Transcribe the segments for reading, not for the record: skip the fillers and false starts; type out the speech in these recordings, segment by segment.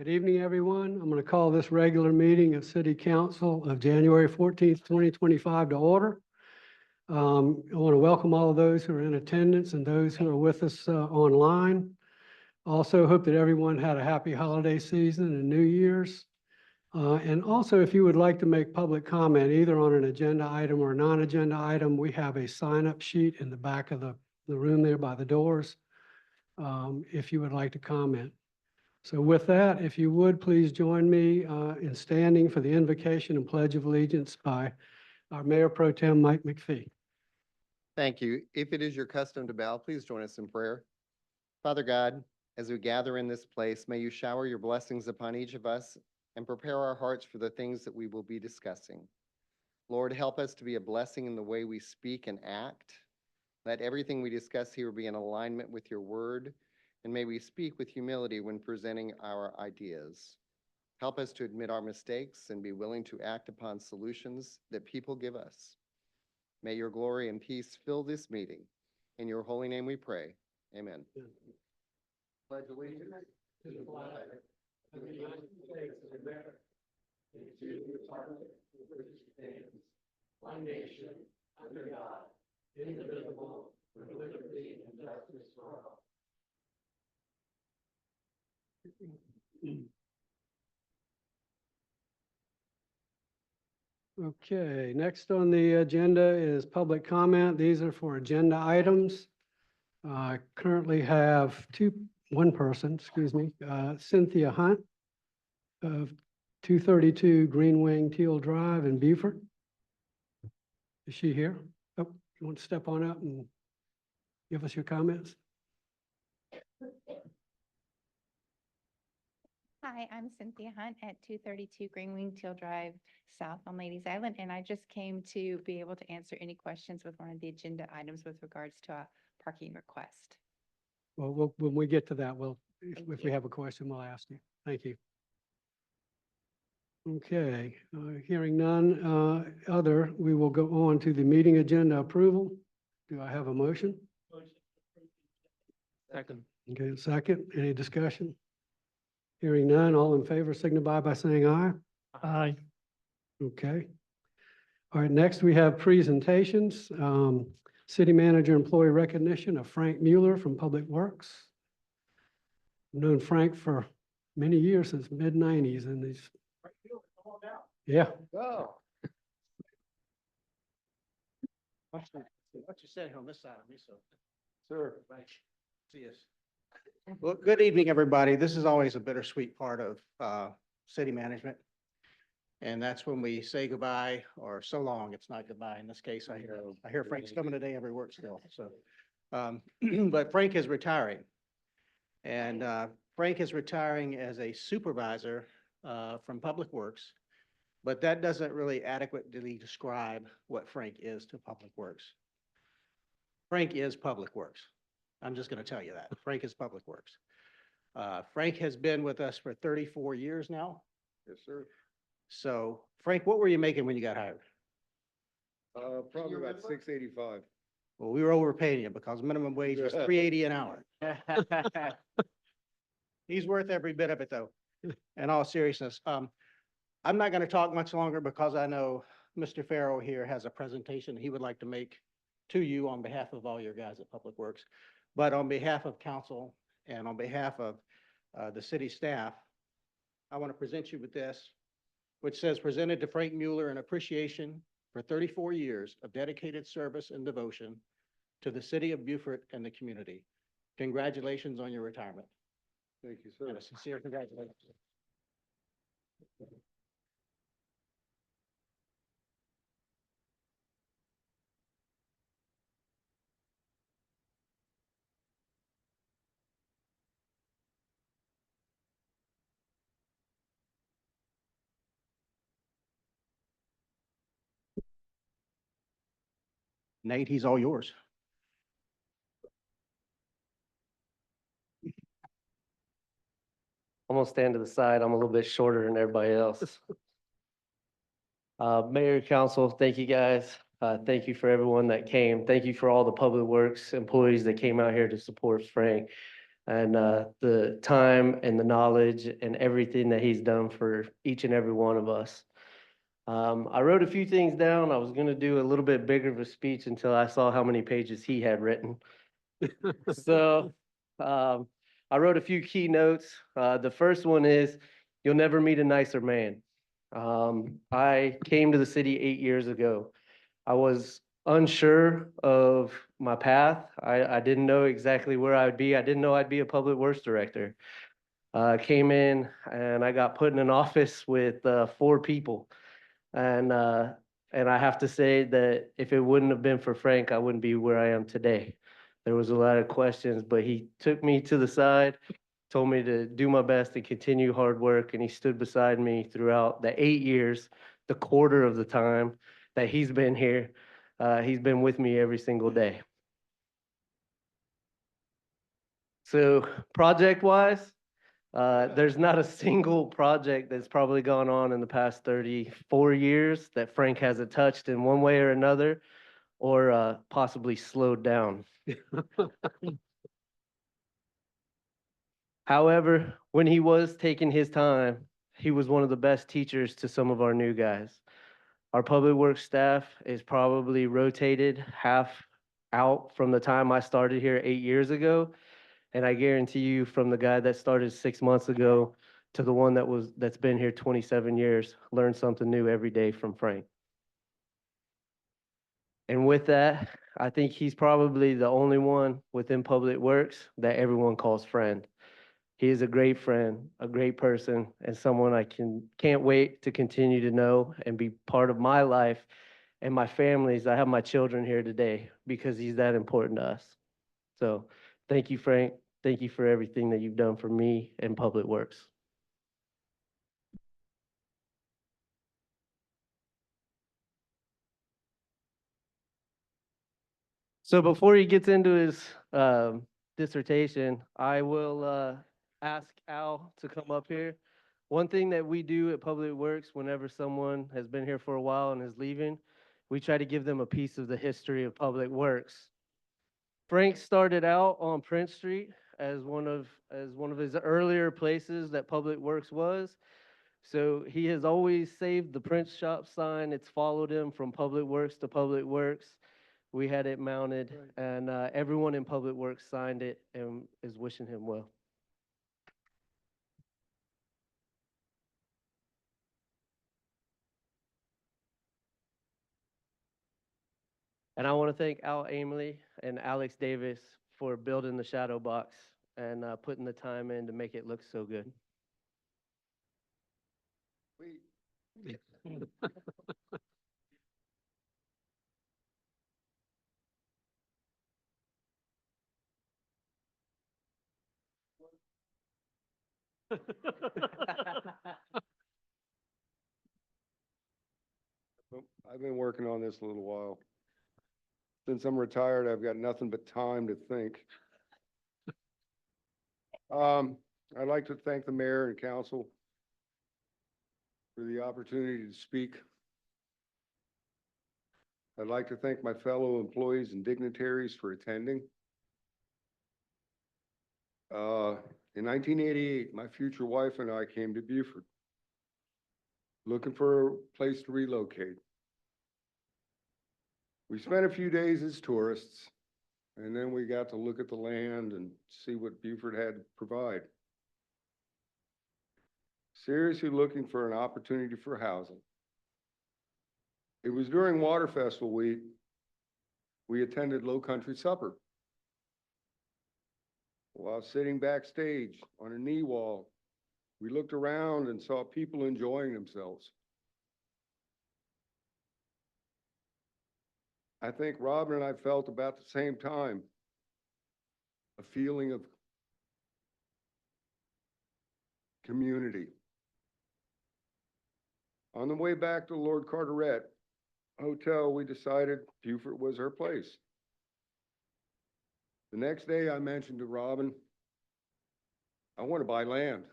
Good evening, everyone. I'm going to call this regular meeting of City Council of January 14th, 2025 to order. I want to welcome all of those who are in attendance and those who are with us online. Also, hope that everyone had a happy holiday season and New Year's. And also, if you would like to make public comment either on an agenda item or a non-agenda item, we have a sign-up sheet in the back of the room there by the doors if you would like to comment. So with that, if you would, please join me in standing for the invocation and pledge of allegiance by our Mayor Pro Tem, Mike McPhee. Thank you. If it is your custom to bow, please join us in prayer. Father God, as we gather in this place, may you shower your blessings upon each of us and prepare our hearts for the things that we will be discussing. Lord, help us to be a blessing in the way we speak and act. Let everything we discuss here be in alignment with your word, and may we speak with humility when presenting our ideas. Help us to admit our mistakes and be willing to act upon solutions that people give us. May your glory and peace fill this meeting. In your holy name we pray. Amen. Pledge allegiance to the flag of the United States of America and to the republic for which it stands, one nation, under God, indivisible, with liberty and justice for all. Okay, next on the agenda is public comment. These are for agenda items. I currently have one person, Cynthia Hunt of 232 Green Wing Teal Drive in Beaufort. Is she here? Oh, you want to step on up and give us your comments? Hi, I'm Cynthia Hunt at 232 Green Wing Teal Drive, South on Ladies Island, and I just came to be able to answer any questions with one of the agenda items with regards to a parking request. Well, when we get to that, if we have a question, we'll ask you. Thank you. Okay, hearing none other, we will go on to the meeting agenda approval. Do I have a motion? Second. Okay, second. Any discussion? Hearing none, all in favor signify by saying aye. Aye. Okay. All right, next we have presentations. City Manager Employee Recognition of Frank Mueller from Public Works. I've known Frank for many years, since mid-90s, and he's, yeah. Go. What you say on this side of me, so. Sir. See us. Well, good evening, everybody. This is always a bittersweet part of city management. And that's when we say goodbye, or so long. It's not goodbye. In this case, I hear Frank's coming today, every work still, so. But Frank is retiring. And Frank is retiring as a supervisor from Public Works. But that doesn't really adequately describe what Frank is to Public Works. Frank is Public Works. I'm just going to tell you that. Frank is Public Works. Frank has been with us for 34 years now. Yes, sir. So Frank, what were you making when you got hired? Probably about $6.85. Well, we were overpaying you because minimum wage was $3.80 an hour. He's worth every bit of it, though. In all seriousness, I'm not going to talk much longer because I know Mr. Farrow here has a presentation he would like to make to you on behalf of all your guys at Public Works. But on behalf of council and on behalf of the city staff, I want to present you with this, which says, presented to Frank Mueller in appreciation for 34 years of dedicated service and devotion to the city of Beaufort and the community. Congratulations on your retirement. Thank you, sir. And a sincere congratulations. Nate, he's all yours. I'm gonna stand to the side. I'm a little bit shorter than everybody else. Mayor, council, thank you guys. Thank you for everyone that came. Thank you for all the Public Works employees that came out here to support Frank. and the time and the knowledge and everything that he's done for each and every one of us. I wrote a few things down. I was gonna do a little bit bigger of a speech until I saw how many pages he had written. So, I wrote a few key notes. The first one is, you'll never meet a nicer man. I came to the city 8 years ago. I was unsure of my path. I didn't know exactly where I would be. I didn't know I'd be a public works director. Came in and I got put in an office with 4 people. And I have to say that if it wouldn't have been for Frank, I wouldn't be where I am today. There was a lot of questions, but he took me to the side, told me to do my best and continue hard work, and he stood beside me throughout the 8 years, the quarter of the time that he's been here. He's been with me every single day. So project-wise, there's not a single project that's probably gone on in the past 34 years that Frank hasn't touched in one way or another, or possibly slowed down. However, when he was taking his time, he was one of the best teachers to some of our new guys. Our public works staff is probably rotated half out from the time I started here 8 years ago. And I guarantee you, from the guy that started 6 months ago to the one that's been here 27 years, learn something new every day from Frank. And with that, I think he's probably the only one within Public Works that everyone calls friend. He is a great friend, a great person, and someone I can't wait to continue to know and be part of my life and my family's. I have my children here today because he's that important to us. So thank you, Frank. Thank you for everything that you've done for me and Public Works. So before he gets into his dissertation, I will ask Al to come up here. One thing that we do at Public Works, whenever someone has been here for a while and is leaving, we try to give them a piece of the history of Public Works. Frank started out on Prince Street as one of his earlier places that Public Works was. So he has always saved the Prince Shop sign. It's followed him from Public Works to Public Works. We had it mounted, and everyone in Public Works signed it and is wishing him well. And I want to thank Al Ameley and Alex Davis for building the shadow box and putting the time in to make it look so good. I've been working on this a little while. Since I'm retired, I've got nothing but time to think. I'd like to thank the mayor and council for the opportunity to speak. I'd like to thank my fellow employees and dignitaries for attending. In 1988, my future wife and I came to Beaufort, looking for a place to relocate. We spent a few days as tourists, and then we got to look at the land and see what Beaufort had to provide. Seriously looking for an opportunity for housing. It was during Water Festival week, we attended Low Country Supper. While sitting backstage on a knee wall, we looked around and saw people enjoying themselves. I think Robin and I felt about the same time, a feeling of community. On the way back to Lord Carteret Hotel, we decided Beaufort was her place. The next day I mentioned to Robin, I want to buy land.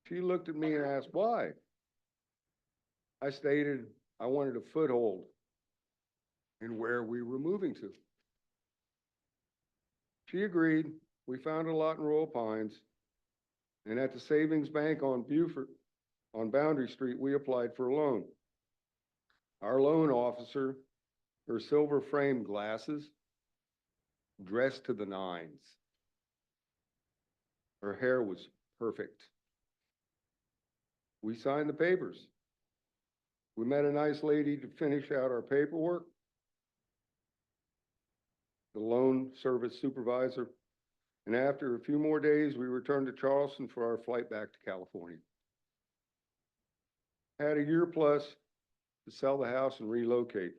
She looked at me and asked, why? I stated I wanted a foothold in where we were moving to. She agreed. We found a lot in Royal Pines. And at the Savings Bank on Beaufort, on Boundary Street, we applied for a loan. Our loan officer, her silver framed glasses, dressed to the nines. Her hair was perfect. We signed the papers. We met a nice lady to finish out our paperwork. The loan service supervisor. And after a few more days, we returned to Charleston for our flight back to California. Had a year plus to sell the house and relocate.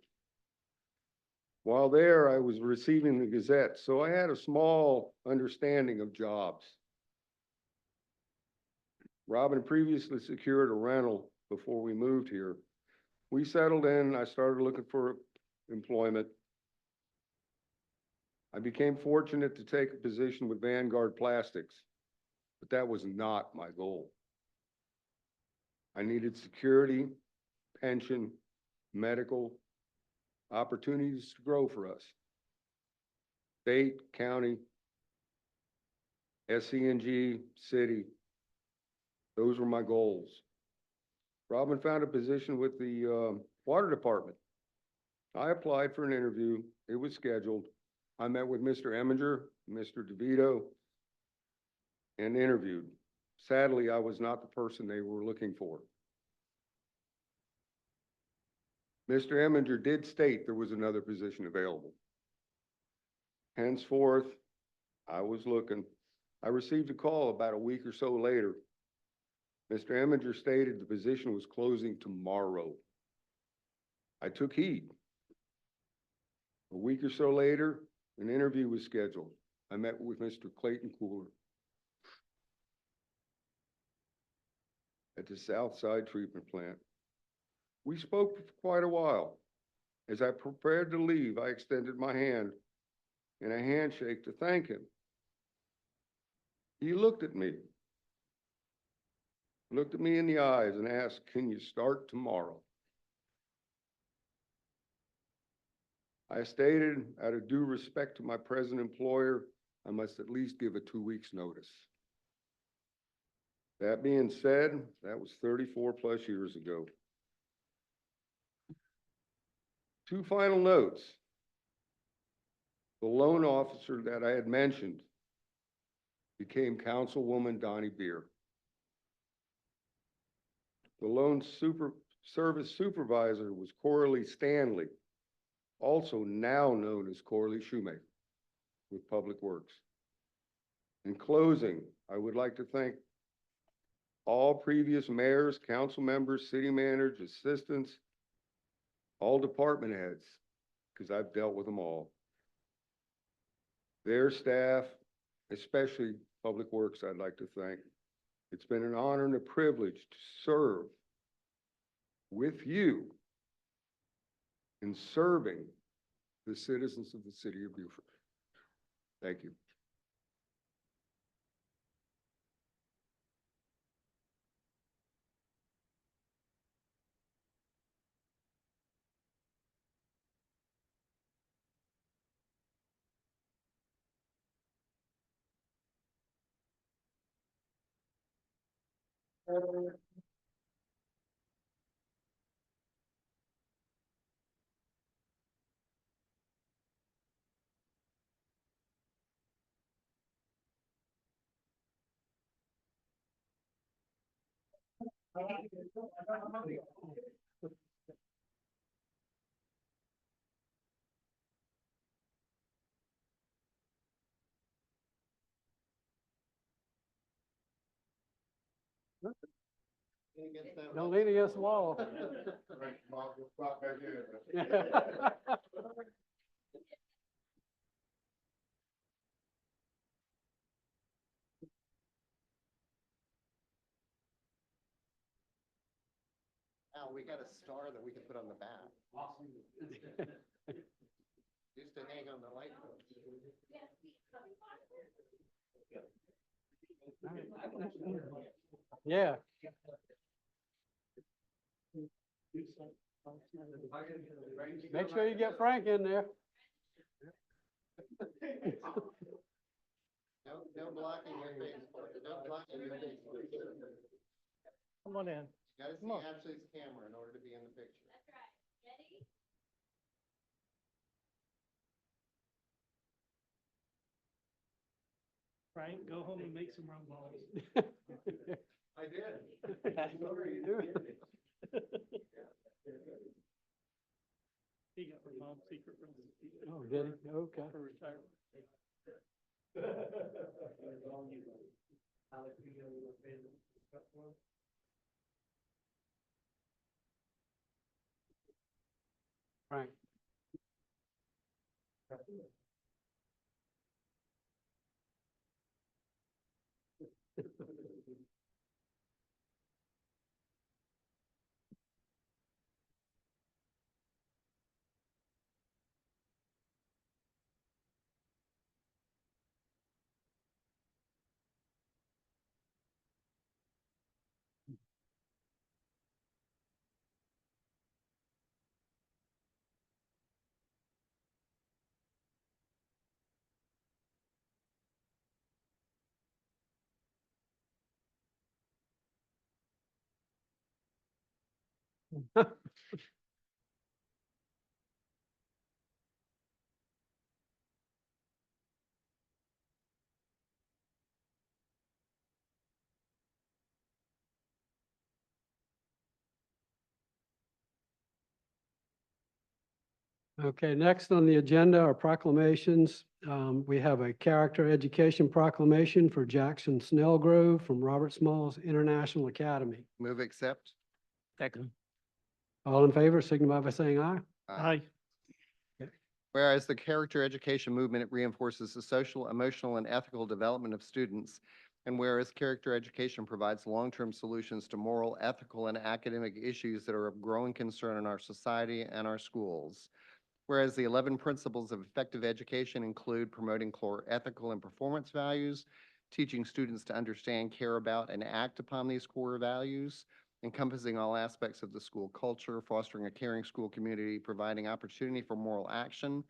While there, I was receiving the Gazette, so I had a small understanding of jobs. Robin previously secured a rental before we moved here. We settled in, I started looking for employment. I became fortunate to take a position with Vanguard Plastics, but that was not my goal. I needed security, pension, medical, opportunities to grow for us. State, county, SCNG, city, those were my goals. Robin found a position with the water department. I applied for an interview. It was scheduled. I met with Mr. Eminger, Mr. DeVito, and interviewed. Sadly, I was not the person they were looking for. Mr. Eminger did state there was another position available. Henceforth, I was looking. I received a call about a week or so later. Mr. Eminger stated the position was closing tomorrow. I took heed. A week or so later, an interview was scheduled. I met with Mr. Clayton Cooler at the Southside Treatment Plant. We spoke for quite a while. As I prepared to leave, I extended my hand in a handshake to thank him. He looked at me in the eyes and asked, "Can you start tomorrow?" I stated, out of due respect to my present employer, I must at least give a 2 weeks notice. That being said, that was 34 plus years ago. Two final notes. The loan officer that I had mentioned became Councilwoman Donnie Beer. The loan service supervisor was Coralie Stanley, also now known as Coralie Shoemaker with Public Works. In closing, I would like to thank all previous mayors, council members, city managers, assistants, all department heads, because I've dealt with them all. Their staff, especially Public Works, I'd like to thank. It's been an honor and a privilege to serve with you in serving the citizens of the city of Beaufort. Thank you. Don't lean against the wall. Al, we got a star that we can put on the back. Used to hang on the light post. Yeah. Make sure you get Frank in there. no blocking your face, no blocking your face. Come on in. You gotta see Come on. Ashley's camera in order to be in the picture. Frank, go home and make some rum balls. I did. He got my mom's secret recipe. Oh, did he? Okay. For retirement. Right. Okay, next on the agenda are proclamations. We have a character education proclamation for Jackson Snellgrove from Robert Smalls International Academy. Move accept. Second. All in favor, signify by saying aye. Aye. Whereas the character education movement reinforces the social, emotional, and ethical development of students, and whereas character education provides long-term solutions to moral, ethical, and academic issues that are of growing concern in our society and our schools. Whereas the 11 principles of effective education include promoting core ethical and performance values, teaching students to understand, care about, and act upon these core values, encompassing all aspects of the school culture, fostering a caring school community, providing opportunity for moral action,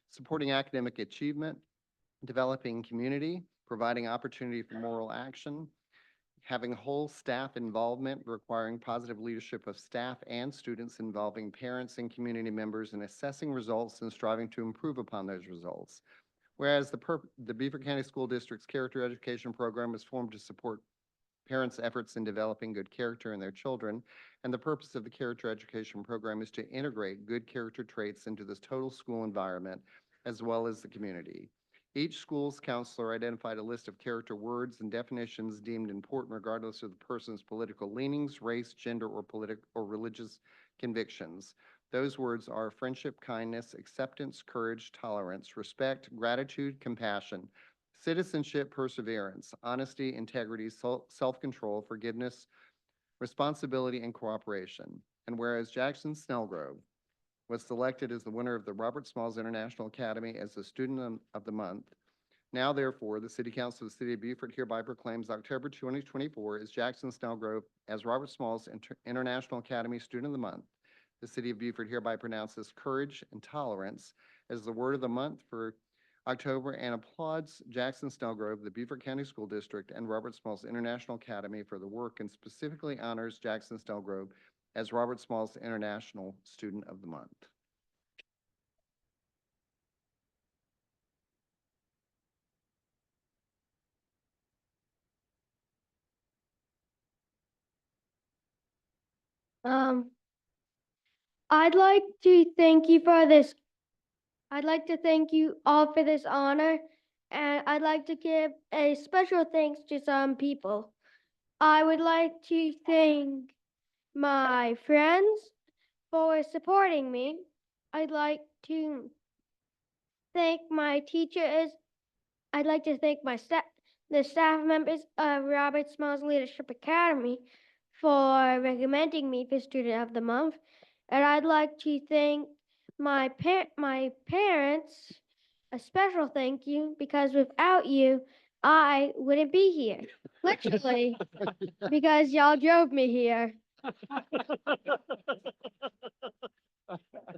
supporting academic achievement, developing community, providing opportunity for moral action, having whole staff involvement, requiring positive leadership of staff and students, involving parents and community members in assessing results and striving to improve upon those results. Whereas the Beaufort County School District's character education program was formed to support parents' efforts in developing good character in their children, and the purpose of the character education program is to integrate good character traits into the total school environment as well as the community. Each school's counselor identified a list of character words and definitions deemed important regardless of the person's political leanings, race, gender, or religious convictions. Those words are friendship, kindness, acceptance, courage, tolerance, respect, gratitude, compassion, citizenship, perseverance, honesty, integrity, self-control, forgiveness, responsibility, and cooperation. And whereas Jackson Snellgrove was selected as the winner of the Robert Smalls International Academy as the Student of the Month, now therefore, the City Council of the City of Beaufort hereby proclaims October 2024 as Jackson Snellgrove as Robert Smalls International Academy Student of the Month. The City of Beaufort hereby pronounces courage and tolerance as the word of the month for October and applauds Jackson Snellgrove, the Beaufort County School District, and Robert Smalls International Academy for the work, and specifically honors Jackson Snellgrove as Robert Smalls International Student of the Month. Um, I'd like to thank you for this. I'd like to thank you all for this honor, and I'd like to give a special thanks to some people. I would like to thank my friends for supporting me. I'd like to thank my teachers. I'd like to thank the staff members of Robert Smalls Leadership Academy for recommending me for Student of the Month. And I'd like to thank my parents, a special thank you, because without you, I wouldn't be here. Literally, because y'all drove me here.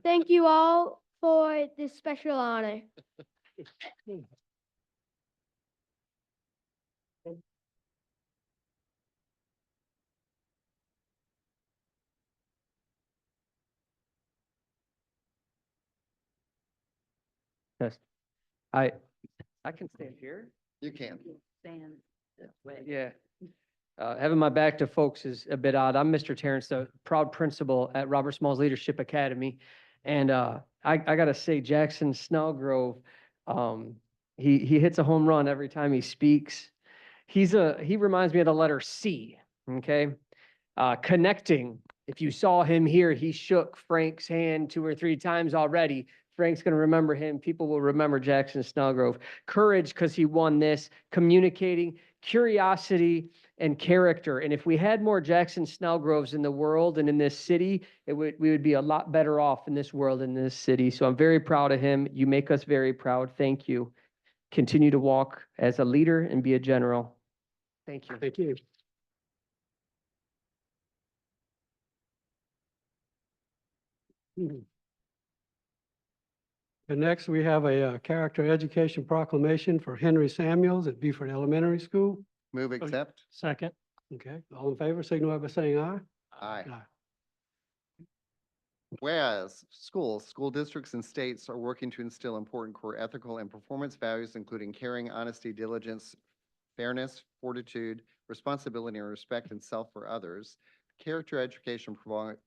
Thank you all for this special honor. Yes. I can stand here. You can. Yeah. Having my back to folks is a bit odd. I'm Mr. Terrence, the proud principal at Robert Smalls Leadership Academy. And I gotta say, Jackson Snellgrove, he hits a home run every time he speaks. He reminds me of the letter C, okay? Connecting. If you saw him here, he shook Frank's hand 2 or 3 times already. Frank's going to remember him. People will remember Jackson Snellgrove. Courage because he won this. Communicating, curiosity, and character. And if we had more Jackson Snellgroves in the world and in this city, we would be a lot better off in this world and in this city. So I'm very proud of him. You make us very proud. Thank you. Continue to walk as a leader and be a general. Thank you. Thank you. And next, we have a character education proclamation for Henry Samuels at Beaufort Elementary School. Move accept. Second. Okay, all in favor, signify by saying aye. Aye. Whereas schools, school districts, and states are working to instill important core ethical and performance values, including caring, honesty, diligence, fairness, fortitude, responsibility, and respect and self for others. Character education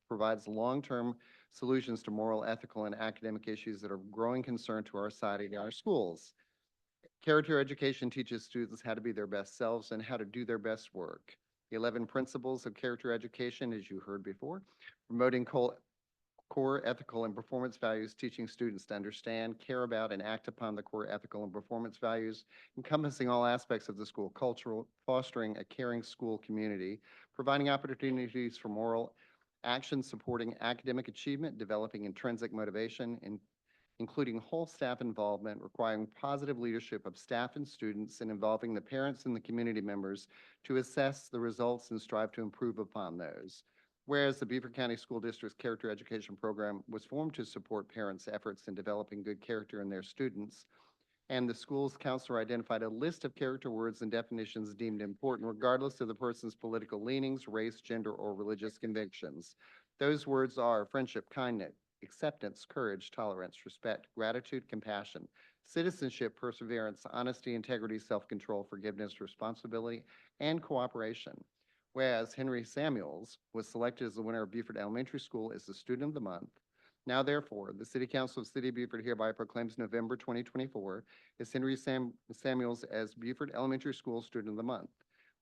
provides long-term solutions to moral, ethical, and academic issues that are of growing concern to our society and our schools. Character education teaches students how to be their best selves and how to do their best work. The 11 principles of character education, as you heard before, promoting core ethical and performance values, teaching students to understand, care about, and act upon the core ethical and performance values, encompassing all aspects of the school culture, fostering a caring school community, providing opportunities for moral action, supporting academic achievement, developing intrinsic motivation, and including whole staff involvement, requiring positive leadership of staff and students, and involving the parents and the community members to assess the results and strive to improve upon those. Whereas the Beaufort County School District's Character Education Program was formed to support parents' efforts in developing good character in their students, and the school's counselor identified a list of character words and definitions deemed important regardless of the person's political leanings, race, gender, or religious convictions. Those words are friendship, kindness, acceptance, courage, tolerance, respect, gratitude, compassion, citizenship, perseverance, honesty, integrity, self-control, forgiveness, responsibility, and cooperation. Whereas Henry Samuels was selected as the winner of Beaufort Elementary School as the Student of the Month. Now therefore, the City Council of City of Beaufort hereby proclaims November 2024 as Henry Samuels as Beaufort Elementary School Student of the Month.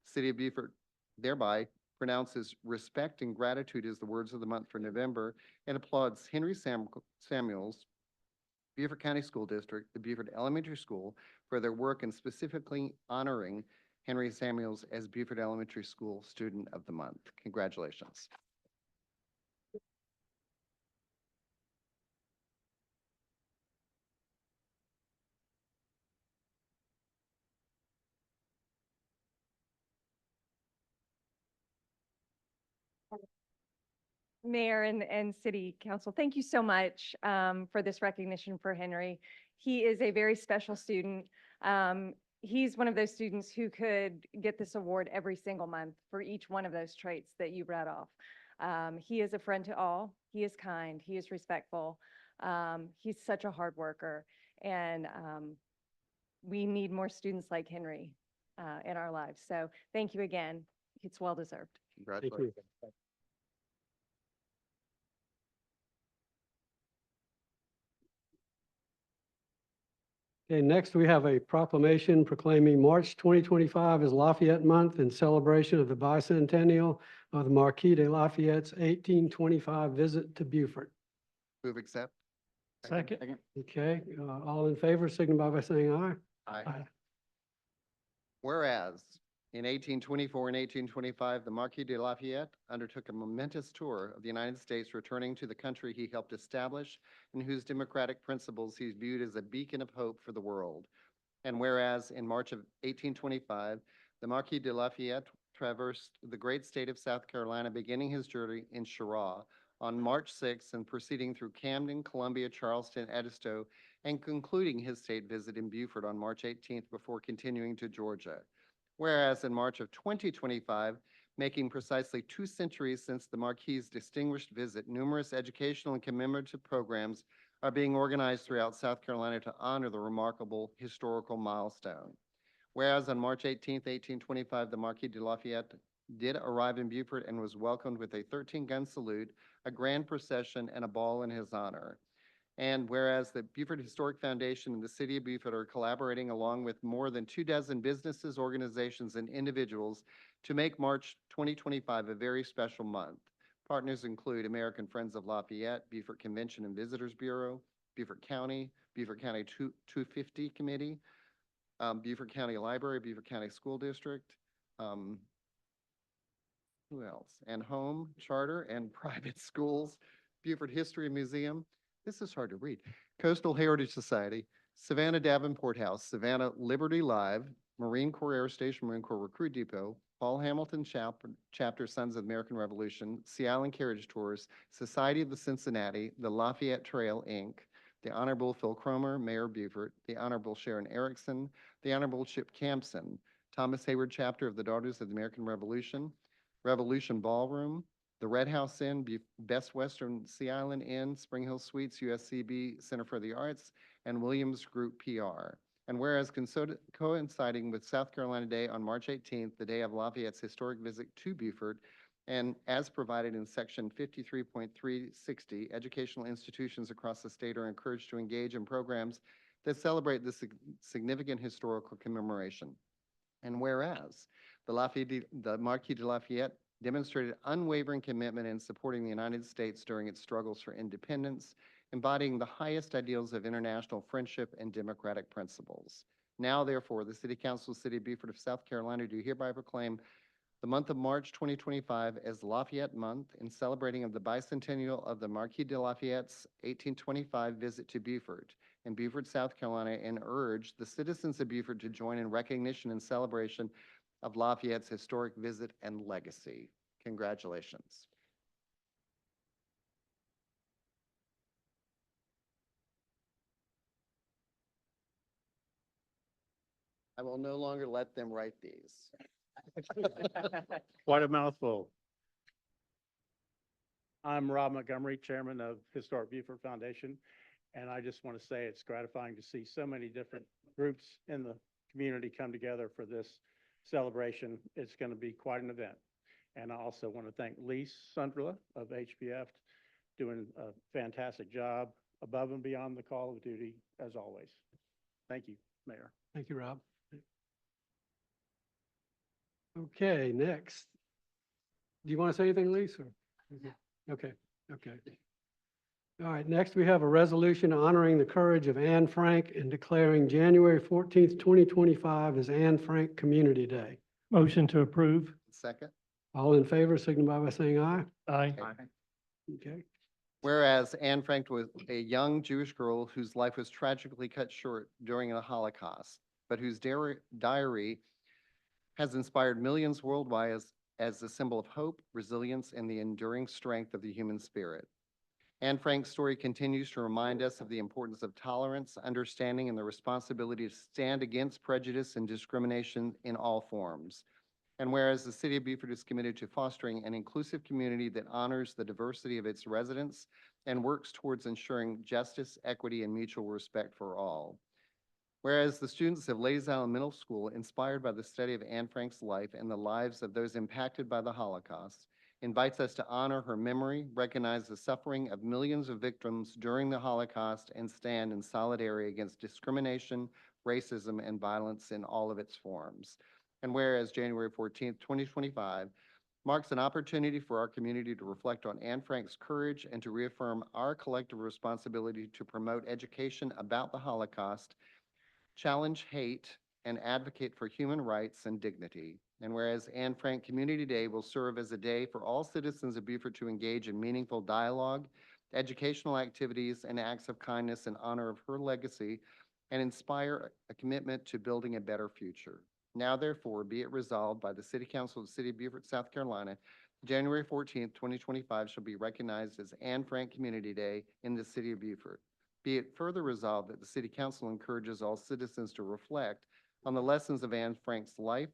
The City of Beaufort thereby pronounces respect and gratitude as the words of the month for November and applauds Henry Samuels, Beaufort County School District, the Beaufort Elementary School for their work in specifically honoring Henry Samuels as Beaufort Elementary School Student of the Month. Congratulations. Mayor and City Council, thank you so much for this recognition for Henry. He is a very special student. He's one of those students who could get this award every single month for each one of those traits that you read off. He is a friend to all. He is kind. He is respectful. He's such a hard worker. And we need more students like Henry in our lives. So thank you again. It's well deserved. Congratulations. Okay, next we have a proclamation proclaiming March 2025 as Lafayette Month in celebration of the bicentennial of the Marquis de Lafayette's 1825 visit to Beaufort. Move accept. Second. Okay, all in favor, signify by saying aye. Aye. Whereas in 1824 and 1825, the Marquis de Lafayette undertook a momentous tour of the United States, returning to the country he helped establish and whose democratic principles he viewed as a beacon of hope for the world. And whereas in March of 1825, the Marquis de Lafayette traversed the great state of South Carolina, beginning his journey in Cheraw on March 6th and proceeding through Camden, Columbia, Charleston, Edisto, and concluding his state visit in Beaufort on March 18th before continuing to Georgia. Whereas in March of 2025, making precisely 2 centuries since the Marquis's distinguished visit, numerous educational and commemorative programs are being organized throughout South Carolina to honor the remarkable historical milestone. Whereas on March 18th, 1825, the Marquis de Lafayette did arrive in Beaufort and was welcomed with a 13-gun salute, a grand procession, and a ball in his honor. And whereas the Beaufort Historic Foundation and the City of Beaufort are collaborating along with more than 24 businesses, organizations, and individuals to make March 2025 a very special month. Partners include American Friends of Lafayette, Beaufort Convention and Visitors Bureau, Beaufort County 250 Committee, Beaufort County Library, Beaufort County School District, who else? And Home, Charter, and Private Schools, Beaufort History Museum. This is hard to read. Coastal Heritage Society, Savannah Davenport House, Savannah Liberty Live, Marine Corps Air Station, Marine Corps Recruit Depot, Paul Hamilton Chapter Sons of the American Revolution, Sea Island Carriage Tours, Society of the Cincinnati, the Lafayette Trail, Inc., the Honorable Phil Cromer, Mayor Beaufort, the Honorable Sharon Erickson, the Honorable Chip Campson, Thomas Hayward Chapter of the Daughters of the American Revolution, Revolution Ballroom, the Red House Inn, Best Western Sea Island Inn, Spring Hill Suites, USCB Center for the Arts, and Williams Group PR. And whereas coinciding with South Carolina Day on March 18th, the day of Lafayette's historic visit to Beaufort, and as provided in section 53.360, educational institutions across the state are encouraged to engage in programs that celebrate this significant historical commemoration. And whereas the Marquis de Lafayette demonstrated unwavering commitment in supporting the United States during its struggles for independence, embodying the highest ideals of international friendship and democratic principles. Now, therefore, the City Council of the City of Beaufort of South Carolina do hereby proclaim the month of March 2025 as Lafayette Month in celebrating of the bicentennial of the Marquis de Lafayette's 1825 visit to Beaufort in Beaufort, South Carolina, and urge the citizens of Beaufort to join in recognition and celebration of Lafayette's historic visit and legacy. Congratulations. I will no longer let them write these. Quite a mouthful. I'm Rob Montgomery, Chairman of Historic Beaufort Foundation, and I just want to say it's gratifying to see so many different groups in the community come together for this celebration. It's going to be quite an event. And I also want to thank Lise Sundrla of HBF, doing a fantastic job above and beyond the call of duty, as always. Thank you, Mayor. Thank you, Rob. Okay, next. Do you want to say anything, Lisa? Okay, okay. All right, next we have a resolution honoring the courage of Anne Frank and declaring January 14th, 2025 as Anne Frank Community Day. Motion to approve. Second. All in favor, signify by saying aye. Aye. Okay. Whereas Anne Frank was a young Jewish girl whose life was tragically cut short during the Holocaust, but whose diary has inspired millions worldwide as a symbol of hope, resilience, and the enduring strength of the human spirit. Anne Frank's story continues to remind us of the importance of tolerance, understanding, and the responsibility to stand against prejudice and discrimination in all forms. And whereas the City of Beaufort is committed to fostering an inclusive community that honors the diversity of its residents and works towards ensuring justice, equity, and mutual respect for all. Whereas the students of Ladies Island Middle School, inspired by the study of Anne Frank's life and the lives of those impacted by the Holocaust, invites us to honor her memory, recognize the suffering of millions of victims during the Holocaust, and stand in solidarity against discrimination, racism, and violence in all of its forms. And whereas January 14th, 2025 marks an opportunity for our community to reflect on Anne Frank's courage and to reaffirm our collective responsibility to promote education about the Holocaust, challenge hate, and advocate for human rights and dignity. And whereas Anne Frank Community Day will serve as a day for all citizens of Beaufort to engage in meaningful dialogue, educational activities, and acts of kindness in honor of her legacy and inspire a commitment to building a better future. Now, therefore, be it resolved by the City Council of the City of Beaufort, South Carolina, January 14th, 2025 shall be recognized as Anne Frank Community Day in the City of Beaufort. Be it further resolved that the City Council encourages all citizens to reflect on the lessons of Anne Frank's life,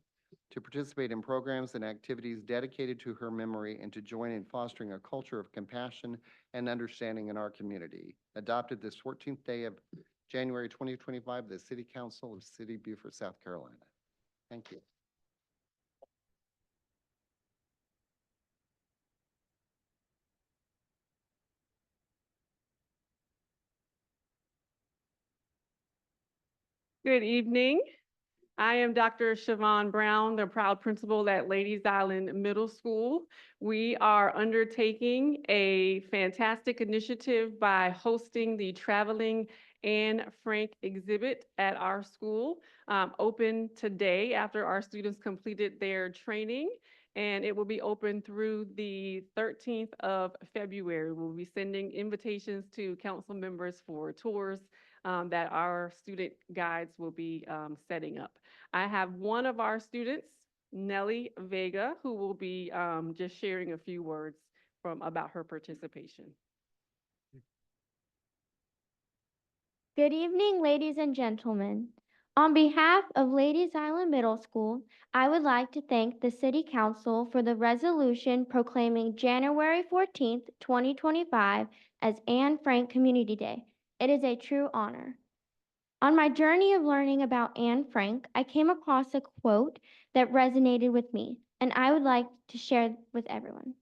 to participate in programs and activities dedicated to her memory and to join in fostering a culture of compassion and understanding in our community. Adopted this 14th day of January 2025, the City Council of City of Beaufort, South Carolina. Thank you. Good evening. I am Dr. Siobhan Brown, the proud principal at Ladies Island Middle School. We are undertaking a fantastic initiative by hosting the Traveling Anne Frank exhibit at our school, open today after our students completed their training. And it will be open through the 13th of February. We'll be sending invitations to council members for tours that our student guides will be setting up. I have one of our students, Nellie Vega, who will be just sharing a few words about her participation. Good evening, ladies and gentlemen. On behalf of Ladies Island Middle School, I would like to thank the City Council for the resolution proclaiming January 14th, 2025 as Anne Frank Community Day. It is a true honor. On my journey of learning about Anne Frank, I came across a quote that resonated with me, and I would like to share with everyone.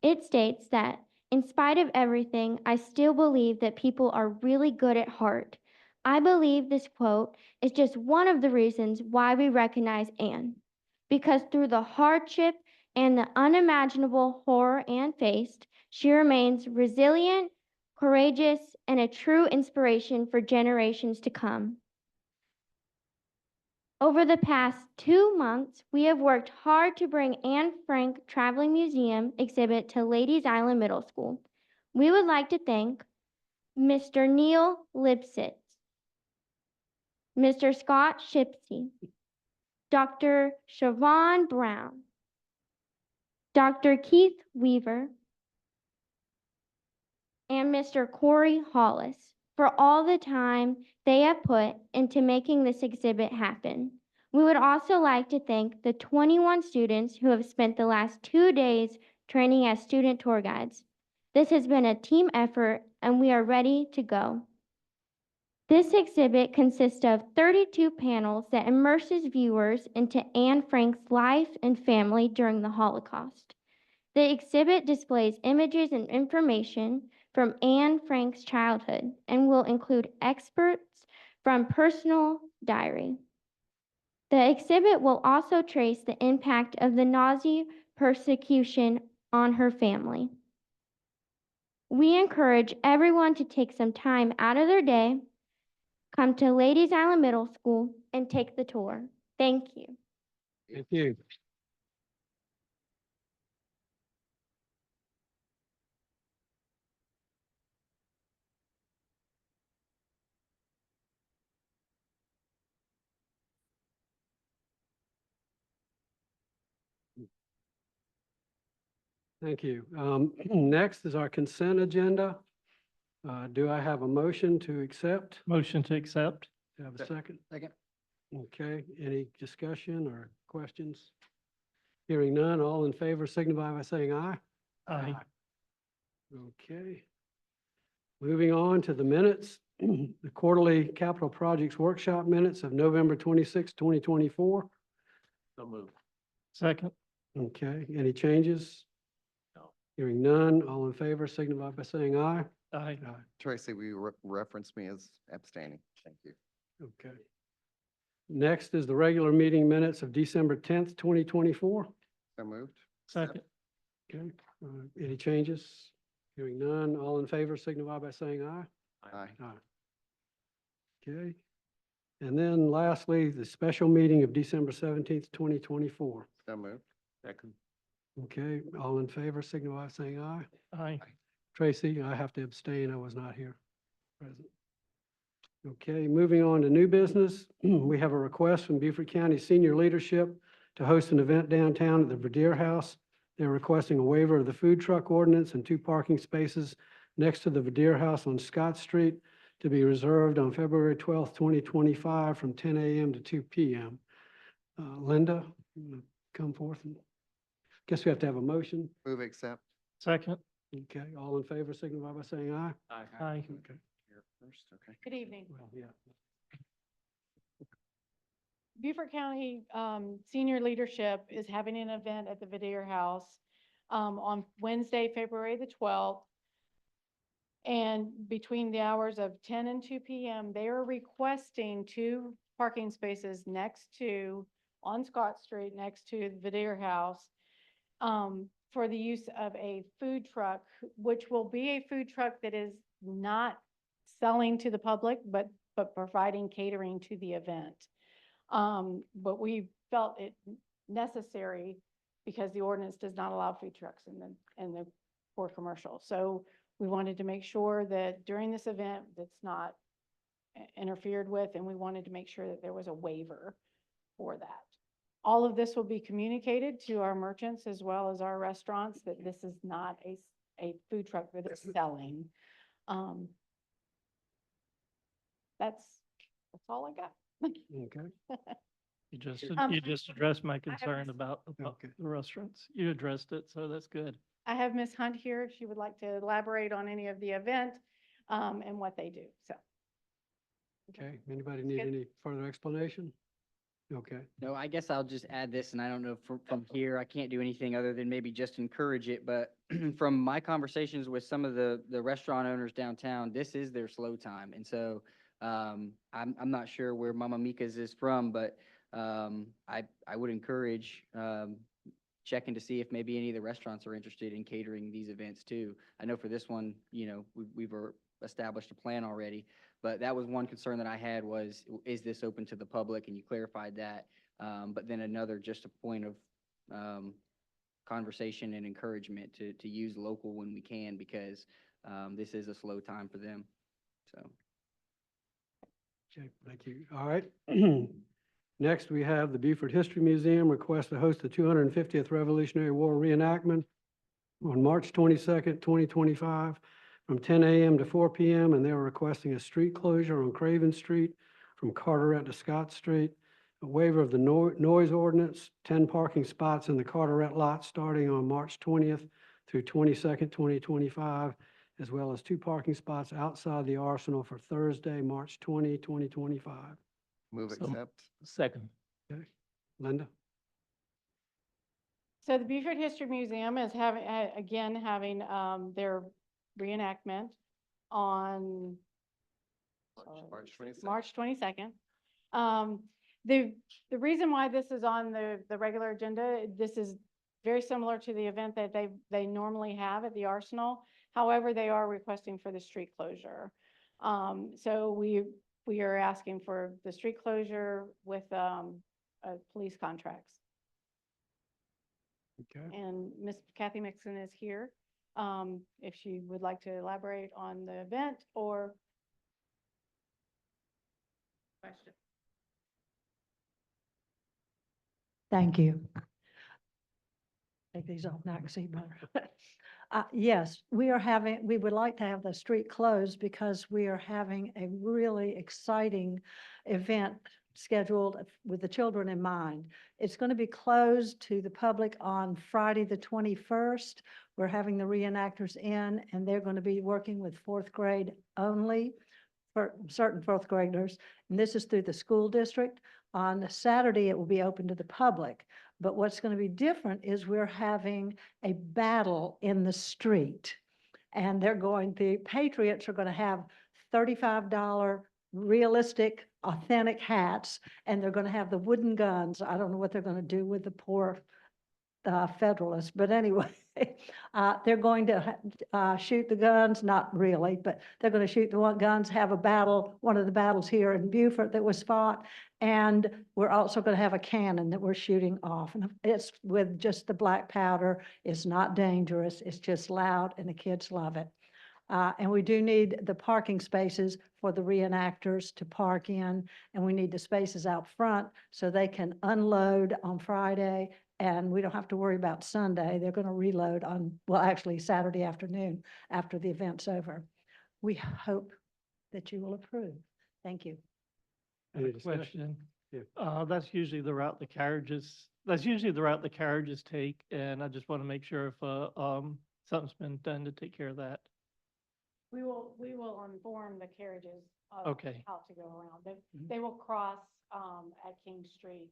It states that, in spite of everything, I still believe that people are really good at heart. I believe this quote is just one of the reasons why we recognize Anne, because through the hardship and the unimaginable horror Anne faced, she remains resilient, courageous, and a true inspiration for generations to come. Over the past 2 months, we have worked hard to bring Anne Frank Traveling Museum exhibit to Ladies Island Middle School. We would like to thank Mr. Neil Lipsitz, Mr. Scott Shipsey, Dr. Siobhan Brown, Dr. Keith Weaver, and Mr. Corey Hollis for all the time they have put into making this exhibit happen. We would also like to thank the 21 students who have spent the last 2 days training as student tour guides. This has been a team effort, and we are ready to go. This exhibit consists of 32 panels that immerses viewers into Anne Frank's life and family during the Holocaust. The exhibit displays images and information from Anne Frank's childhood and will include excerpts from personal diary. The exhibit will also trace the impact of the Nazi persecution on her family. We encourage everyone to take some time out of their day, come to Ladies Island Middle School, and take the tour. Thank you. Thank you. Thank you. Next is our consent agenda. Do I have a motion to accept? Motion to accept. Do I have a second? Second. Okay, any discussion or questions? Hearing none, all in favor signify by saying aye. Aye. Okay. Moving on to the minutes, the quarterly capital projects workshop minutes of November 26, 2024. So moved. Second. Okay, any changes? No. Hearing none, all in favor signify by saying aye. Aye. Aye. Tracy, will you reference me as abstaining? Thank you. Okay. Next is the regular meeting minutes of December 10th, 2024. So moved. Second. Okay, any changes? Hearing none, all in favor signify by saying aye. Aye. Aye. Okay. And then lastly, the special meeting of December 17th, 2024. So moved. Second. Okay, all in favor signify by saying aye. Aye. Tracy, I have to abstain. I was not here present. Okay, moving on to new business. We have a request from Beaufort County Senior Leadership to host an event downtown at the Verdier House. They're requesting a waiver of the food truck ordinance and 2 parking spaces next to the Verdier House on Scott Street to be reserved on February 12th, 2025 from 10 a.m. to 2 p.m. Linda, You wanna come forth and, guess we have to have a motion. Move accept. Second. Okay, all in favor, signify by saying aye. Aye. Okay, Here first, okay. Good evening. well, yeah. Beaufort County Senior Leadership is having an event at the Vidier House on Wednesday, February the 12th. And between the hours of 10 and 2 p.m., they are requesting 2 parking spaces on Scott Street, next to the Vidier House, for the use of a food truck, which will be a food truck that is not selling to the public, but providing catering to the event. But we felt it necessary because the ordinance does not allow food trucks in the for commercial. So we wanted to make sure that during this event, that's not interfered with, and we wanted to make sure that there was a waiver for that. All of this will be communicated to our merchants as well as our restaurants, that this is not a food truck that is selling. That's all I got. Okay, You just addressed my concern about Okay. the restaurants. You addressed it, so that's good. I have Ms. Hunt here, if she would like to elaborate on any of the event, and what they do, so. okay. Anybody need Good. any further explanation? Okay, No, I guess I'll just add this, and I don't know from here, I can't do anything other than maybe just encourage it, but from my conversations with some of the restaurant owners downtown, this is their slow time. And so, I'm not sure where Mama Mika's is from, but, I would encourage, checking to see if maybe any of the restaurants are interested in catering these events too. I know for this one, we've established a plan already, but that was one concern that I had was, is this open to the public? And you clarified that. But then another, just a point of, conversation and encouragement to use local when we can, because, this is a slow time for them. So. okay, thank you. All right. Next, we have the Beaufort History Museum request to host the 250th Revolutionary War reenactment on March 22nd, 2025, from 10 a.m. to 4 p.m., and they are requesting a street closure on Craven Street from Carteret to Scott Street, a waiver of the noise ordinance, 10 parking spots in the Carteret lot starting on March 20th through 22nd, 2025, as well as 2 parking spots outside the Arsenal for Thursday, March 20, 2025. Move So- accept. Second. Okay, Linda? So the Beaufort History Museum is having, having their reenactment on March 22nd. March 22nd. The reason why this is on the regular agenda, this is very similar to the event that they normally have at the Arsenal. However, they are requesting for the street closure. So we are asking for the street closure with police contracts. Okay. And Miss Kathy Mixon is here, if she would like to elaborate on the event or question. Thank you. Take these off now, I can see better. Yes, we would like to have the street closed because we are having a really exciting event scheduled with the children in mind. It's going to be closed to the public on Friday, the 21st. We're having the reenactors in, and they're going to be working with 4th grade only, for certain 4th graders. And this is through the school district. On Saturday, it will be open to the public. But what's going to be different is we're having a battle in the street. And the Patriots are going to have $35 realistic, authentic hats, and they're going to have the wooden guns. I don't know what they're going to do with the poor Federalists, but anyway, they're going to shoot the guns, not really, but they're going to shoot the guns, have a battle, one of the battles here in Beaufort that was fought, and we're also going to have a cannon that we're shooting off. And it's with just the black powder. It's not dangerous. It's just loud, and the kids love it. And we do need the parking spaces for the reenactors to park in, and we need the spaces out front so they can unload on Friday, and we don't have to worry about Sunday. They're going to reload on, well, actually Saturday afternoon after the event's over. We hope that you will approve. Thank you. Any discussion? Question. That's usually the route the carriages take, and I just want to make sure if, something's been done to take care of that. We will inform the carriages of Okay. how to go around. They will cross, at King Street.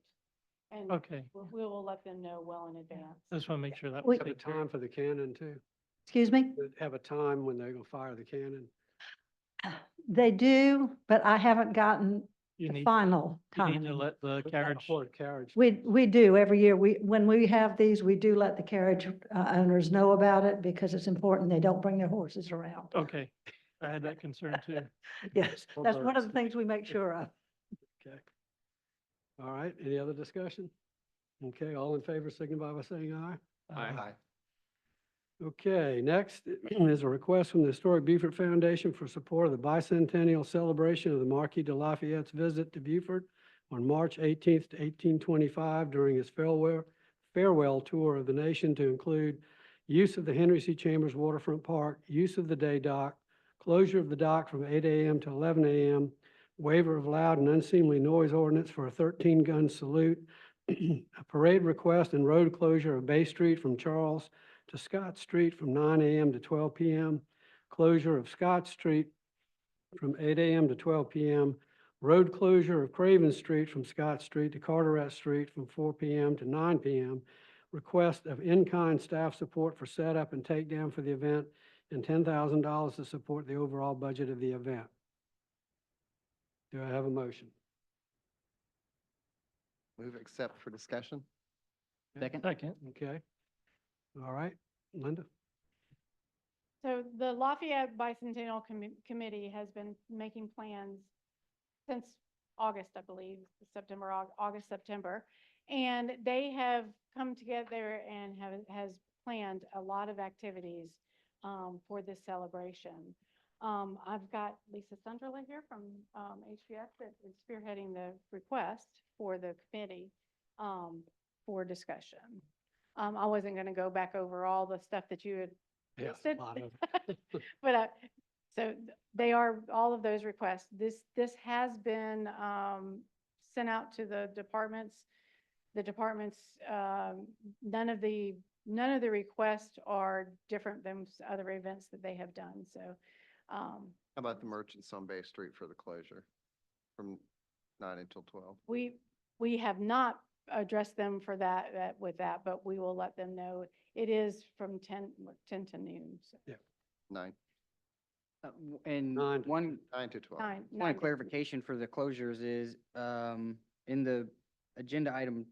And Okay, we will let them know well in advance. I just want to make sure that. We- was Have a taken care of. time for the cannon too. Excuse me? Have a time when they're gonna fire the cannon. They do, but I haven't gotten You the need, final you need to timing. let the carriage, For the carriage. We do every year. When we have these, we do let the carriage owners know about it because it's important they don't bring their horses around. okay, I had that concern too. Yes, Well, that's one of birds. the things we make sure of. Okay. All right, any other discussion? Okay, all in favor, signify by saying aye. Aye. Okay, next is a request from the Historic Beaufort Foundation for support of the bicentennial celebration of the Marquis de Lafayette's visit to Beaufort on March 18th to 1825 during his farewell tour of the nation, to include use of the Henry C. Chambers Waterfront Park, use of the day dock, closure of the dock from 8 a.m. to 11 a.m., waiver of loud and unseemly noise ordinance for a 13-gun salute, a parade request and road closure of Bay Street from Charles to Scott Street from 9 a.m. to 12 p.m., closure of Scott Street from 8 a.m. to 12 p.m., road closure of Craven Street from Scott Street to Carteret Street from 4 p.m. to 9 p.m., request of in-kind staff support for setup and takedown for the event, and $10,000 to support the overall budget of the event. Do I have a motion? Move accept for discussion. Second? Second, Okay. All right, Linda? So the Lafayette Bicentennial Committee has been making plans since August, I believe, August, September. And they have come together and has planned a lot of activities for this celebration. I've got Lisa Sunderland here from HBS that is spearheading the request for the committee for discussion. I wasn't going to go back over all the stuff that you had Yeah, listed. a lot of But, so they are, all of those requests, this has been, sent out to the departments. The departments, none of the requests are different than other events that they have done, so, How about the merchants on Bay Street for the closure from 9 until 12? we have not addressed them for that, but we will let them know. It is from 10 to noon, so. 9, And 9 to one, 9 to 12. Nine point of to- clarification for the closures is, in the agenda item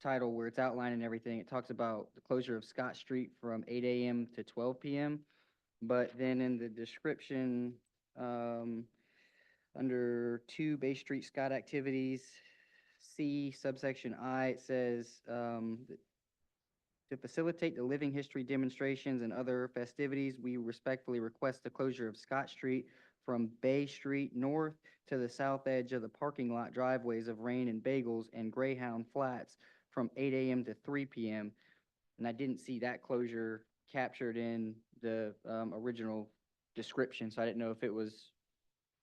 title where it's outlining everything, it talks about the closure of Scott Street from 8 a.m. to 12 p.m. But then in the description, under 2 Bay Street Scott activities, C subsection I, it says, to facilitate the living history demonstrations and other festivities, we respectfully request the closure of Scott Street from Bay Street north to the south edge of the parking lot driveways of Rain and Bagels and Greyhound Flats from 8 a.m. to 3 p.m. And I didn't see that closure captured in the original description, so I didn't know if it was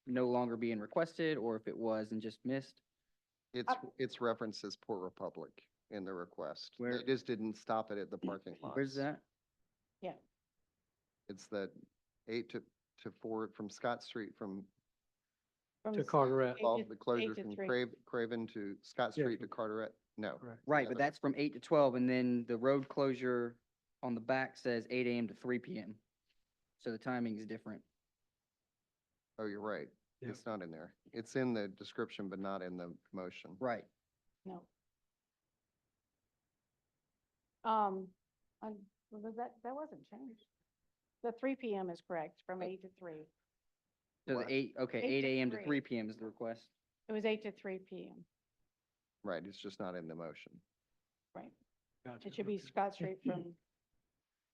no longer being requested or if it was and just missed. It's referenced as Port Republic in the request. Where- They just didn't stop it at the parking lot. Where's that? Yeah, It's the 8 to 4 from Scott Street from from to s- Carteret. 12, 8 the to closure 3. from Craven to Scott Yeah, Street from- to Carteret. No. Correct. Right, the but other. that's from 8 to 12, and then the road closure on the back says 8 a.m. to 3 p.m. So the timing is different. Oh, you're right. Yeah. It's not in there. It's in the description, but not in the motion. Right. No. Was that wasn't changed. The 3 p.m. is correct, from 8 to 3. So Right. the 8 8 to a.m. to 3. 3 p.m. is the request. It was 8 to 3 p.m., Right, it's just not in the motion. right? Gotcha, It should be okay. Scott Street from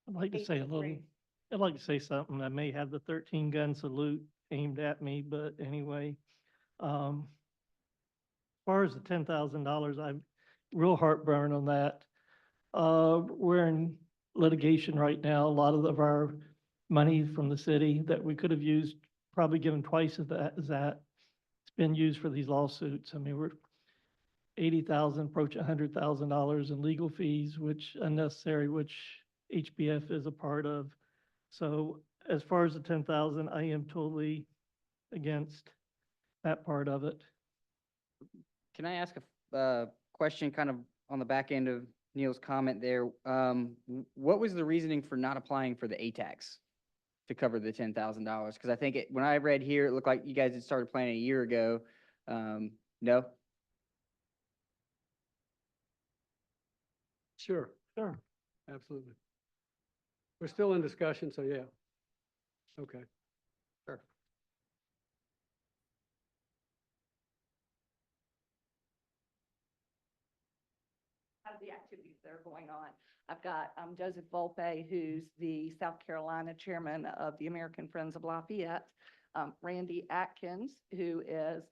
I'd like to 8 say a to little, 3. I'd like to say something. I may have the 13-gun salute aimed at me, but anyway. As far as the $10,000, I'm real heartburn on that. We're in litigation right now. A lot of our money from the city that we could have used, probably given twice of that, is that it's been used for these lawsuits. I mean, 80,000, approach $100,000 in legal fees, which unnecessary, which HBF is a part of. So as far as the 10,000, I am totally against that part of it. Can I ask a question kind of on the back end of Neil's comment there? What was the reasoning for not applying for the ATAX to cover the $10,000? Because I think when I read here, it looked like you guys had started planning a year ago. No? Sure. Sure. Absolutely. We're still in discussion, so yeah. Okay. Sure. Of the activities that are going on. I've got Joseph Volpe, who's the South Carolina chairman of the American Friends of Lafayette, Randy Atkins, who is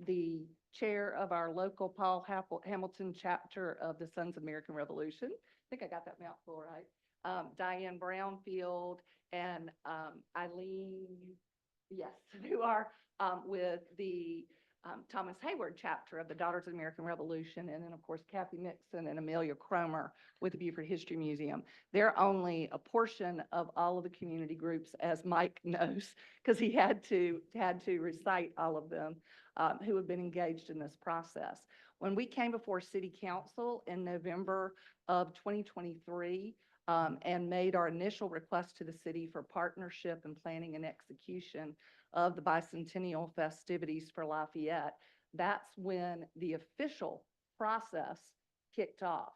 the chair of our local Paul Hamilton chapter of the Sons of American Revolution. I think I got that mouthful right. Diane Brownfield and Eileen, yes, who are with the Thomas Hayward chapter of the Daughters of the American Revolution, and then, of course, Kathy Nixon and Amelia Cromer with the Beaufort History Museum. They're only a portion of all of the community groups, as Mike knows, because he had to recite all of them who have been engaged in this process. When we came before City Council in November of 2023 and made our initial request to the city for partnership and planning and execution of the bicentennial festivities for Lafayette, that's when the official process kicked off,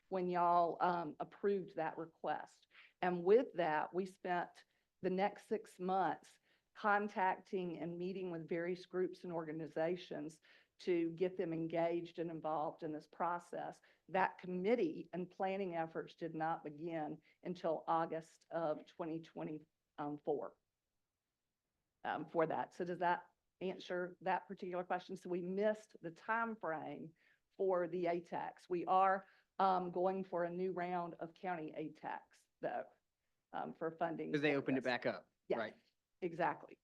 when y'all approved that request. And with that, we spent the next 6 months contacting and meeting with various groups and organizations to get them engaged and involved in this process. That committee and planning efforts did not begin until August of 2024. For that. So does that answer that particular question? So we missed the time frame for the ATAX. We are going for a new round of county ATAX though, for funding. Because they for opened it this. back up, Yes, right? exactly.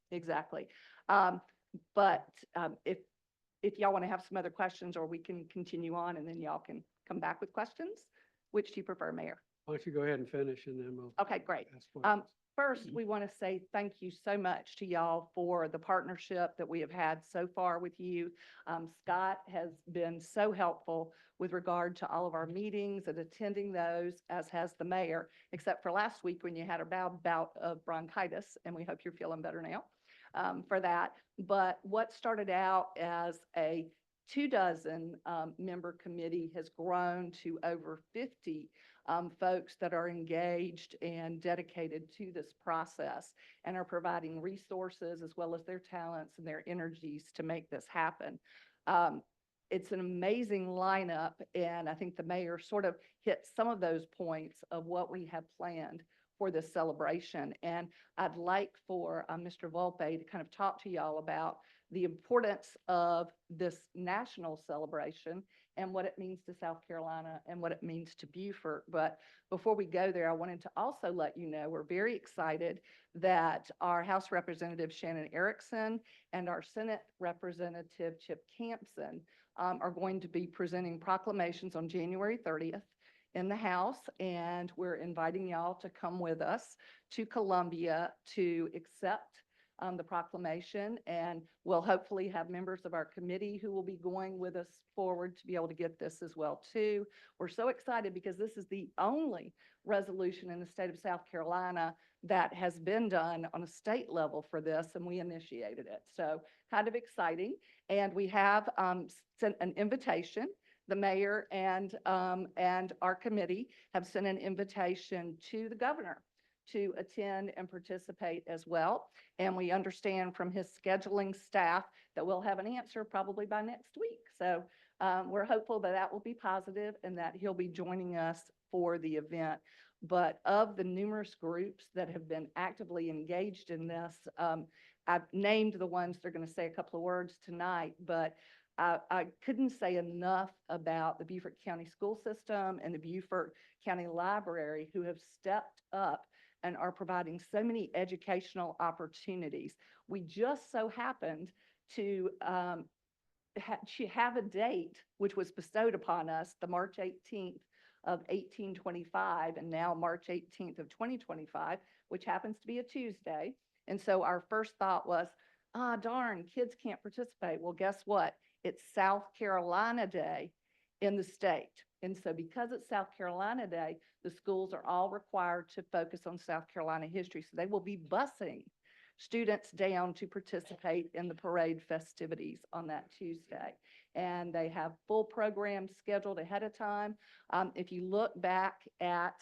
But if y'all want to have some other questions, or we can continue on and then y'all can come back with questions, which do you prefer, Mayor? Why don't you go ahead and finish and then we'll. Okay, great. ask questions. First, we want to say thank you so much to y'all for the partnership that we have had so far with you. Scott has been so helpful with regard to all of our meetings and attending those, as has the mayor, except for last week when you had a bout of bronchitis, and we hope you're feeling better now for that. But what started out as a 24 member committee has grown to over 50 folks that are engaged and dedicated to this process and are providing resources as well as their talents and their energies to make this happen. It's an amazing lineup, and I think the mayor sort of hit some of those points of what we have planned for this celebration. And I'd like for Mr. Volpe to kind of talk to y'all about the importance of this national celebration and what it means to South Carolina and what it means to Beaufort. But before we go there, I wanted to also let you know we're very excited that our House Representative Shannon Erickson and our Senate Representative Chip Campson are going to be presenting proclamations on January 30th in the House, and we're inviting y'all to come with us to Columbia to accept the proclamation, and we'll hopefully have members of our committee who will be going with us forward to be able to get this as well too. We're so excited because this is the only resolution in the state of South Carolina that has been done on a state level for this, and we initiated it. So kind of exciting. And we have sent an invitation. The mayor and our committee have sent an invitation to the governor to attend and participate as well. And we understand from his scheduling staff that we'll have an answer probably by next week. So we're hopeful that that will be positive and that he'll be joining us for the event. But of the numerous groups that have been actively engaged in this, I've named the ones that are going to say a couple of words tonight, but I couldn't say enough about the Beaufort County School System and the Beaufort County Library, who have stepped up and are providing so many educational opportunities. We just so happened to have a date which was bestowed upon us, the March 18th of 1825, and now March 18th of 2025, which happens to be a Tuesday. And so our first thought was, ah, darn, kids can't participate. Well, guess what? It's South Carolina Day in the state. And so because it's South Carolina Day, the schools are all required to focus on South Carolina history. So they will be busing students down to participate in the parade festivities on that Tuesday. And they have full programs scheduled ahead of time. If you look back at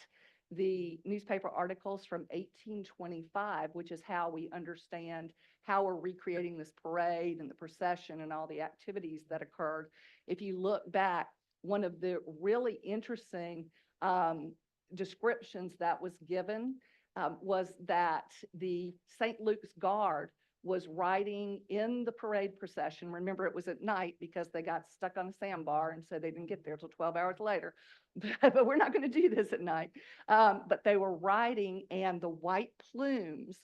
the newspaper articles from 1825, which is how we understand how we're recreating this parade and the procession and all the activities that occurred. If you look back, one of the really interesting descriptions that was given was that the St. Luke's Guard was riding in the parade procession. Remember, it was at night because they got stuck on a sandbar, and so they didn't get there till 12 hours later. But we're not going to do this at night. But they were riding, and the white plumes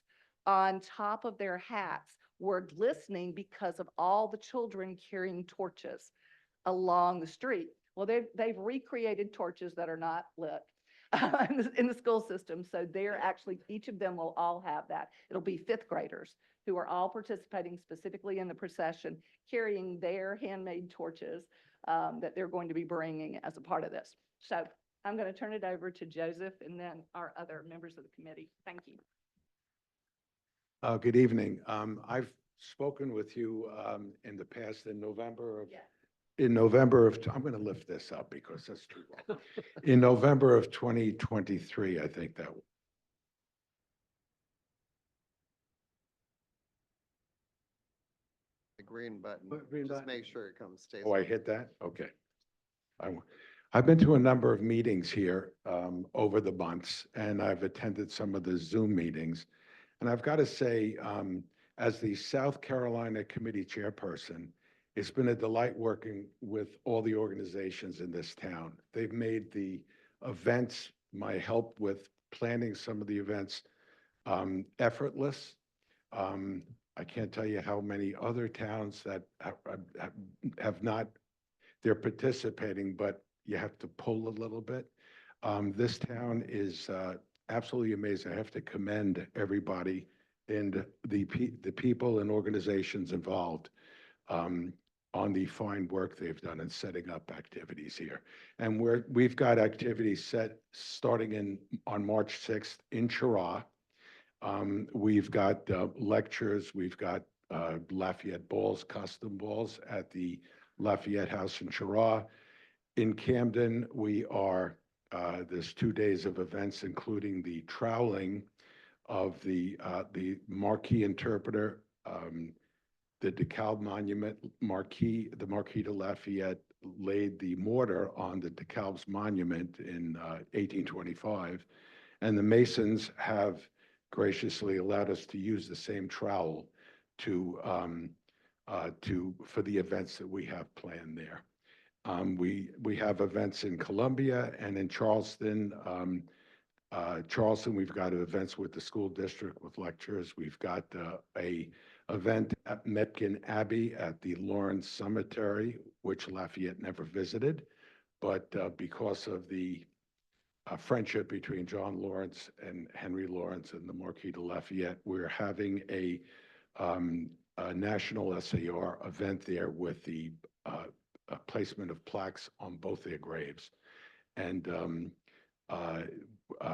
on top of their hats were glistening because of all the children carrying torches along the street. Well, they've recreated torches that are not lit in the school system. So they're actually, each of them will all have that. It'll be fifth graders who are all participating specifically in the procession, carrying their handmade torches that they're going to be bringing as a part of this. So I'm going to turn it over to Joseph and then our other members of the committee. Thank you. Good evening. I've spoken with you in the past in November of, I'm going to lift this up because that's too long. In November of 2023, I think that. The green button, Green just button. make sure it comes, stays. Oh, I on. hit that? Okay. I've been to a number of meetings here over the months, and I've attended some of the Zoom meetings. And I've got to say, as the South Carolina Committee Chairperson, it's been a delight working with all the organizations in this town. They've made the events, my help with planning some of the events, effortless. I can't tell you how many other towns that have not, they're participating, but you have to pull a little bit. This town is absolutely amazing. I have to commend everybody and the people and organizations involved on the fine work they've done in setting up activities here. And we've got activities set starting on March 6th in Chirrah. We've got lectures, we've got Lafayette balls, custom balls at the Lafayette House in Chirrah. In Camden, there's 2 days of events, including the troweling of the marquee interpreter, the DeKalb Monument marquee. The Marquis de Lafayette laid the mortar on the DeKalb's monument in 1825, and the Masons have graciously allowed us to use the same trowel for the events that we have planned there. We have events in Columbia and in Charleston. Charleston, we've got events with the school district with lectures. We've got a event at Metkin Abbey at the Lawrence Cemetery, which Lafayette never visited. But because of the friendship between John Lawrence and Henry Lawrence and the Marquis de Lafayette, we're having a national SAR event there with the placement of plaques on both their graves. And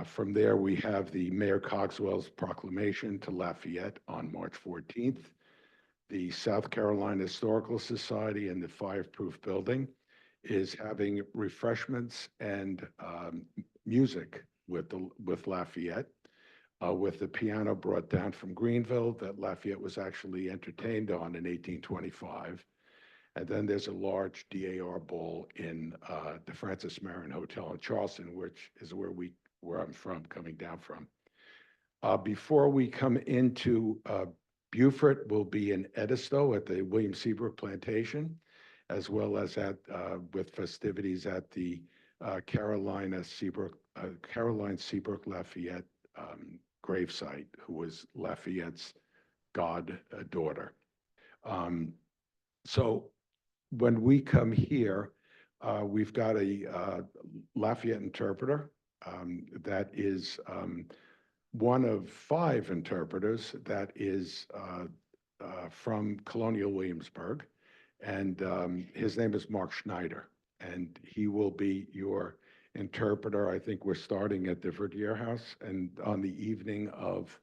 from there, we have the Mayor Cogswell's proclamation to Lafayette on March 14th. The South Carolina Historical Society and the Fireproof Building is having refreshments and music with Lafayette, with the piano brought down from Greenville that Lafayette was actually entertained on in 1825. And then there's a large DAR ball in the Francis Marion Hotel in Charleston, which is where I'm from, coming down from. Before we come into Beaufort, we'll be in Edisto at the William Seabrook Plantation, as well as with festivities at the Caroline Seabrook Lafayette gravesite, who was Lafayette's goddaughter. So when we come here, we've got a Lafayette interpreter that is one of 5 interpreters that is from Colonial Williamsburg. And his name is Mark Schneider, and he will be your interpreter. I think we're starting at the Verdier House and on the evening of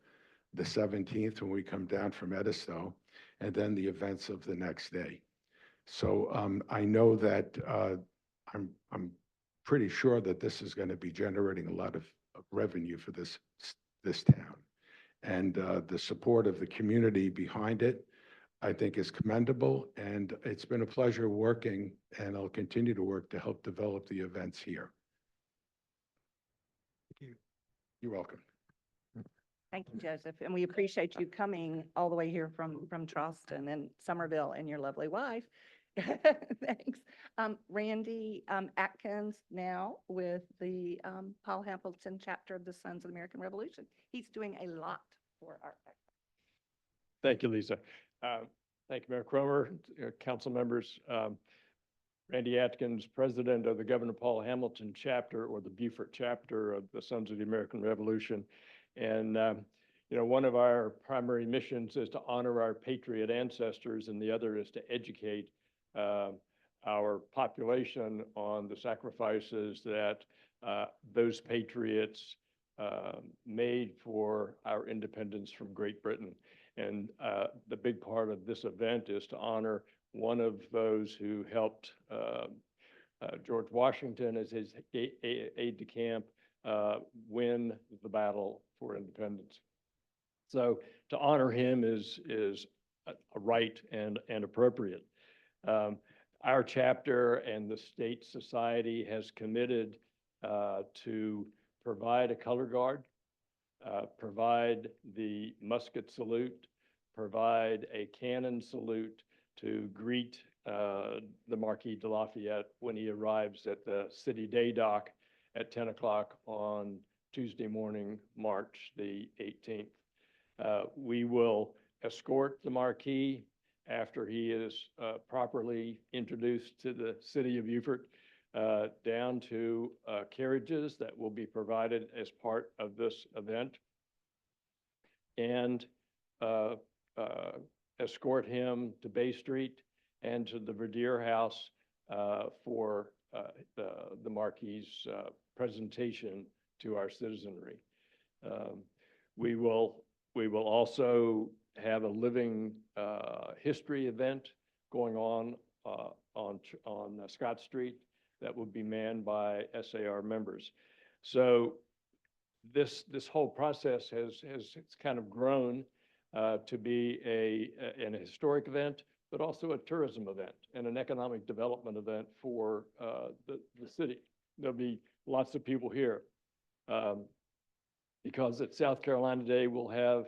the 17th when we come down from Edisto, and then the events of the next day. So I know that I'm pretty sure that this is going to be generating a lot of revenue for this town. And the support of the community behind it, I think, is commendable. And it's been a pleasure working, and I'll continue to work to help develop the events here. Thank you. You're welcome. Thank you, Joseph, and we appreciate you coming all the way here from Charleston and Somerville and your lovely wife. Thanks. Randy Atkins now with the Paul Hamilton chapter of the Sons of the American Revolution. He's doing a lot for our. Thank you, Lisa. Thank you, Mayor Cromer, council members. Randy Atkins, president of the Governor Paul Hamilton chapter, or the Beaufort chapter of the Sons of the American Revolution. And, one of our primary missions is to honor our patriot ancestors, and the other is to educate our population on the sacrifices that those patriots made for our independence from Great Britain. And the big part of this event is to honor one of those who helped George Washington as his aide-de-camp win the battle for independence. So to honor him is a right and appropriate. Our chapter and the state society has committed to provide a color guard, provide the musket salute, provide a cannon salute to greet the Marquis de Lafayette when he arrives at the City Day Dock at 10 o'clock on Tuesday morning, March the 18th. We will escort the Marquis after he is properly introduced to the city of Beaufort down to carriages that will be provided as part of this event, and escort him to Bay Street and to the Verdier House for the Marquis' presentation to our citizenry. We will also have a living history event going on Scott Street that will be manned by SAR members. So this whole process has kind of grown to be an historic event, but also a tourism event and an economic development event for the city. There'll be lots of people here because at South Carolina Day, we'll have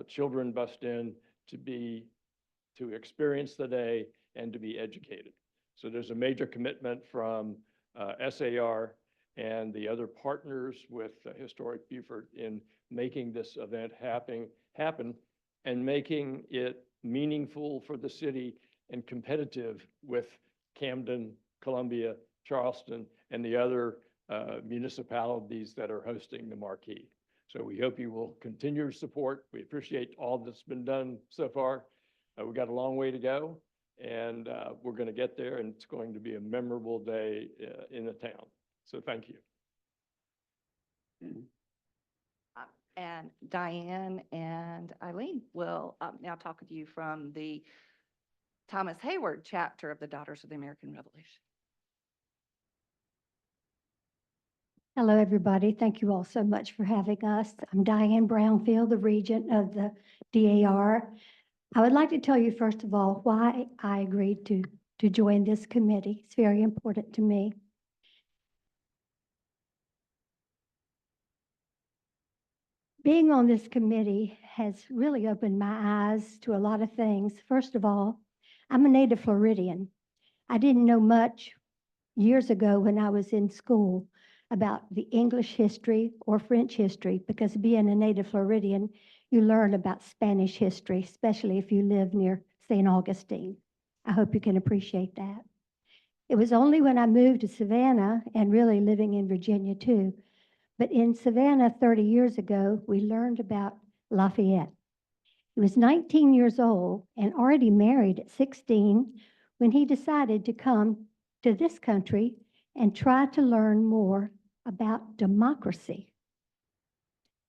children bust in to experience the day and to be educated. So there's a major commitment from SAR and the other partners with Historic Beaufort in making this event happen and making it meaningful for the city and competitive with Camden, Columbia, Charleston, and the other municipalities that are hosting the Marquis. So we hope you will continue your support. We appreciate all that's been done so far. We've got a long way to go, and we're going to get there, and it's going to be a memorable day in the town. So thank you. And Diane and Eileen will now talk with you from the Thomas Hayward chapter of the Daughters of the American Revolution. Hello, everybody. Thank you all so much for having us. I'm Diane Brownfield, the regent of the DAR. I would like to tell you, first of all, why I agreed to join this committee. It's very important to me. Being on this committee has really opened my eyes to a lot of things. First of all, I'm a native Floridian. I didn't know much years ago when I was in school about the English history or French history, because being a native Floridian, you learn about Spanish history, especially if you live near St. Augustine. I hope you can appreciate that. It was only when I moved to Savannah and really living in Virginia too, but in Savannah 30 years ago, we learned about Lafayette. He was 19 years old and already married at 16 when he decided to come to this country and try to learn more about democracy.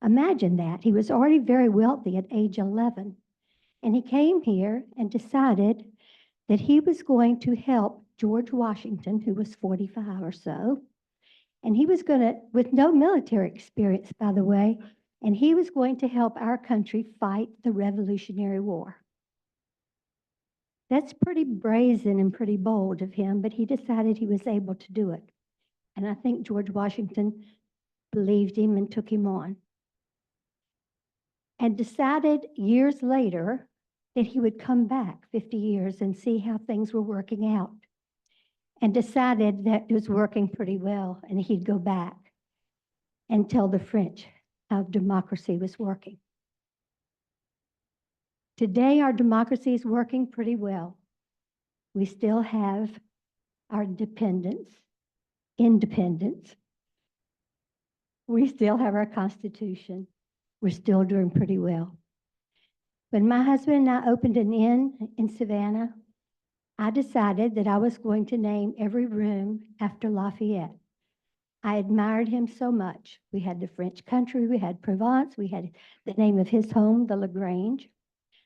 Imagine that. He was already very wealthy at age 11. And he came here and decided that he was going to help George Washington, who was 45 or so. And he was going to, with no military experience, by the way, and he was going to help our country fight the Revolutionary War. That's pretty brazen and pretty bold of him, but he decided he was able to do it. And I think George Washington believed him and took him on. And decided years later that he would come back 50 years and see how things were working out. And decided that it was working pretty well and he'd go back and tell the French how democracy was working. Today, our democracy is working pretty well. We still have our independence. We still have our Constitution. We're still doing pretty well. When my husband and I opened an inn in Savannah, I decided that I was going to name every room after Lafayette. I admired him so much. We had the French country, we had Provence, we had the name of his home, the LaGrange.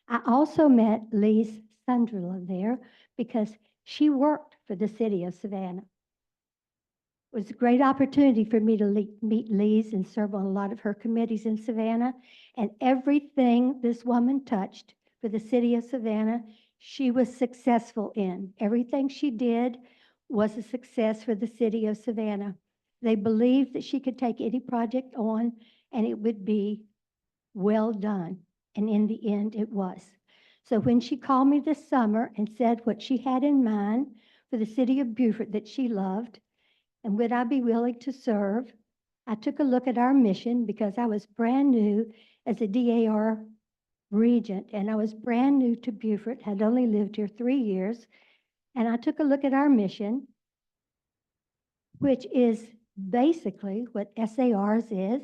I also met Lise Sunderland there because she worked for the city of Savannah. It was a great opportunity for me to meet Lise and serve on a lot of her committees in Savannah. And everything this woman touched for the city of Savannah, she was successful in. Everything she did was a success for the city of Savannah. They believed that she could take any project on and it would be well done. And in the end, it was. So when she called me this summer and said what she had in mind for the city of Beaufort that she loved, and would I be willing to serve, I took a look at our mission because I was brand new as a DAR regent, and I was brand new to Beaufort, had only lived here 3 years, and I took a look at our mission, which is basically what SARs is,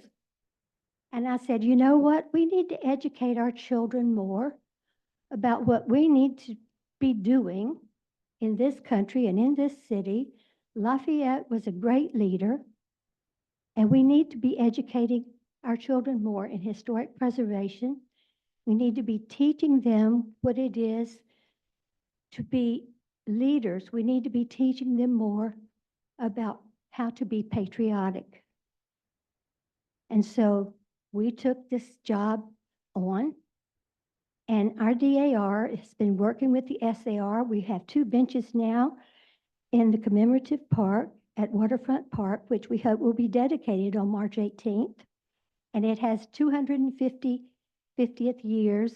and I said, you know what? We need to educate our children more about what we need to be doing in this country and in this city. Lafayette was a great leader, and we need to be educating our children more in historic preservation. We need to be teaching them what it is to be leaders. We need to be teaching them more about how to be patriotic. And so we took this job on, and our DAR has been working with the SAR. We have 2 benches now in the commemorative park at Waterfront Park, which we hope will be dedicated on March 18th. And it has 250 50th years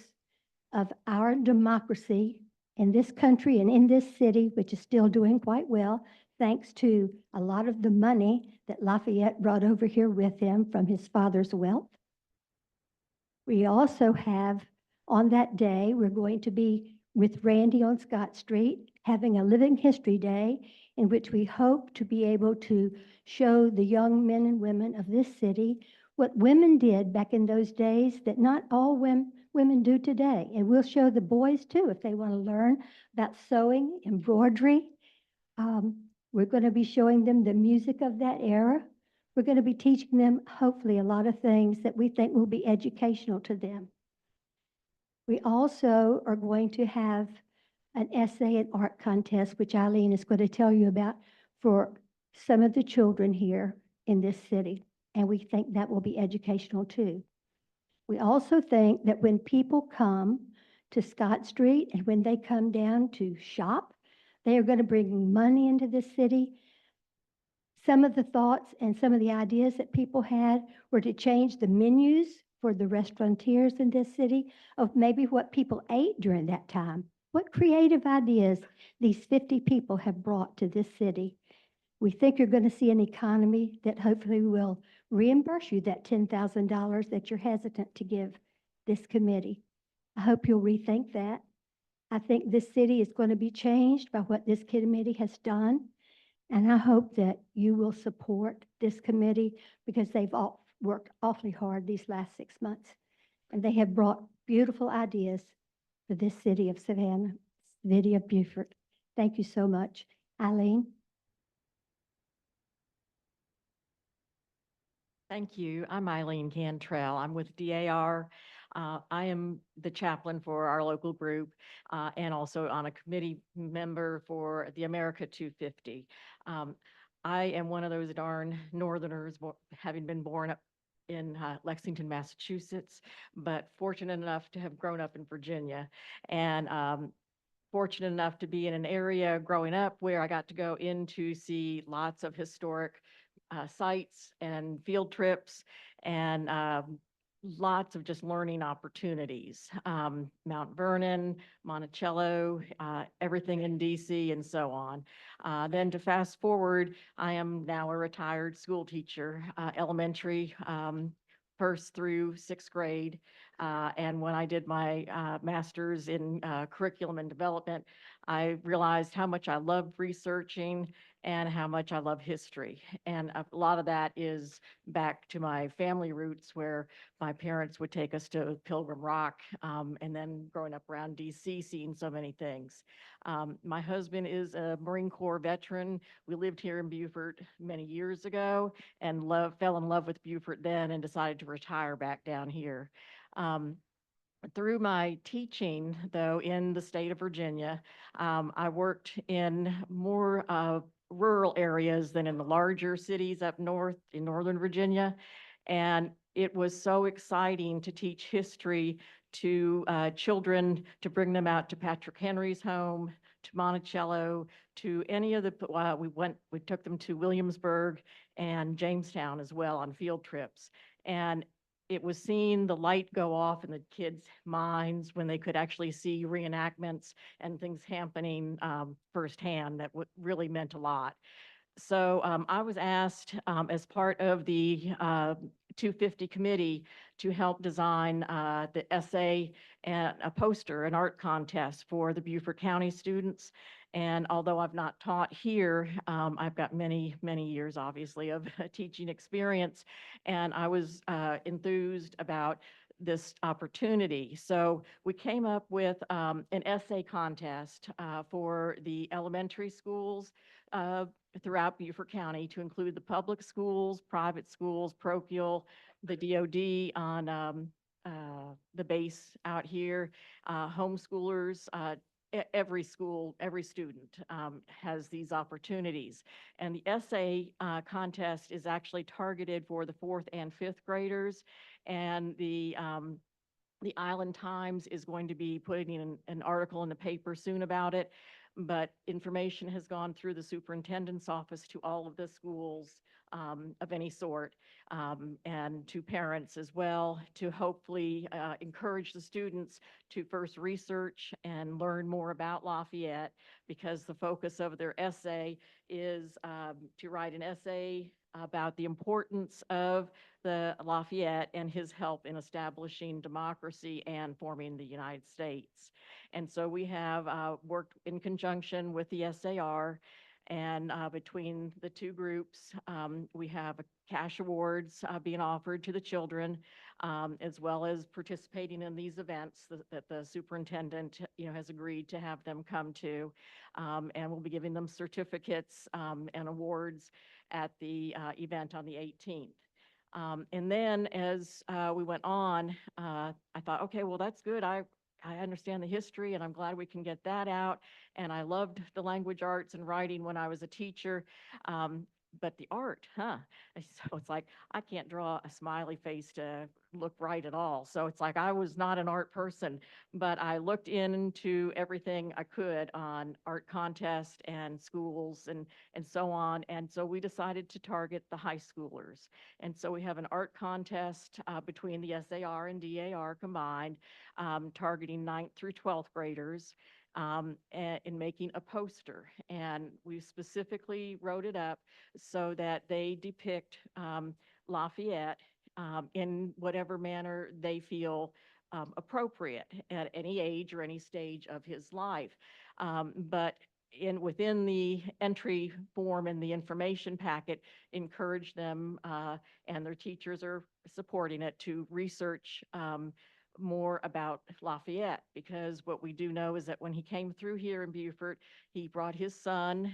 of our democracy in this country and in this city, which is still doing quite well, thanks to a lot of the money that Lafayette brought over here with him from his father's wealth. We also have, on that day, we're going to be with Randy on Scott Street, having a Living History Day in which we hope to be able to show the young men and women of this city what women did back in those days that not all women do today. And we'll show the boys too if they want to learn about sewing, embroidery. We're going to be showing them the music of that era. We're going to be teaching them, hopefully, a lot of things that we think will be educational to them. We also are going to have an essay and art contest, which Eileen is going to tell you about, for some of the children here in this city. And we think that will be educational too. We also think that when people come to Scott Street and when they come down to shop, they are going to bring money into the city. Some of the thoughts and some of the ideas that people had were to change the menus for the restaurateurs in this city of maybe what people ate during that time. What creative ideas these 50 people have brought to this city. We think you're going to see an economy that hopefully will reimburse you that $10,000 that you're hesitant to give this committee. I hope you'll rethink that. I think this city is going to be changed by what this committee has done. And I hope that you will support this committee because they've all worked awfully hard these last 6 months. And they have brought beautiful ideas for this city of Savannah, city of Beaufort. Thank you so much. Eileen? Thank you. I'm Eileen Cantrell. I'm with DAR. I am the chaplain for our local group and also on a committee member for the America 250. I am one of those darn Northerners, having been born up in Lexington, Massachusetts, but fortunate enough to have grown up in Virginia, and fortunate enough to be in an area growing up where I got to go in to see lots of historic sites and field trips and lots of just learning opportunities. Mount Vernon, Monticello, everything in DC and so on. Then to fast forward, I am now a retired school teacher, elementary, first through sixth grade. And when I did my master's in curriculum and development, I realized how much I love researching and how much I love history. And a lot of that is back to my family roots where my parents would take us to Pilgrim Rock, and then growing up around DC, seeing so many things. My husband is a Marine Corps veteran. We lived here in Beaufort many years ago and fell in love with Beaufort then and decided to retire back down here. Through my teaching, though, in the state of Virginia, I worked in more rural areas than in the larger cities up north in Northern Virginia. And it was so exciting to teach history to children, to bring them out to Patrick Henry's home, to Monticello, to any of the, we took them to Williamsburg and Jamestown as well on field trips. And it was seeing the light go off in the kids' minds when they could actually see reenactments and things happening firsthand that really meant a lot. So I was asked as part of the 250 committee to help design the essay and a poster, an art contest for the Beaufort County students. And although I've not taught here, I've got many, many years, obviously, of teaching experience. And I was enthused about this opportunity. So we came up with an essay contest for the elementary schools throughout Beaufort County to include the public schools, private schools, parochial, the DOD on the base out here, homeschoolers, every school, every student has these opportunities. And the essay contest is actually targeted for the 4th and 5th graders. And the Island Times is going to be putting in an article in the paper soon about it. But information has gone through the superintendent's office to all of the schools of any sort, and to parents as well, to hopefully encourage the students to first research and learn more about Lafayette, because the focus of their essay is to write an essay about the importance of the Lafayette and his help in establishing democracy and forming the United States. And so we have worked in conjunction with the SAR, and between the two groups, we have cash awards being offered to the children, as well as participating in these events that the superintendent, has agreed to have them come to. And we'll be giving them certificates and awards at the event on the 18th. And then as we went on, I thought, okay, well, that's good. I understand the history and I'm glad we can get that out. And I loved the language arts and writing when I was a teacher. But the art, So it's like, I can't draw a smiley face to look right at all. So it's like, I was not an art person, but I looked into everything I could on art contests and schools and so on. And so we decided to target the high schoolers. And so we have an art contest between the SAR and DAR combined, targeting 9th through 12th graders. In making a poster, and we specifically wrote it up so that they depict Lafayette in whatever manner they feel appropriate at any age or any stage of his life. But within the entry form and the information packet, encourage them, and their teachers are supporting it, to research more about Lafayette, because what we do know is that when he came through here in Beaufort, he brought his son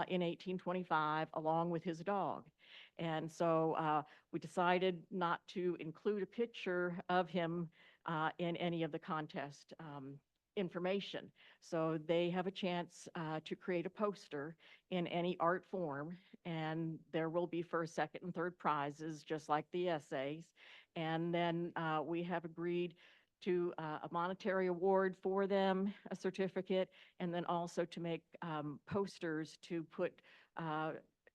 in 1825 along with his dog. And so we decided not to include a picture of him in any of the contest information. So they have a chance to create a poster in any art form, and there will be first, second, and third prizes, just like the essays. And then we have agreed to a monetary award for them, a certificate, and then also to make posters to put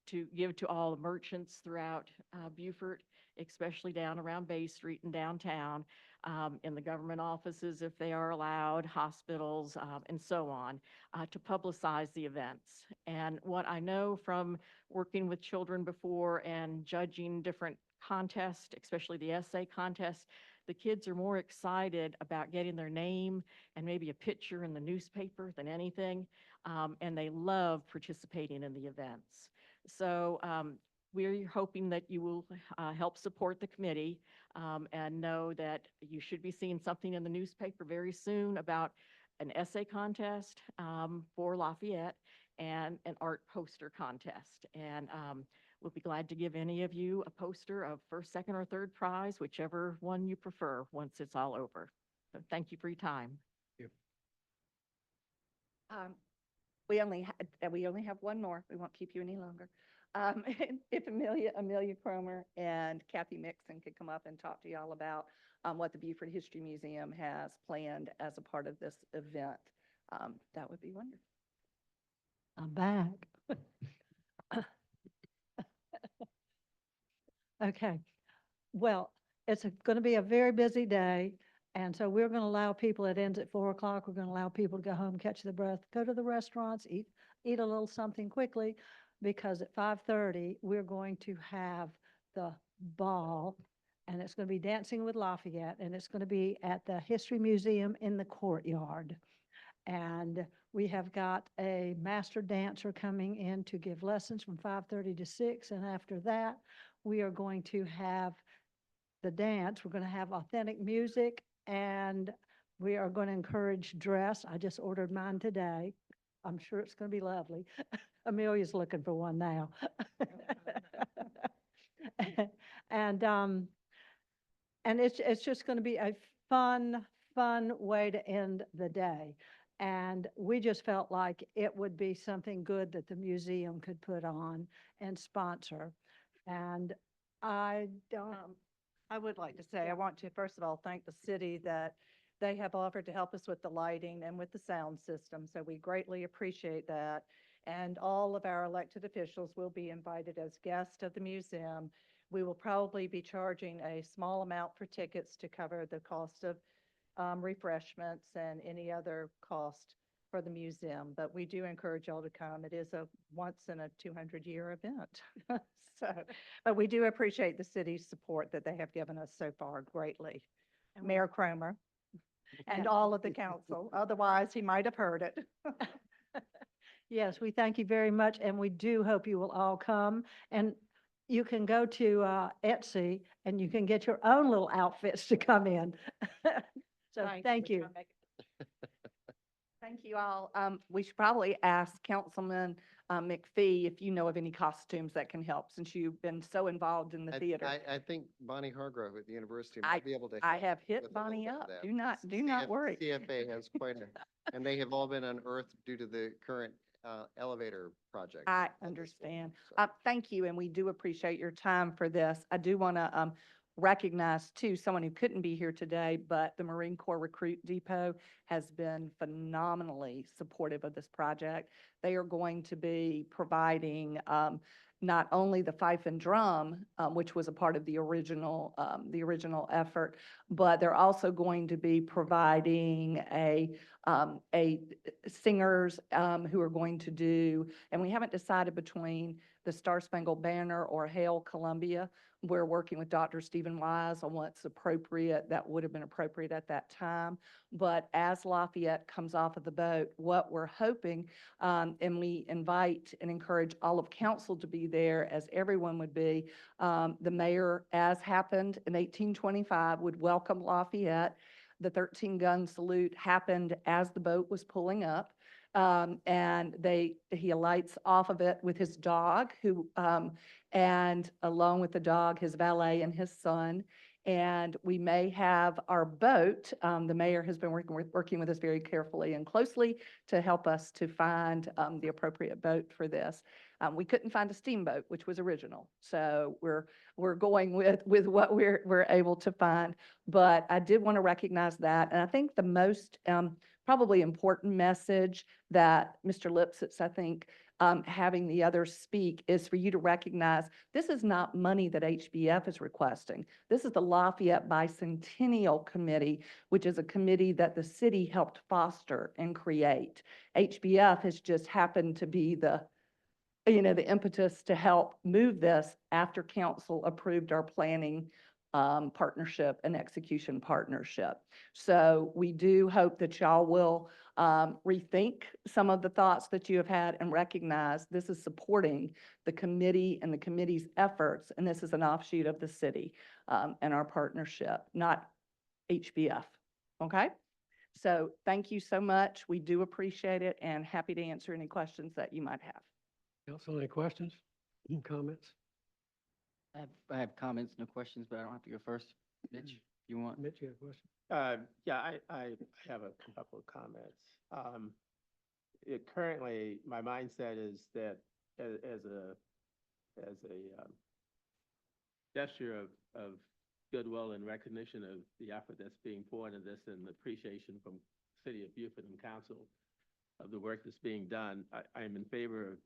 to give to all the merchants throughout Beaufort, especially down around Bay Street and downtown, in the government offices if they are allowed, hospitals, and so on, to publicize the events. And what I know from working with children before and judging different contests, especially the essay contest, the kids are more excited about getting their name and maybe a picture in the newspaper than anything, and they love participating in the events. So we're hoping that you will help support the committee, and know that you should be seeing something in the newspaper very soon about an essay contest for Lafayette and an art poster contest. And we'll be glad to give any of you a poster of first, second, or third prize, whichever one you prefer once it's all over. So thank you for your time. We only have one more. We won't keep you any longer. If Amelia Cromer and Kathy Mixon could come up and talk to y'all about what the Beaufort History Museum has planned as a part of this event, that would be wonderful. I'm back. Okay. Well, it's going to be a very busy day. And so we're going to allow people, it ends at 4 o'clock. We're going to allow people to go home, catch their breath, go to the restaurants, eat a little something quickly, because at 5:30, we're going to have the ball, and it's going to be Dancing with Lafayette, and it's going to be at the History Museum in the courtyard. And we have got a master dancer coming in to give lessons from 5:30 to 6. And after that, we are going to have the dance. We're going to have authentic music, and we are going to encourage dress. I just ordered mine today. I'm sure it's going to be lovely. Amelia's looking for one now. And it's just going to be a fun way to end the day. And we just felt like it would be something good that the museum could put on and sponsor. And I would like to say, I want to first of all thank the city that they have offered to help us with the lighting and with the sound system. So we greatly appreciate that. And all of our elected officials will be invited as guests of the museum. We will probably be charging a small amount for tickets to cover the cost of refreshments and any other cost for the museum. But we do encourage y'all to come. It is a once in a 200-year event. But we do appreciate the city's support that they have given us so far greatly. Mayor Cromer and all of the council. Otherwise, he might have heard it. Yes, we thank you very much, and we do hope you will all come. And you can go to Etsy, and you can get your own little outfits to come in. So thank you. Thank you all. We should probably ask Councilman McPhee if you know of any costumes that can help, since you've been so involved in the theater. I think Bonnie Hargrove at the university I- might be able to. I help have with hit a little Bonnie bit of up. that. Do not worry. CFA has quite a, and they have all been unearthed due to the current elevator project. I at this point, understand. so. Thank you, and we do appreciate your time for this. I do want to recognize too, someone who couldn't be here today, but the Marine Corps Recruit Depot has been phenomenally supportive of this project. They are going to be providing not only the fife and drum, which was a part of the original effort, but they're also going to be providing a singers who are going to do, and we haven't decided between the Star Spangled Banner or Hail Columbia. We're working with Dr. Stephen Wise on what's appropriate, that would have been appropriate at that time. But as Lafayette comes off of the boat, what we're hoping, and we invite and encourage all of council to be there, as everyone would be, the mayor, as happened in 1825, would welcome Lafayette. The 13-gun salute happened as the boat was pulling up. And he alights off of it with his dog, and along with the dog, his valet and his son. And we may have our boat, the mayor has been working with us very carefully and closely to help us to find the appropriate boat for this. We couldn't find a steamboat, which was original. So we're going with what we're able to find. But I did want to recognize that. And I think the most probably important message that Mr. Lipsitz, I think, having the others speak, is for you to recognize this is not money that HBF is requesting. This is the Lafayette Bicentennial Committee, which is a committee that the city helped foster and create. HBF has just happened to be the impetus to help move this after council approved our planning partnership and execution partnership. So we do hope that y'all will rethink some of the thoughts that you have had and recognize this is supporting the committee and the committee's efforts, and this is an offshoot of the city and our partnership, not HBF. Okay? So thank you so much. We do appreciate it and happy to answer any questions that you might have. Council, any questions, comments? I have comments, no questions, but I don't have to go first. Mitch, you want? Mitch, you have a question? Yeah, I have a couple of comments. Currently, my mindset is that as a gesture of goodwill and recognition of the effort that's being poured into this and appreciation from City of Beaufort and Council of the work that's being done, I am in favor of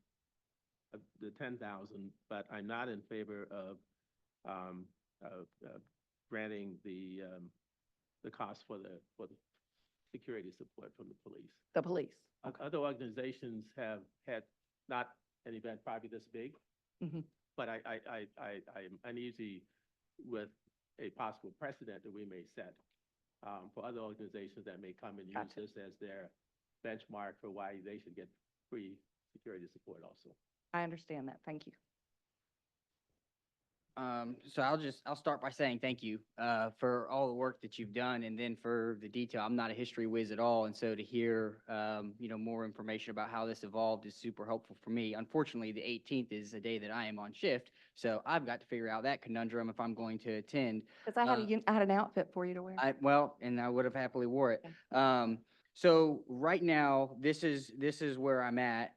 the 10,000, but I'm not in favor of granting the cost for the security support from the police. The police. Other organizations have had not an event probably this big, but I'm uneasy with a possible precedent that we may set for other organizations that may come and use this as their benchmark for why they should get free security support also. I understand that. Thank you. So I'll start by saying thank you for all the work that you've done, and then for the detail. I'm not a history whiz at all, and so to hear more information about how this evolved is super helpful for me. Unfortunately, the 18th is a day that I am on shift, so I've got to figure out that conundrum if I'm going to attend. Because I had an outfit for you to wear. And I would have happily wore it. So right now, this is where I'm at,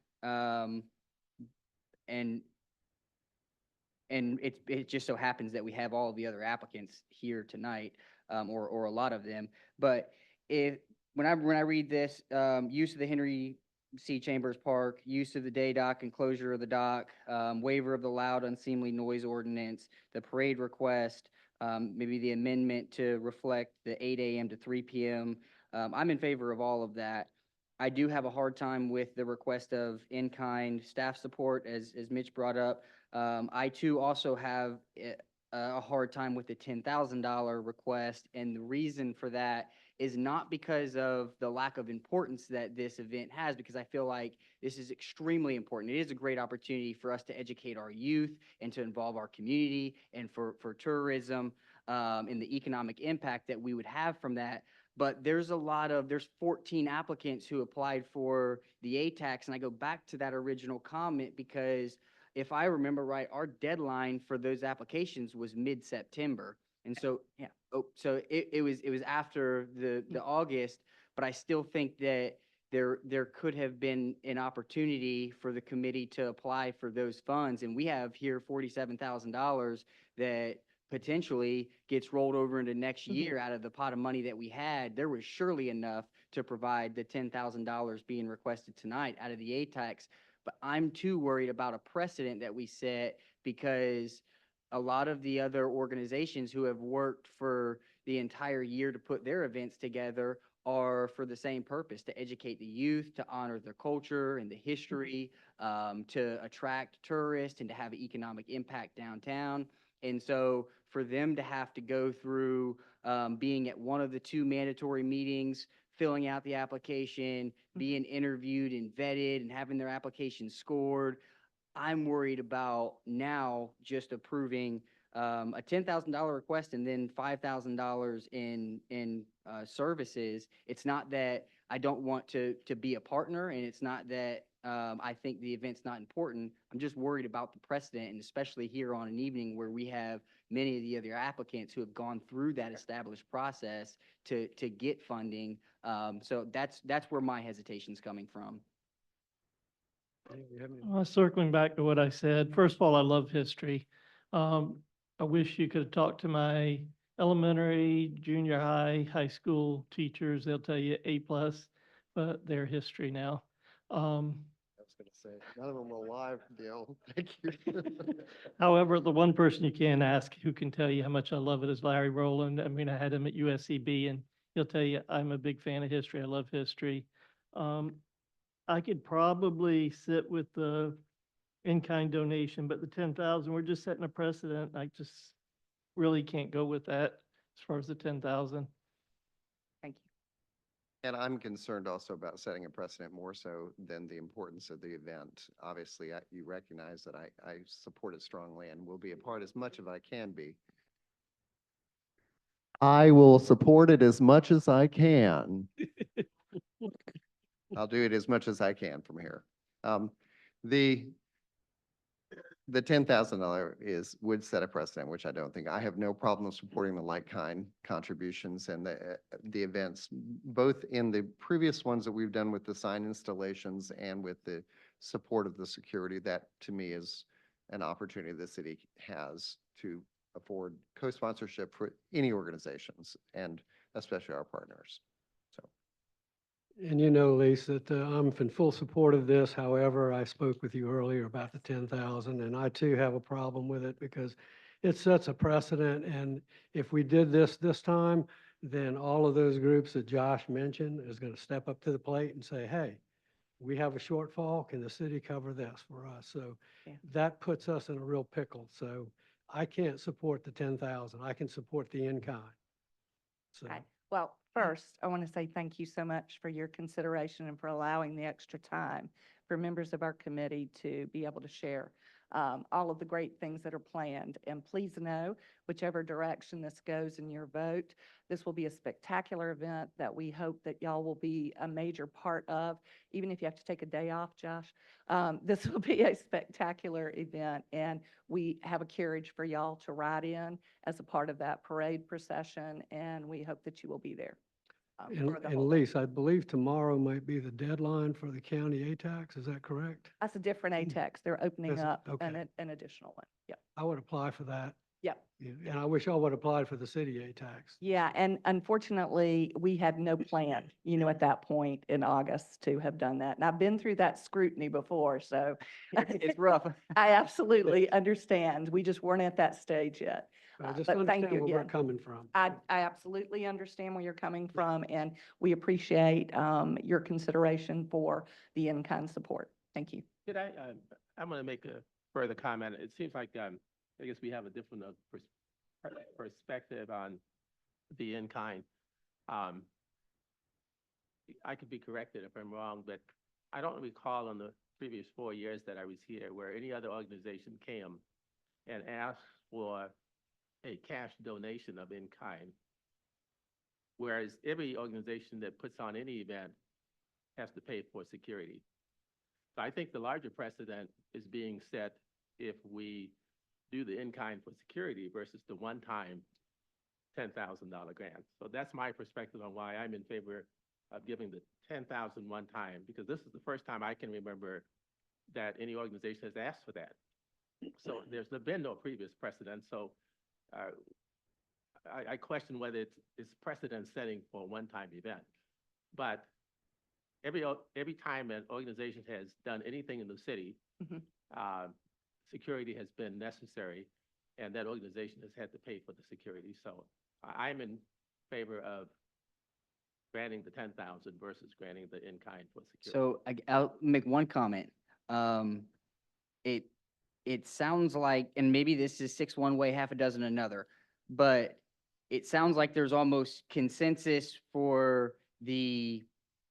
and it just so happens that we have all the other applicants here tonight, or a lot of them. But when I read this, use of the Henry C. Chambers Park, use of the day dock and closure of the dock, waiver of the loud unseemly noise ordinance, the parade request, maybe the amendment to reflect the 8 a.m. to 3 p.m. I'm in favor of all of that. I do have a hard time with the request of in-kind staff support, as Mitch brought up. I too also have a hard time with the $10,000 request, and the reason for that is not because of the lack of importance that this event has, because I feel like this is extremely important. It is a great opportunity for us to educate our youth and to involve our community, and for tourism and the economic impact that we would have from that. But there's 14 applicants who applied for the ATAX, and I go back to that original comment because if I remember right, our deadline for those applications was mid-September. And so, so it was after the August, but I still think that there could have been an opportunity for the committee to apply for those funds. And we have here $47,000 that potentially gets rolled over into next year out of the pot of money that we had. There was surely enough to provide the $10,000 being requested tonight out of the ATAX. But I'm too worried about a precedent that we set, because a lot of the other organizations who have worked for the entire year to put their events together are for the same purpose, to educate the youth, to honor their culture and the history, to attract tourists and to have an economic impact downtown. And so for them to have to go through being at one of the two mandatory meetings, filling out the application, being interviewed and vetted and having their application scored, I'm worried about now just approving a $10,000 request and then $5,000 in services. It's not that I don't want to be a partner, and it's not that I think the event's not important. I'm just worried about the precedent, and especially here on an evening where we have many of the other applicants who have gone through that established process to get funding. So that's where my hesitation's coming from. Circling back to what I said, first of all, I love history. I wish you could have talked to my elementary, junior high, high school teachers. They'll tell you A+, but they're history now. I was gonna say, none of them are alive, Dale. Thank you. However, the one person you can ask who can tell you how much I love it is Larry Rowland. I mean, I had him at USCB, and he'll tell you I'm a big fan of history. I love history. I could probably sit with the in-kind donation, but the 10,000, we're just setting a precedent. I just really can't go with that as far as the 10,000. Thank you. And I'm concerned also about setting a precedent more so than the importance of the event. Obviously, you recognize that I support it strongly and will be a part as much of I can be. I will support it as much as I can. I'll do it as much as I can from here. The $10,000 would set a precedent, which I don't think. I have no problem supporting the like-kind contributions and the events, both in the previous ones that we've done with the sign installations and with the support of the security. That, to me, is an opportunity the city has to afford co-sponsorship for any organizations, and especially our partners. And you know, Lisa, that I'm in full support of this. However, I spoke with you earlier about the 10,000, and I too have a problem with it because it sets a precedent. And if we did this time, then all of those groups that Josh mentioned is going to step up to the plate and say, hey, we have a shortfall. Can the city cover this for us? So that puts us in a real pickle. So I can't support the 10,000. I can support the in-kind. So. Okay. Well, first, I want to say thank you so much for your consideration and for allowing the extra time for members of our committee to be able to share all of the great things that are planned. And please know, whichever direction this goes in your vote, this will be a spectacular event that we hope that y'all will be a major part of. Even if you have to take a day off, Josh, this will be a spectacular event. And we have a carriage for y'all to ride in as a part of that parade procession. And we hope that you will be there. And Lise, I believe tomorrow might be the deadline for the county ATAX. Is that correct? That's a different ATAX. They're opening That's- up okay. an additional one. Yep. I would apply for that. Yep. Yeah, and I wish I would apply for the city ATAX. Yeah, and unfortunately, we had no plan, at that point in August to have done that. And I've been through that scrutiny before, so It's rough. I absolutely understand. We just weren't at that stage yet. I just But thank understand you where we're again. coming from. I absolutely understand where you're coming from, and we appreciate your consideration for the in-kind support. Thank you. Could I'm going to make a further comment. It seems like, I guess we have a different perspective on the in-kind. I could be corrected if I'm wrong, but I don't recall in the previous 4 years that I was here where any other organization came and asked for a cash donation of in-kind, whereas every organization that puts on any event has to pay for security. So I think the larger precedent is being set if we do the in-kind for security versus the one-time $10,000 grant. So that's my perspective on why I'm in favor of giving the $10,000 one time, because this is the first time I can remember that any organization has asked for that. So there's been no previous precedent. So I question whether it's precedent setting for a one-time event. But every time an organization has done anything in the city, security has been necessary, and that organization has had to pay for the security. So I'm in favor of granting the 10,000 versus granting the in-kind for security. So I'll make one comment. It, it sounds like, and maybe this is six one way, half a dozen another, but it sounds like there's almost consensus for the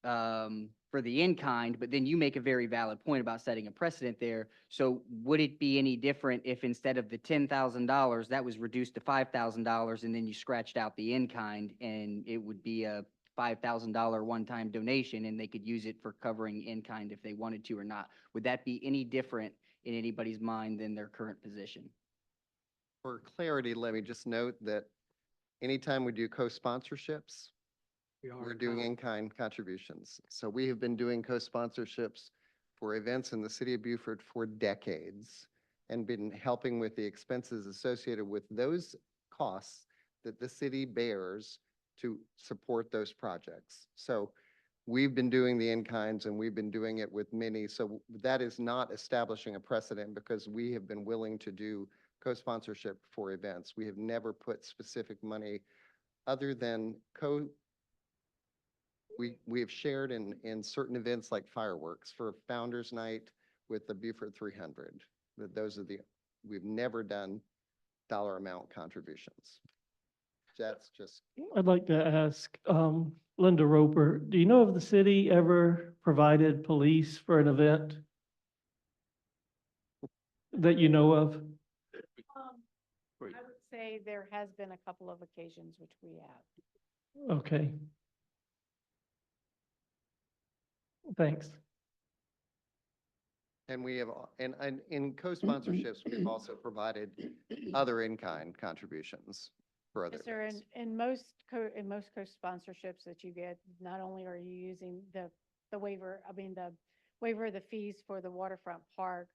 in-kind, but then you make a very valid point about setting a precedent there. So would it be any different if instead of the $10,000, that was reduced to $5,000 and then you scratched out the in-kind and it would be a $5,000 one-time donation and they could use it for covering in-kind if they wanted to or not? Would that be any different in anybody's mind than their current position? For clarity, let me just note that anytime we do co-sponsorships, we're doing in-kind contributions. So we have been doing co-sponsorships for events in the city of Beaufort for decades and been helping with the expenses associated with those costs that the city bears to support those projects. So we've been doing the in-kinds and we've been doing it with many. So that is not establishing a precedent because we have been willing to do co-sponsorship for events. We have never put specific money other than we have shared in certain events like fireworks for Founders Night with the Beaufort 300. Those are we've never done dollar amount contributions. That's just, I'd like to ask, Linda Roper, do you know if the city ever provided police for an event that you know of? I would say there has been a couple of occasions which we have. Okay. Thanks. and we have, and in co-sponsorships, we've also provided other in-kind contributions for other Yes, sir, events. in most co-sponsorships that you get, not only are you using the waiver of the fees for the waterfront park,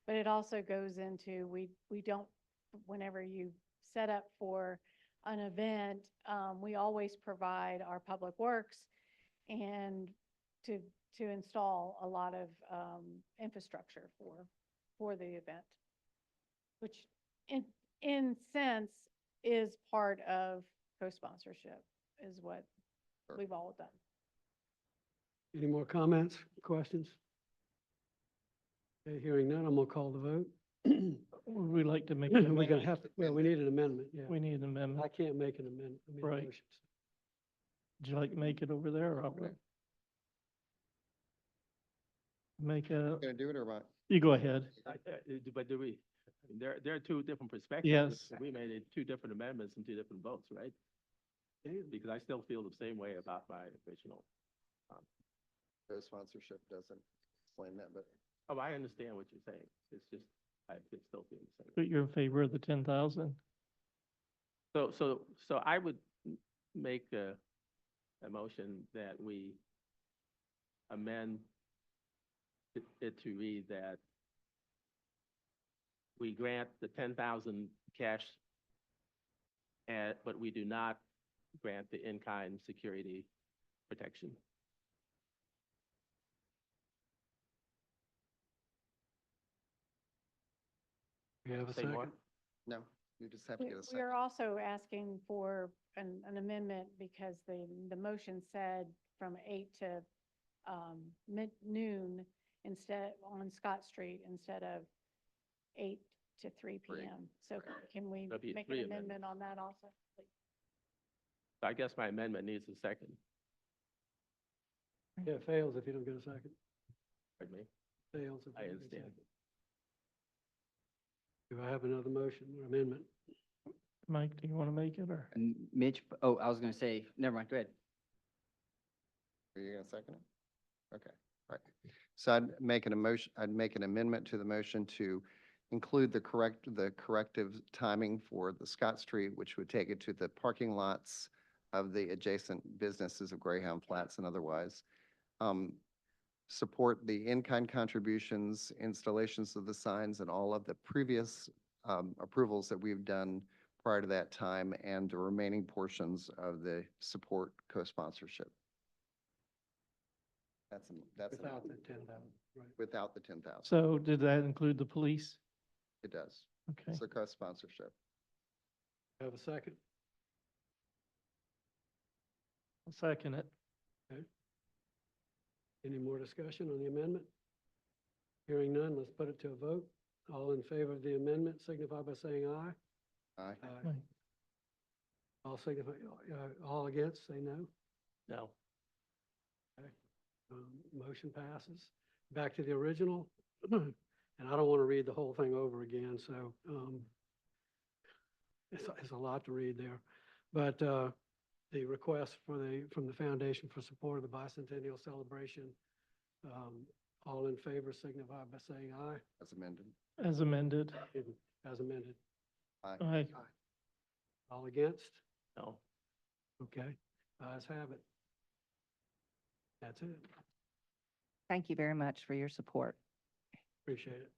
but it also goes into, we don't, whenever you set up for an event, we always provide our public works and to install a lot of infrastructure for the event, which in sense is part of co-sponsorship, is what we've all done. Any more comments, questions? Okay, hearing none, I'm gonna call the vote. Would we like to make? We're gonna have to, well, we need an amendment, yeah. We need an amendment. I can't make an amendment. I mean, Right. motion. Would you like to make it over there or I'll wait? Make a, Gonna do it or what? you go ahead. But do we, there are two different perspectives. Yes. We made it two different amendments and two different votes, right? Because I still feel the same way about my original. Co-sponsorship doesn't explain that, but Oh, I understand what you're saying. It's just, I could still feel the same. But you're in favor of the 10,000? So I would make a motion that we amend it to read that we grant the 10,000 cash, but we do not grant the in-kind security protection. You have a Say more? second? no, you just have to get a We second. are also asking for an amendment because the motion said from 8 to noon instead, on Scott Street, instead of 8 to 3 p.m. So can we That'd be a make three an amendment. amendment on that also? please? So I guess my amendment needs a second. Yeah, it fails if you don't get a second. Pardon me? Fails. if I you don't get a understand. second. Do I have another motion or amendment? Mike, do you want to make it or? And Mitch, oh, I was gonna say, never mind, go ahead. Are you gonna second it? Okay, all right. So I'd make an amendment to the motion to include the corrective timing for the Scott Street, which would take it to the parking lots of the adjacent businesses of Greyhound Flats and otherwise. Support the in-kind contributions, installations of the signs, and all of the previous approvals that we've done prior to that time, and the remaining portions of the support co-sponsorship. That's Without the 10,000, right? without the 10,000. So did that include the police? It does. Okay. It's a co-sponsorship. Have a second? I'll second it. Any more discussion on the amendment? Hearing none, let's put it to a vote. All in favor of the amendment signify by saying aye. Aye. Aye. All signify, all against, say no. No. Motion passes. Back to the original. And I don't want to read the whole thing over again, so it's a lot to read there. But the request from the Foundation for support of the bicentennial celebration, all in favor signify by saying aye. As amended. As amended. As amended. Aye. Aye. All against? No. Okay, ayes have it. That's it. Thank you very much for your support. Appreciate it.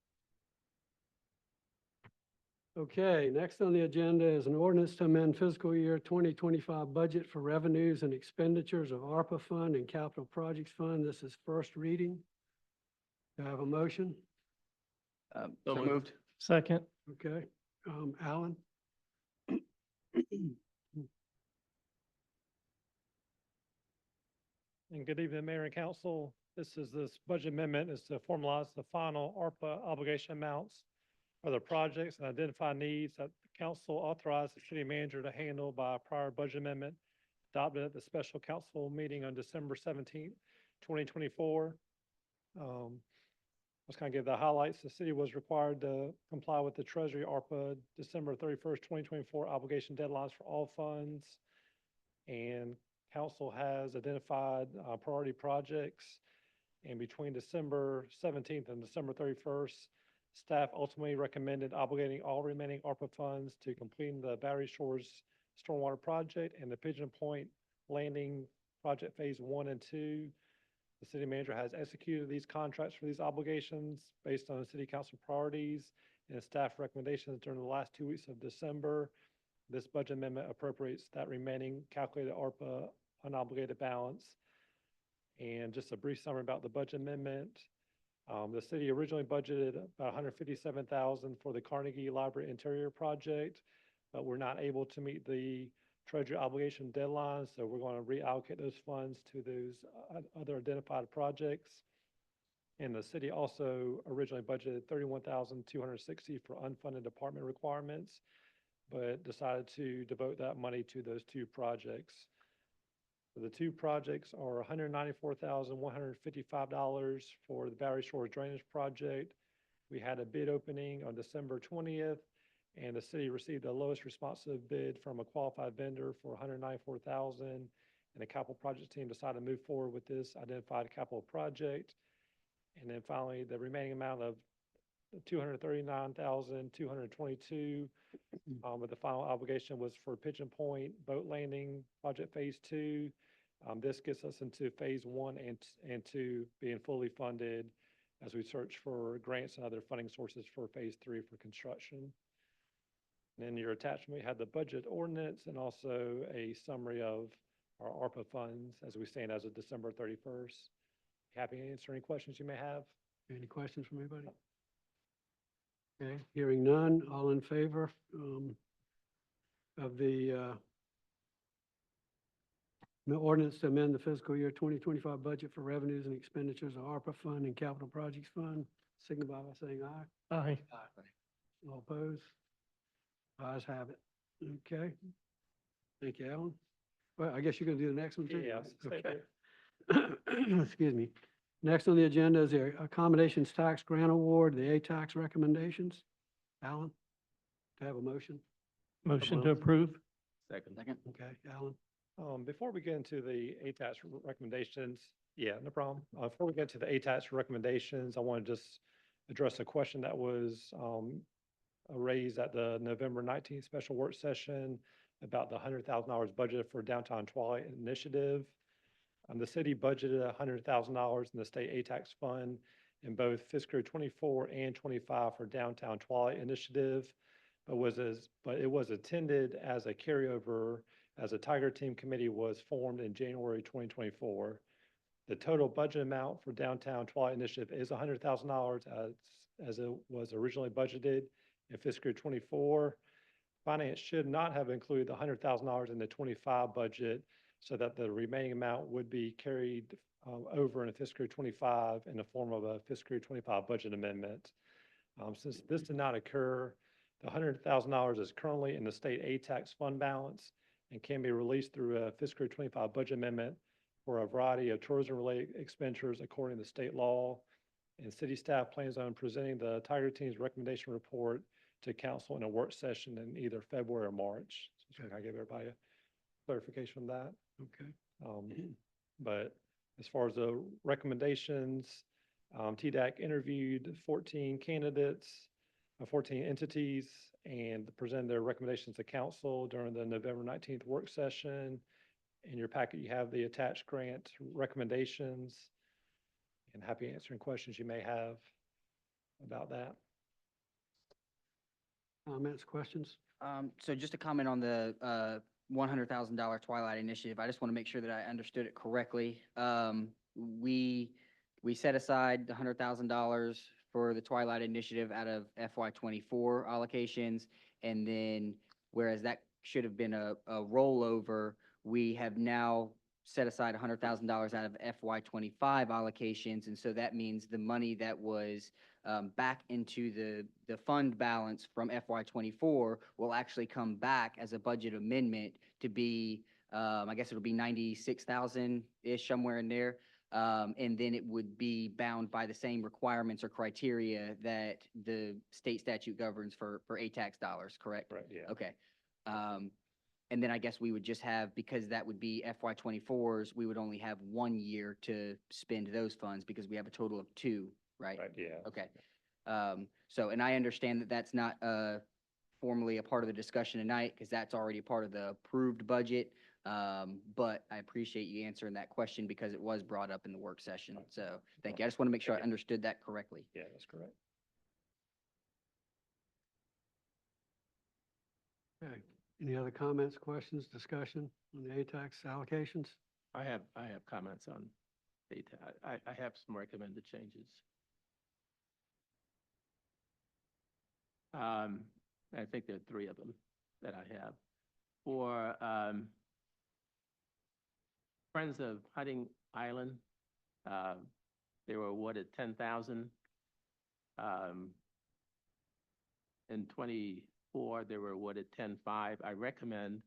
Okay, next on the agenda is an ordinance to amend fiscal year 2025 budget for revenues and expenditures of ARPA Fund and Capital Projects Fund. This is first reading. Do I have a motion? So moved. Second. Okay, Alan? And good evening, Mayor and Council. This budget amendment is to formalize the final ARPA obligation amounts for the projects and identify needs that the council authorized the city manager to handle by a prior budget amendment adopted at the special council meeting on December 17th, 2024. Let's kind of give the highlights. The city was required to comply with the Treasury ARPA December 31st, 2024 obligation deadlines for all funds. And council has identified priority projects. And between December 17th and December 31st, staff ultimately recommended obligating all remaining ARPA funds to completing the Battery Shores Stormwater Project and the Pigeon Point Landing Project Phase 1 and 2. The city manager has executed these contracts for these obligations based on the city council priorities and staff recommendations during the last 2 weeks of December. This budget amendment appropriates that remaining calculated ARPA unobligated balance. And just a brief summary about the budget amendment. The city originally budgeted about $157,000 for the Carnegie Library Interior Project, but we're not able to meet the Treasury obligation deadline, so we're going to reallocate those funds to those other identified projects. And the city also originally budgeted $31,260 for unfunded department requirements, but decided to devote that money to those two projects. The two projects are $194,155 for the Battery Shores Drainage Project. We had a bid opening on December 20th, and the city received the lowest responsive bid from a qualified vendor for $194,000. And the capital projects team decided to move forward with this identified capital project. And then finally, the remaining amount of $239,222, but the final obligation was for Pigeon Point Boat Landing Project Phase 2. This gets us into Phase 1 and 2 being fully funded as we search for grants and other funding sources for Phase 3 for construction. And in your attachment, we had the budget ordinance and also a summary of our ARPA funds as we stand as of December 31st. Happy to answer any questions you may have. Any questions from anybody? Okay, hearing none, all in favor of the ordinance to amend the fiscal year 2025 budget for revenues and expenditures of ARPA Fund and Capital Projects Fund, signify by saying aye. Aye. All opposed? Ayes have it. Okay. Thank you, Alan. Well, I guess you're going to do the next one too? Yes. Okay. Excuse me. Next on the agenda is the Accommodations Tax Grant Award, the A-Tax recommendations. Alan, do I have a motion? Motion to approve. Second. Okay, Alan. Before we get into the ATAX recommendations, yeah, no problem. Before we get to the ATAX recommendations, I want to just address a question that was raised at the November 19th special work session about the $100,000 budgeted for Downtown Twilight Initiative. The city budgeted $100,000 in the state ATAX fund in both fiscal year 24 and 25 for Downtown Twilight Initiative, but it was intended as a carryover as a Tiger Team Committee was formed in January 2024. The total budget amount for Downtown Twilight Initiative is $100,000 as it was originally budgeted in fiscal year 24. Finance should not have included the $100,000 in the 25 budget so that the remaining amount would be carried over in fiscal year 25 in the form of a fiscal year 25 budget amendment. Since this did not occur, the $100,000 is currently in the state A-tax fund balance and can be released through a fiscal year 25 budget amendment for a variety of tourism-related expenditures according to state law. And city staff plans on presenting the Tiger Team's recommendation report to council in a work session in either February or March. So I give everybody a clarification on that. Okay. But as far as the recommendations, TDAC interviewed 14 candidates, 14 entities, and presented their recommendations to council during the November 19th work session. In your packet, you have the attached grant recommendations, and happy answering questions you may have about that. Comments, questions? So just a comment on the $100,000 Twilight Initiative. I just want to make sure that I understood it correctly. We set aside the $100,000 for the Twilight Initiative out of FY '24 allocations, and then whereas that should have been a rollover, we have now set aside $100,000 out of FY '25 allocations, and so that means the money that was back into the fund balance from FY '24 will actually come back as a budget amendment to be, I guess it'll be 96,000-ish, somewhere in there. And then it would be bound by the same requirements or criteria that the state statute governs for A-tax dollars, correct? Right, yeah. Okay. And then I guess we would just have, because that would be FY '24's, we would only have 1 year to spend those funds because we have a total of 2, right? Right, yeah. Okay. So, and I understand that that's not formally a part of the discussion tonight because that's already a part of the approved budget. But I appreciate you answering that question because it was brought up in the work session. So thank you. I just want to make sure I understood that correctly. Yeah, that's correct. Okay. Any other comments, questions, discussion on the A-tax allocations? I have comments on data. I have some recommended changes. I think there are 3 of them that I have. For Friends of Hunting Island, they were awarded $10,000. In '24, they were awarded $10,500. I recommend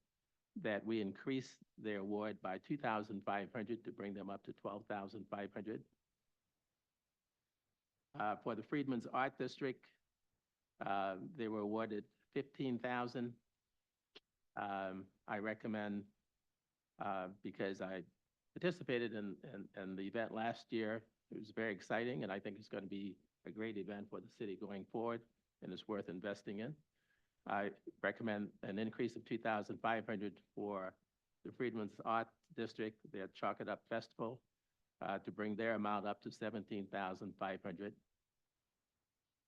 that we increase their award by $2,500 to bring them up to $12,500. For the Freedmen's Art District, they were awarded $15,000. I recommend, because I participated in the event last year, it was very exciting, and I think it's going to be a great event for the city going forward, and it's worth investing in. I recommend an increase of $2,500 for the Freedmen's Art District, their Chalk It Up Festival, to bring their amount up to $17,500.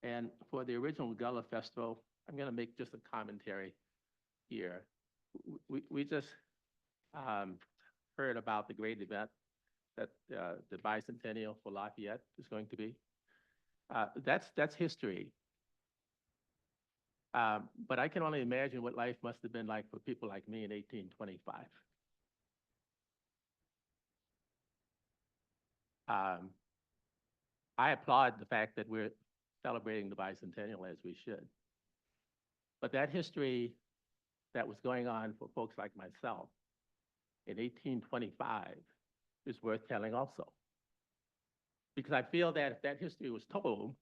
And for the original Gullah Festival, I'm going to make just a commentary here. We just heard about the great event that the bicentennial for Lafayette is going to be. That's history. But I can only imagine what life must have been like for people like me in 1825. I applaud the fact that we're celebrating the bicentennial as we should. But that history that was going on for folks like myself in 1825 is worth telling also. Because I feel that if that history was told,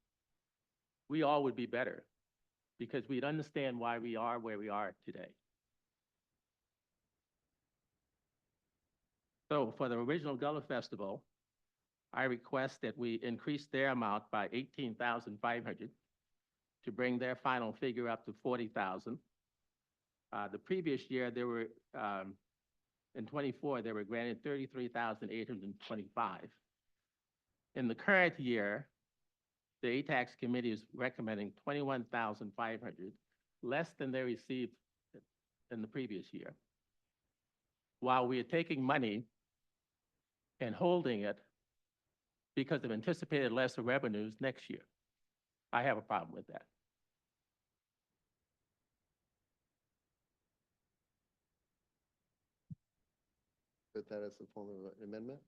we all would be better, because we'd understand why we are where we are today. So for the original Gullah Festival, I request that we increase their amount by $18,500 to bring their final figure up to $40,000. The previous year, they were, in '24, they were granted $33,825. In the current year, the A-tax committee is recommending $21,500, less than they received in the previous year. While we are taking money and holding it because of anticipated lesser revenues next year. I have a problem with that. Put that as a form of an amendment?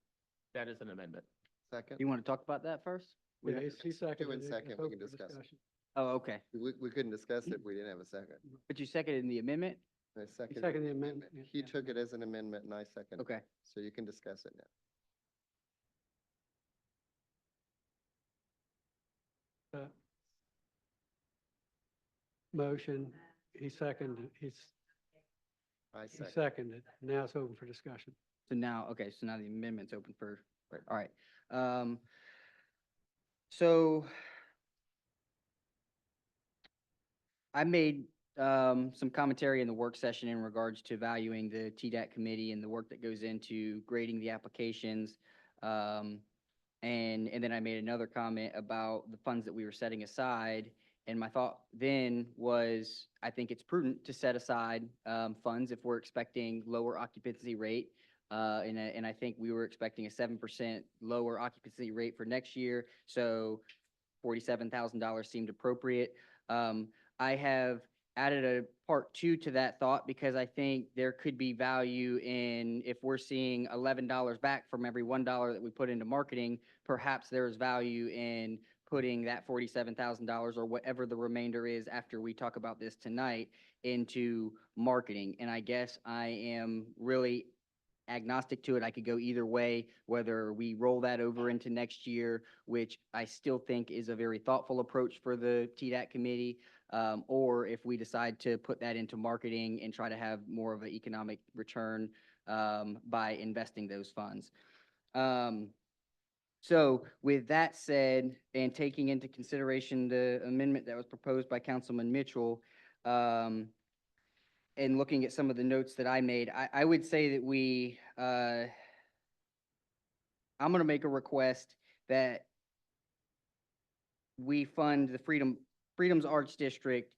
That is an amendment. Second? You want to talk about that first? Yeah, he seconded Do it it. second, Let's we open can for discuss it. discussion. Oh, okay. We couldn't discuss it if we didn't have a second. But you seconded the amendment? I seconded seconded the the amendment, He yeah. took it as an amendment and I seconded. Okay. So you can discuss it now. Motion, he seconded, I he second. seconded. Now it's open for discussion. So now, okay, so now the amendment's open for, Right. all right. So I made some commentary in the work session in regards to valuing the TDAC committee and the work that goes into grading the applications. And then I made another comment about the funds that we were setting aside. And my thought then was, I think it's prudent to set aside funds if we're expecting lower occupancy rate. And I think we were expecting a 7% lower occupancy rate for next year. So $47,000 seemed appropriate. I have added a part 2 to that thought because I think there could be value in, if we're seeing $11 back from every $1 that we put into marketing, perhaps there is value in putting that $47,000 or whatever the remainder is after we talk about this tonight into marketing. And I guess I am really agnostic to it. I could go either way, whether we roll that over into next year, which I still think is a very thoughtful approach for the TDAC committee, or if we decide to put that into marketing and try to have more of an economic return by investing those funds. So with that said, and taking into consideration the amendment that was proposed by Councilman Mitchell, and looking at some of the notes that I made, I would say that I'm going to make a request that we fund the Freedom's Arts District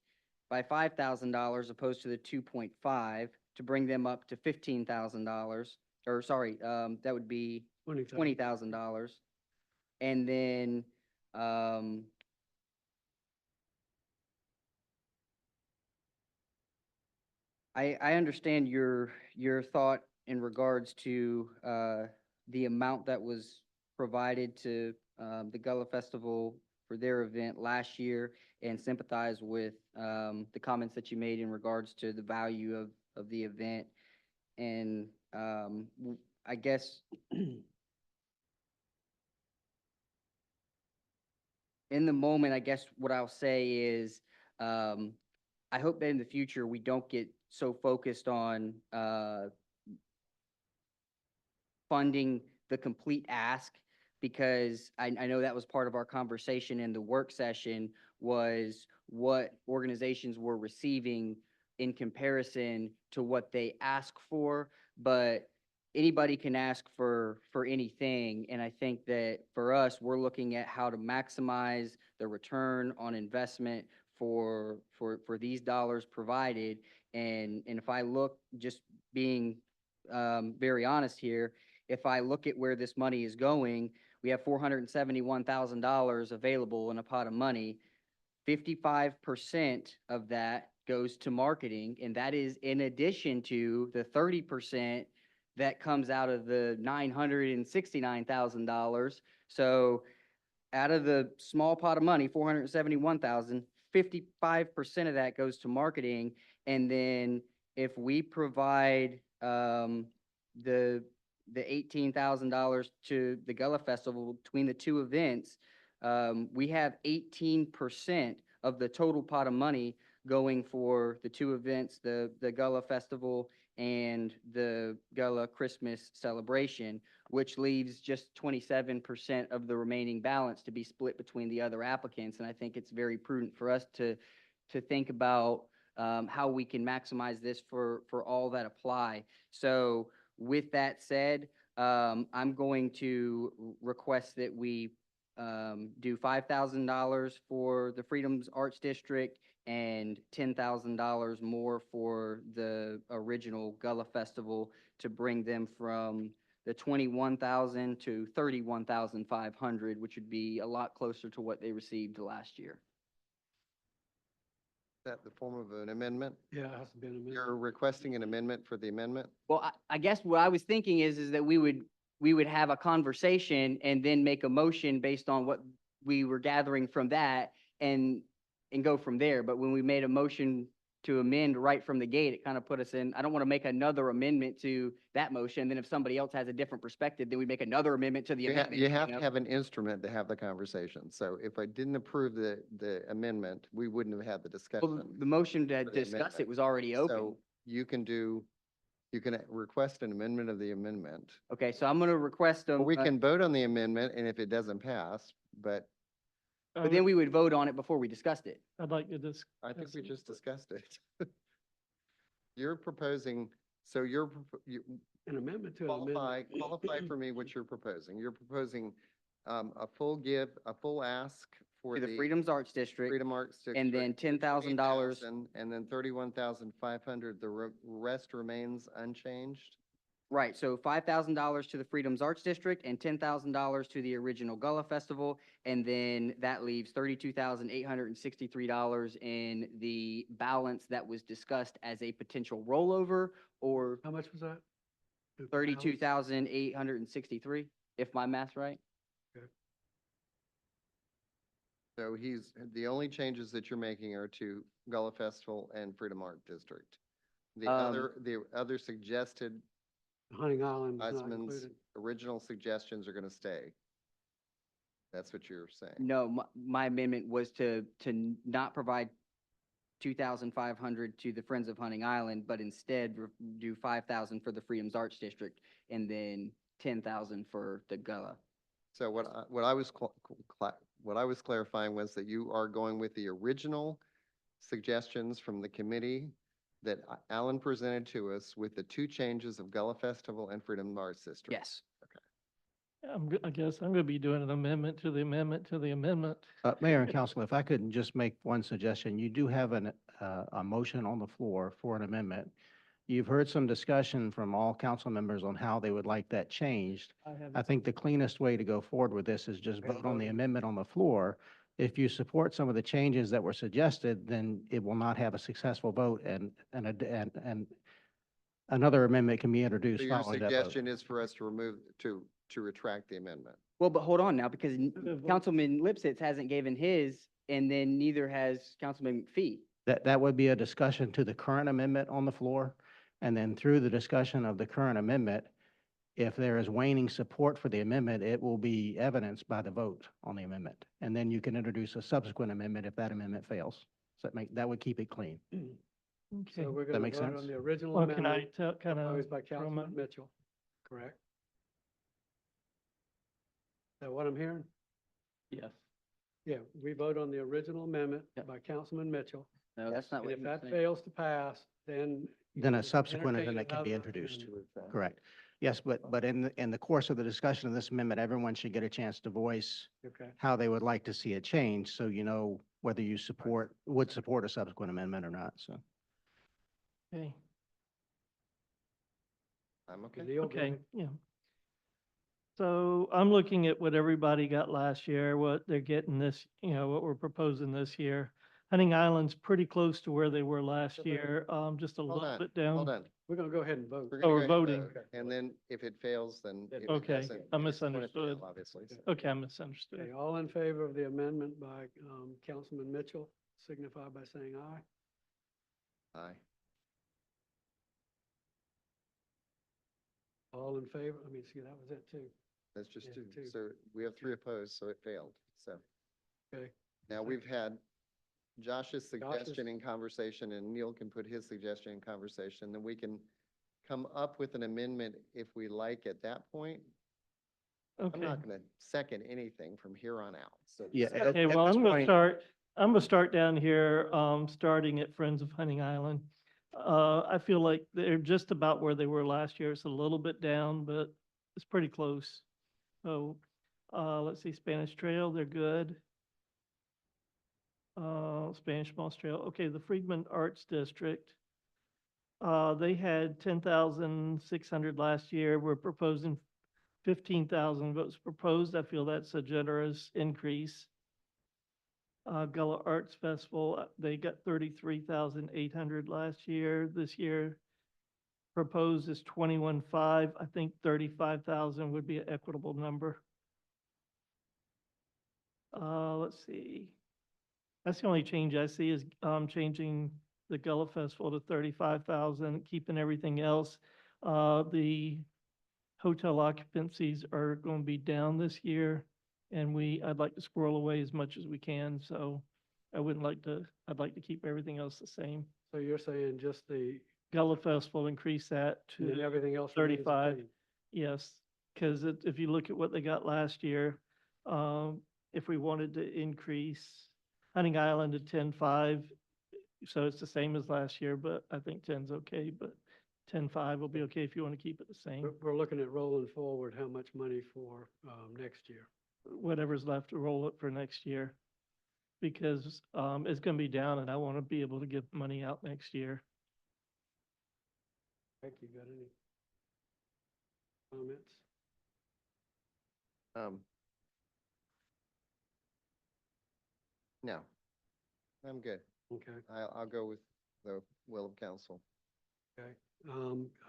by $5,000 opposed to the 2.5 to bring them up to $15,000, or sorry, that would be $20,000. And then, I understand your thought in regards to the amount that was provided to the Gullah Festival for their event last year, and sympathize with the comments that you made in regards to the value of the event. And I guess in the moment, I guess what I'll say is, I hope that in the future, we don't get so focused on funding the complete ask, because I know that was part of our conversation in the work session, was what organizations were receiving in comparison to what they ask for. But anybody can ask for anything. And I think that for us, we're looking at how to maximize the return on investment for these dollars provided. And if I look, just being very honest here, if I look at where this money is going, we have $471,000 available in a pot of money. 55% of that goes to marketing, and that is in addition to the 30% that comes out of the $969,000. So out of the small pot of money, 471,000, 55% of that goes to marketing. And then if we provide the $18,000 to the Gullah Festival between the two events, we have 18% of the total pot of money going for the two events, the Gullah Festival and the Gullah Christmas celebration, which leaves just 27% of the remaining balance to be split between the other applicants. And I think it's very prudent for us to think about how we can maximize this for all that apply. So with that said, I'm going to request that we do $5,000 for the Freedom's Arts District and $10,000 more for the original Gullah Festival, to bring them from the 21,000 to 31,500, which would be a lot closer to what they received last year. Is that the form of an amendment? Yeah, it has to be an amendment. You're requesting an amendment for the amendment? Well, I guess what I was thinking is that we would we would have a conversation and then make a motion based on what we were gathering from that and go from there. But when we made a motion to amend right from the gate, it kind of put us in, I don't want to make another amendment to that motion. Then if somebody else has a different perspective, then we make another amendment to the amendment. You have know? to have an instrument to have the conversation. So if I didn't approve the amendment, we wouldn't have had the Well, discussion. the motion to for the discuss amendment. it was already open. So you can request an amendment of the amendment. Okay, so I'm going to request them. We can vote on the amendment, and if it doesn't pass, but But then we would vote on it before we discussed it. I'd like to just. I think we just discussed it. You're proposing, so you An amendment to an amendment. qualify for me what you're proposing. You're proposing a full ask for To the Freedom's Arts District. Freedom Arts District. And then $10,000. 20,000, and then 31,500. The rest remains unchanged? Right, so $5,000 to the Freedom's Arts District and $10,000 to the original Gullah Festival. And then that leaves $32,863 in the balance that was discussed as a potential rollover, or How much was that? 32,863, if my math's right. So the only changes that you're making are to Gullah Festival and Freedom Art District. The other suggested Hunting Island is not Wiseman's included. original suggestions are going to stay. That's what you're saying. No, my amendment was to not provide 2,500 to the Friends of Hunting Island, but instead do 5,000 for the Freedom's Arts District and then 10,000 for the Gullah. So what I was clarifying was that you are going with the original suggestions from the committee that Alan presented to us with the two changes of Gullah Festival and Freedom Arts District. Yes. I guess I'm gonna be doing an amendment to the amendment to the amendment. Mayor and Council, if I could just make one suggestion, you do have a motion on the floor for an amendment. You've heard some discussion from all council members on how they would like that changed. I think the cleanest way to go forward with this is just vote on the amendment on the floor. If you support some of the changes that were suggested, then it will not have a successful vote and another amendment can be introduced So your following that vote. suggestion is for us to retract the amendment. Well, but hold on now, because Councilman Lipsitz hasn't given his, and then neither has Councilman McPhee. That would be a discussion to the current amendment on the floor. And then through the discussion of the current amendment, if there is waning support for the amendment, it will be evidenced by the vote on the amendment. And then you can introduce a subsequent amendment if that amendment fails. So that would keep it clean. Okay. So we're That going make to vote sense? on the original Well, can I amendment tell, kind of? proposed by Councilman Mitchell, correct? Is that what I'm hearing? Yes. Yeah, we vote on the original amendment Yep. by Councilman Mitchell. No, that's not And what if he that was saying. fails to pass, then. Then a you subsequent entertain amendment can be another introduced. amendment. Correct. Yes, but in the course of the discussion of this amendment, everyone should get a chance to voice Okay, how they would like to see it changed, so you know whether you would support a subsequent amendment or not, so. Okay, I'm okay. Neil, go okay, ahead. yeah. So I'm looking at what everybody got last year, what they're getting this, what we're proposing this year. Hunting Island's pretty close to where they were last Okay. year, just a Hold little on, bit down. hold on. We're going to go ahead and vote. We're Oh, gonna we're go ahead and voting. vote, and then if it fails, then if it Okay, doesn't, I it's gonna misunderstood. fail, Obviously. so. Okay, I misunderstood. Okay, all in favor of the amendment by Councilman Mitchell, signify by saying aye. Aye. All in favor, see, that was it too. That's just Yeah, two. two. So we have three opposed, so it failed. So Okay, now we've had Josh's suggestion in conversation, and Neil can put his suggestion in conversation, then we can come up with an amendment if we like at that point. I'm Okay. not going to second anything from here on out, so. Yeah, Okay, at well, this I'm gonna point- start down here, starting at Friends of Hunting Island. I feel like they're just about where they were last year. It's a little bit down, but it's pretty close. So, let's see, Spanish Trail, they're good. Spanish Moss Trail, okay, the Freedman Arts District. They had 10,600 last year. We're proposing 15,000 votes proposed. I feel that's a generous increase. Gullah Arts Festival, they got 33,800 last year. This year, proposed is 21.5. I think 35,000 would be an equitable number. Let's see. That's the only change I see is, changing the Gullah Festival to 35,000, keeping everything else. The hotel occupancies are going to be down this year, and I'd like to squirrel away as much as we can, so I'd like to keep everything else the same. So you're saying just the, Gullah Festival, increase that and then to everything else remains the 35. same? Yes, because if you look at what they got last year, if we wanted to increase Hunting Island to 10.5, so it's the same as last year, but I think 10's okay, but 10.5 will be okay if you want to keep it the same. We're looking at rolling forward how much money for, next year? Whatever's left to roll it for next year. Because, it's gonna be down and I want to be able to give money out next year. Beck, you got any comments? No, I'm good. Okay. I'll go with the will of council. Okay.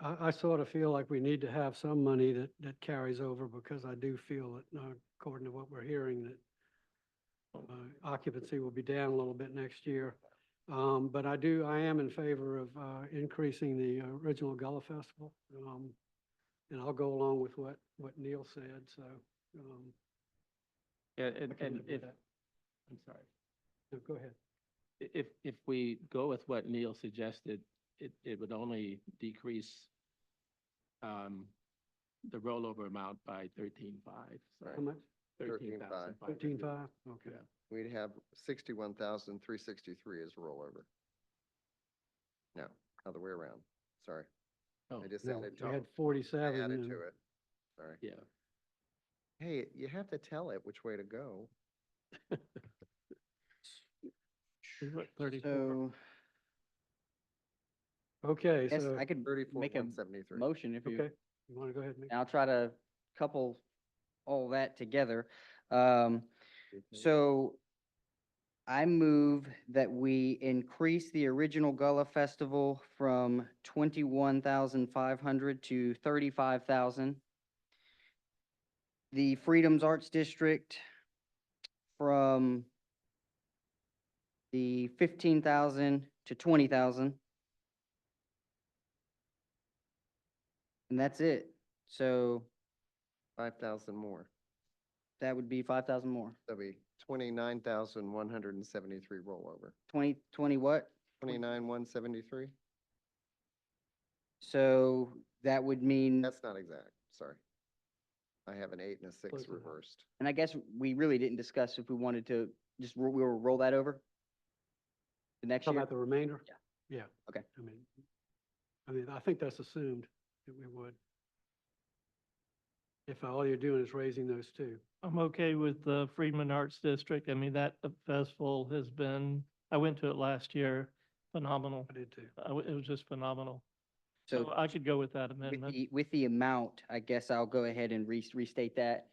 I sort of feel like we need to have some money that carries over because I do feel that, according to what we're hearing, that occupancy will be down a little bit next year. But I am in favor of increasing the original Gullah Festival. And I'll go along with what Neil said, so. Yeah, I can and live with if, that. I'm sorry. No, go ahead. If we go with what Neil suggested, it would only decrease the rollover amount by 13.5. How much? 13,500. 13.5? Okay. We'd have 61,363 as rollover. No, other way around. Sorry. Oh, I just No, added. we had I 47. added and- to it. Sorry. yeah. Hey, you have to tell it which way to go. What, 34? So, Okay, yes, so, I could make a 34,173. motion if you. okay, you want to go ahead and make? And I'll try to couple all that together. So I move that we increase the original Gullah Festival from 21,500 to 35,000. The Freedoms Arts District from the 15,000 to 20,000. And that's it. So 5,000 more. that would be 5,000 more. That'll be 29,173 rollover. 20 what? 29,173? So that would mean, That's not exact, sorry. I have an 8 and a 6 Close enough. reversed. and I guess we really didn't discuss if we wanted to just, we'll roll that over the next Talking year. about the remainder? Yeah. Yeah. Okay. I mean, I think that's assumed that we would. If all you're doing is raising those two. I'm okay with the Freedman Arts District. I mean, that festival has been, I went to it last year, phenomenal. I did too. It was just phenomenal. So So I could go with that with amendment. with the amount, I guess I'll go ahead and restate that.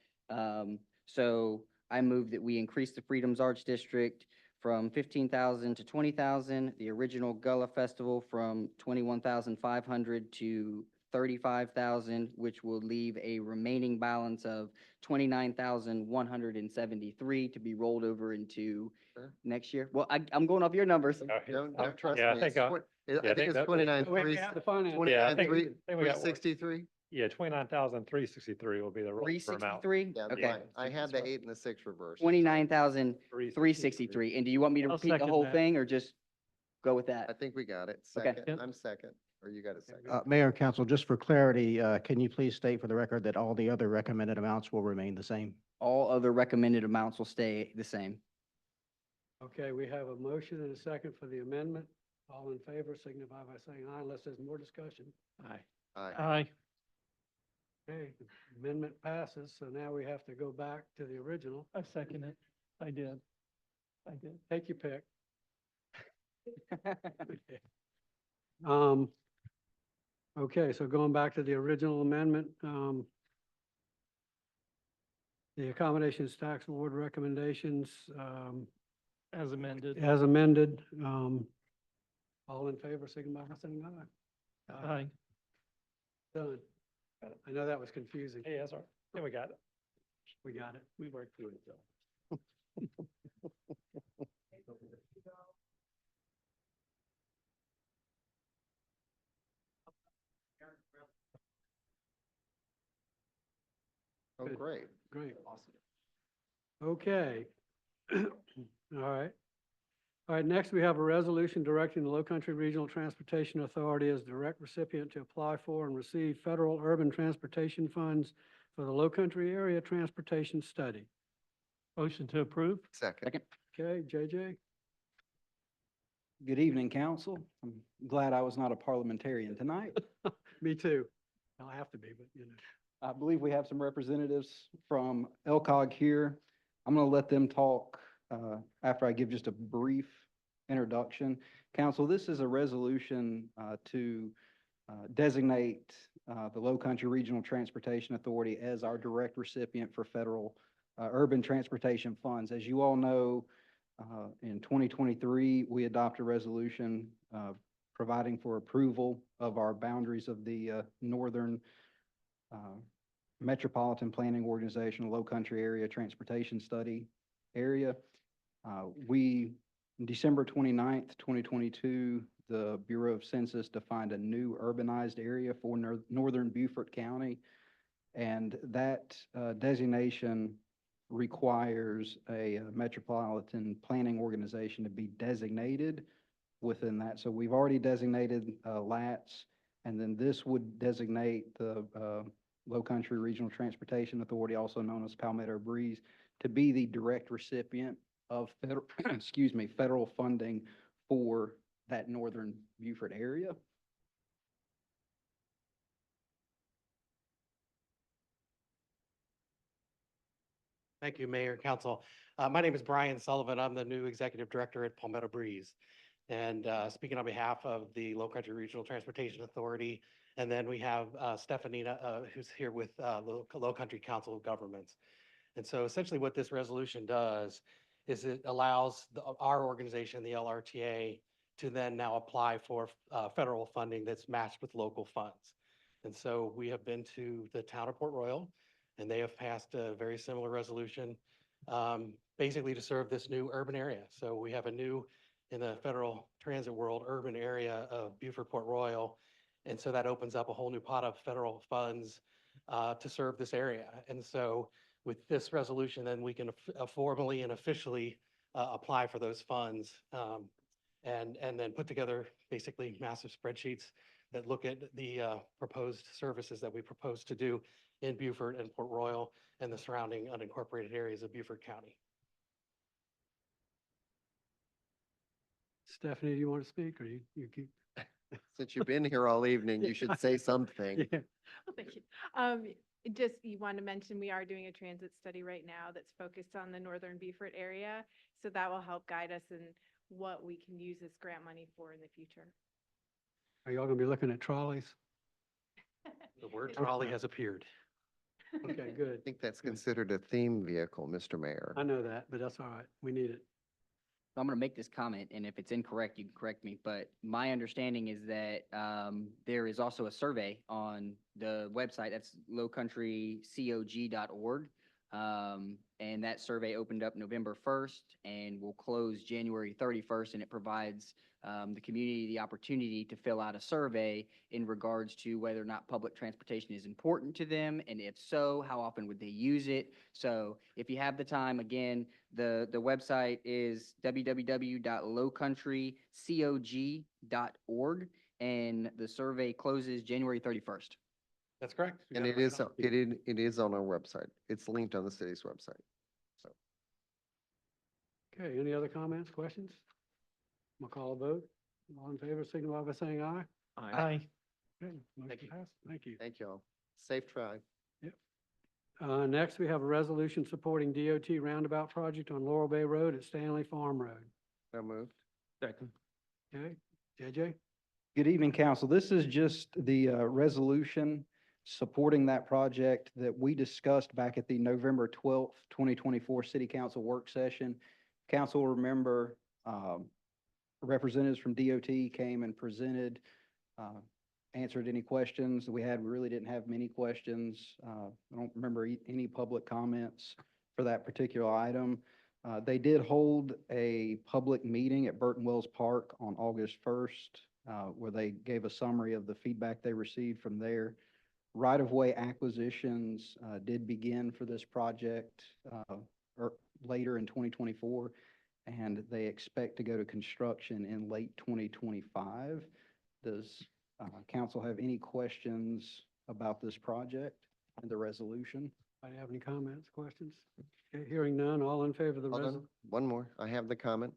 So I move that we increase the Freedoms Arts District from 15,000 to 20,000, the original Gullah Festival from 21,500 to 35,000, which will leave a remaining balance of 29,173 to be rolled over into Sure. next year. Well, I'm going off your numbers. Don't trust me. Yeah, I It's think I think it's 29, Wait, we have the finance. Yeah, I think- 363? Yeah, 29,363 will be the rollover amount. 363? Yeah, Okay. fine. I had the 8 and the 6 reversed. 29,363. And do you want me to I'll repeat the second whole that. thing or just go with I that? think we got it. Okay. Second, I'm second, or you got a second. Mayor and council, just for clarity, can you please state for the record that all the other recommended amounts will remain the same? All other recommended amounts will stay the same. Okay, we have a motion and a second for the amendment. All in favor signify by saying aye unless there's more discussion. Aye. Aye. Aye. Okay, amendment passes, so now we have to go back to the original. I second it. I did. Take your pick. Okay, so going back to the original amendment, the accommodations tax award recommendations, As amended. as amended, all in favor, signify by saying aye. Aye. Done. I know that was confusing. Hey, that's all right. Yeah, we got it. We got it. We worked through it, though. Oh, Good. great. Great. Okay. All right. All right, next we have a resolution directing the Low Country Regional Transportation Authority as direct recipient to apply for and receive federal urban transportation funds for the Low Country Area Transportation Study. Motion to approve? Second. Okay, JJ? Good evening, council. I'm glad I was not a parliamentarian tonight. Me too. I'll have to be, but you know. I believe we have some representatives from LCOG here. I'm going to let them talk after I give just a brief introduction. Council, this is a resolution to designate the Low Country Regional Transportation Authority as our direct recipient for federal urban transportation funds. As you all know, in 2023, we adopted a resolution providing for approval of our boundaries of the Northern Metropolitan Planning Organization, Low Country Area Transportation Study area. December 29th, 2022, the Bureau of Census defined a new urbanized area for Northern Beaufort County. And that designation requires a metropolitan planning organization to be designated within that. So we've already designated LATS, and then this would designate the Low Country Regional Transportation Authority, also known as Palmetto Breeze, to be the direct recipient of federal, federal funding for that Northern Beaufort area. Thank you, Mayor and Council. My name is Brian Sullivan. I'm the new Executive Director at Palmetto Breeze. And speaking on behalf of the Low Country Regional Transportation Authority, and then we have Stefanina, who's here with the Low Country Council of Governments. And so essentially what this resolution does is it allows our organization, the LRTA, to then now apply for federal funding that's matched with local funds. And so we have been to the town of Port Royal, and they have passed a very similar resolution, basically to serve this new urban area. So we have a new, in the federal transit world, urban area of Beaufort Port Royal. And so that opens up a whole new pot of federal funds to serve this area. And so with this resolution, then we can formally and officially apply for those funds and then put together basically massive spreadsheets that look at the proposed services that we propose to do in Beaufort and Port Royal and the surrounding unincorporated areas of Beaufort County. Stephanie, do you want to speak or you keep? Since you've been here all evening, you should say something. Yeah. Well, thank you. Just you want to mention, we are doing a transit study right now that's focused on the Northern Beaufort area. So that will help guide us in what we can use this grant money for in the future. Are y'all gonna be looking at trolleys? The word trolley has appeared. Okay, good. I think that's considered a theme vehicle, Mr. Mayor. I know that, but that's all right. We need it. I'm going to make this comment, and if it's incorrect, you can correct me, but my understanding is that there is also a survey on the website, that's lowcountrycog.org. And that survey opened up November 1st and will close January 31st, and it provides the community the opportunity to fill out a survey in regards to whether or not public transportation is important to them, and if so, how often would they use it. So if you have the time, again, the website is www.lowcountrycog.org, and the survey closes January 31st. That's correct. And it is on our website. It's linked on the city's website. So Okay, any other comments, questions? I'm gonna call a vote. All in favor, signify by saying aye. Aye. Okay, motion passed. Thank you. thank you all. Safe drive. Next, we have a resolution supporting DOT roundabout project on Laurel Bay Road at Stanley Farm Road. So moved. Second. Okay, JJ? Good evening, council. This is just the resolution supporting that project that we discussed back at the November 12th, 2024 City Council work session. Council will remember representatives from DOT came and presented answered any questions that we had. We really didn't have many questions. I don't remember any public comments for that particular item. They did hold a public meeting at Burton Wells Park on August 1st, where they gave a summary of the feedback they received from there. Right-of-way acquisitions did begin for this project later in 2024, and they expect to go to construction in late 2025. Does council have any questions about this project and the resolution? Anybody have any comments, questions? Okay, hearing none, all in favor of the Hold resolution? on, one more. I have the comment.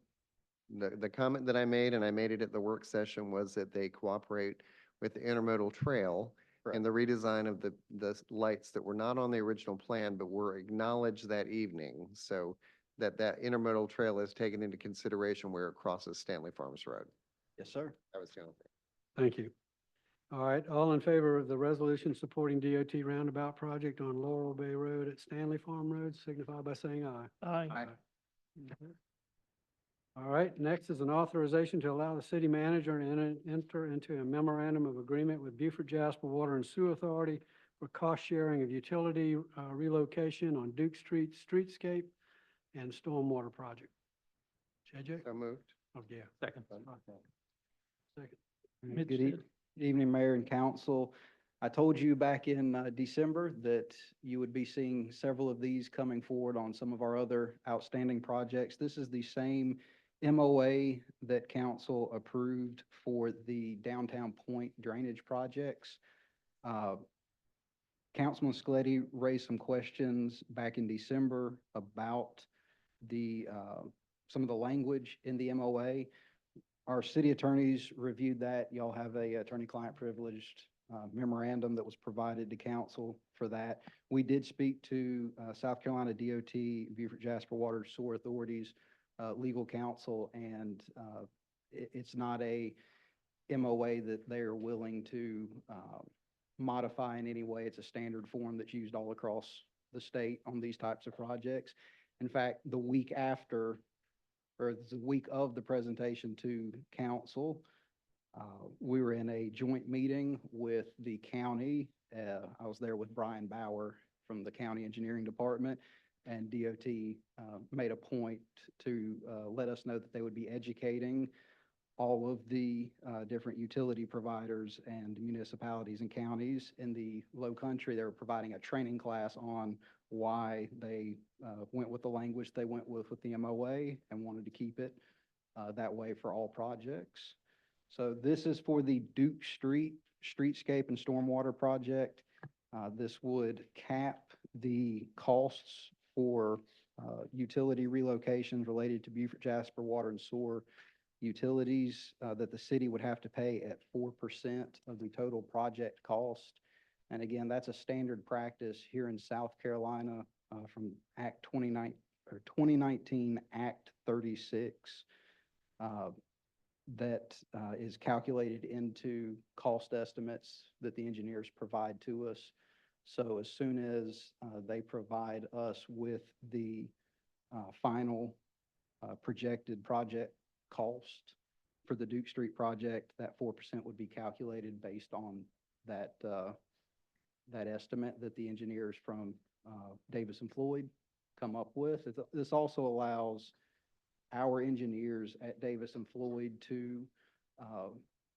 The comment that I made, and I made it at the work session, was that they cooperate with the intermodal trail and the redesign of the lights that were not on the original plan, but were acknowledged that evening. So that intermodal trail is taken into consideration where it crosses Stanley Farms Road. Yes, sir. That was the only thing. Thank you. All right, all in favor of the resolution supporting DOT roundabout project on Laurel Bay Road at Stanley Farm Road, signify by saying aye. Aye. Mhm. All right, next is an authorization to allow the city manager to enter into a memorandum of agreement with Beaufort Jasper Water and Sewer Authority for cost sharing of utility relocation on Duke Street streetscape and stormwater project. JJ? So moved. Oh, yeah. Second. Second. Mitch Good did. evening, Mayor and Council. I told you back in December that you would be seeing several of these coming forward on some of our other outstanding projects. This is the same MOA that council approved for the downtown point drainage projects. Councilman Scaletti raised some questions back in December about the, some of the language in the MOA. Our city attorneys reviewed that. Y'all have a attorney-client privileged memorandum that was provided to council for that. We did speak to South Carolina DOT, Beaufort Jasper Water Sewer Authorities, legal counsel, and it's not a MOA that they are willing to modify in any way. It's a standard form that's used all across the state on these types of projects. In fact, the week after, or the week of the presentation to council, we were in a joint meeting with the county. I was there with Brian Bauer from the county engineering department, and DOT made a point to let us know that they would be educating all of the different utility providers and municipalities and counties in the Low Country. They were providing a training class on why they went with the language they went with the MOA and wanted to keep it that way for all projects. So this is for the Duke Street streetscape and stormwater project. This would cap the costs for utility relocations related to Beaufort Jasper Water and Sewer utilities that the city would have to pay at 4% of the total project cost. And again, that's a standard practice here in South Carolina from Act 2019 Act 36 that is calculated into cost estimates that the engineers provide to us. So as soon as they provide us with the final projected project cost for the Duke Street project, that 4% would be calculated based on that that estimate that the engineers from Davis and Floyd come up with. This also allows our engineers at Davis and Floyd to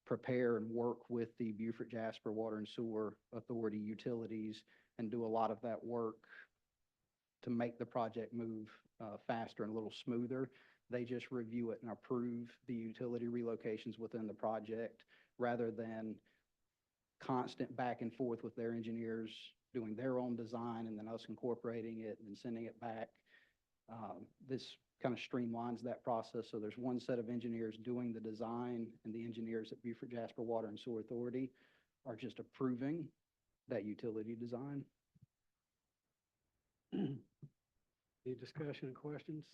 prepare and work with the Beaufort Jasper Water and Sewer Authority utilities and do a lot of that work to make the project move faster and a little smoother. They just review it and approve the utility relocations within the project rather than constant back and forth with their engineers doing their own design and then us incorporating it and sending it back. This kind of streamlines that process. So there's one set of engineers doing the design, and the engineers at Beaufort Jasper Water and Sewer Authority are just approving that utility design. Any discussion or questions?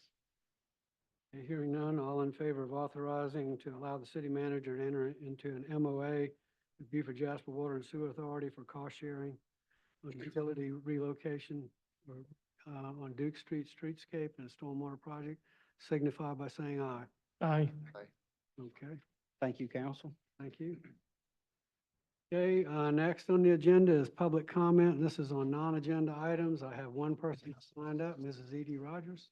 Okay, hearing none, all in favor of authorizing to allow the city manager to enter into an MOA with Beaufort Jasper Water and Sewer Authority for cost sharing on utility relocation or on Duke Street streetscape and a stormwater project, signify by saying aye. Aye. Okay, Thank you, council. thank you. Okay, next on the agenda is public comment. This is on non-agenda items. I have one person signed up, Mrs. Edie Rogers.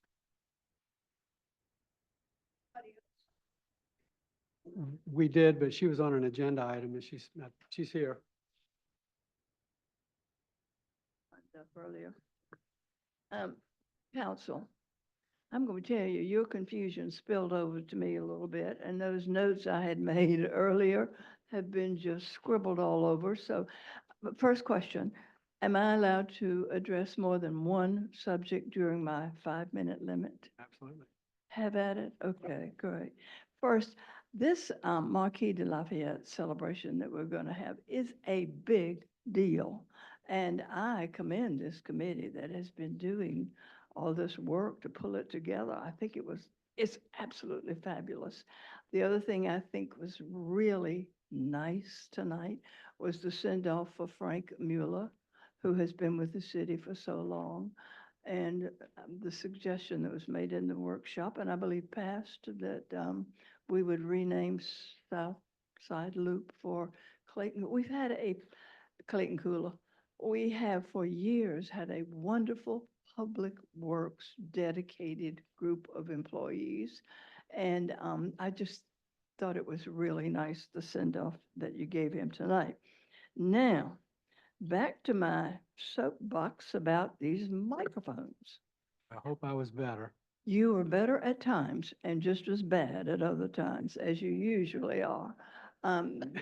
We did, but she was on an agenda item and she's here. Up earlier. Council, I'm going to tell you, your confusion spilled over to me a little bit, and those notes I had made earlier have been just scribbled all over. So, but first question, am I allowed to address more than one subject during my 5-minute limit? Absolutely. Have at it? Okay, great. First, this Marquis de Lafayette celebration that we're going to have is a big deal. And I commend this committee that has been doing all this work to pull it together. I think it's absolutely fabulous. The other thing I think was really nice tonight was the send-off for Frank Mueller, who has been with the city for so long. And the suggestion that was made in the workshop, and I believe passed, that we would rename South Side Loop for Clayton. We've had a Clayton Cooler. We have for years had a wonderful public works dedicated group of employees. And I just thought it was really nice, the send-off that you gave him tonight. Now, back to my soapbox about these microphones. I hope I was better. You were better at times and just as bad at other times, as you usually are.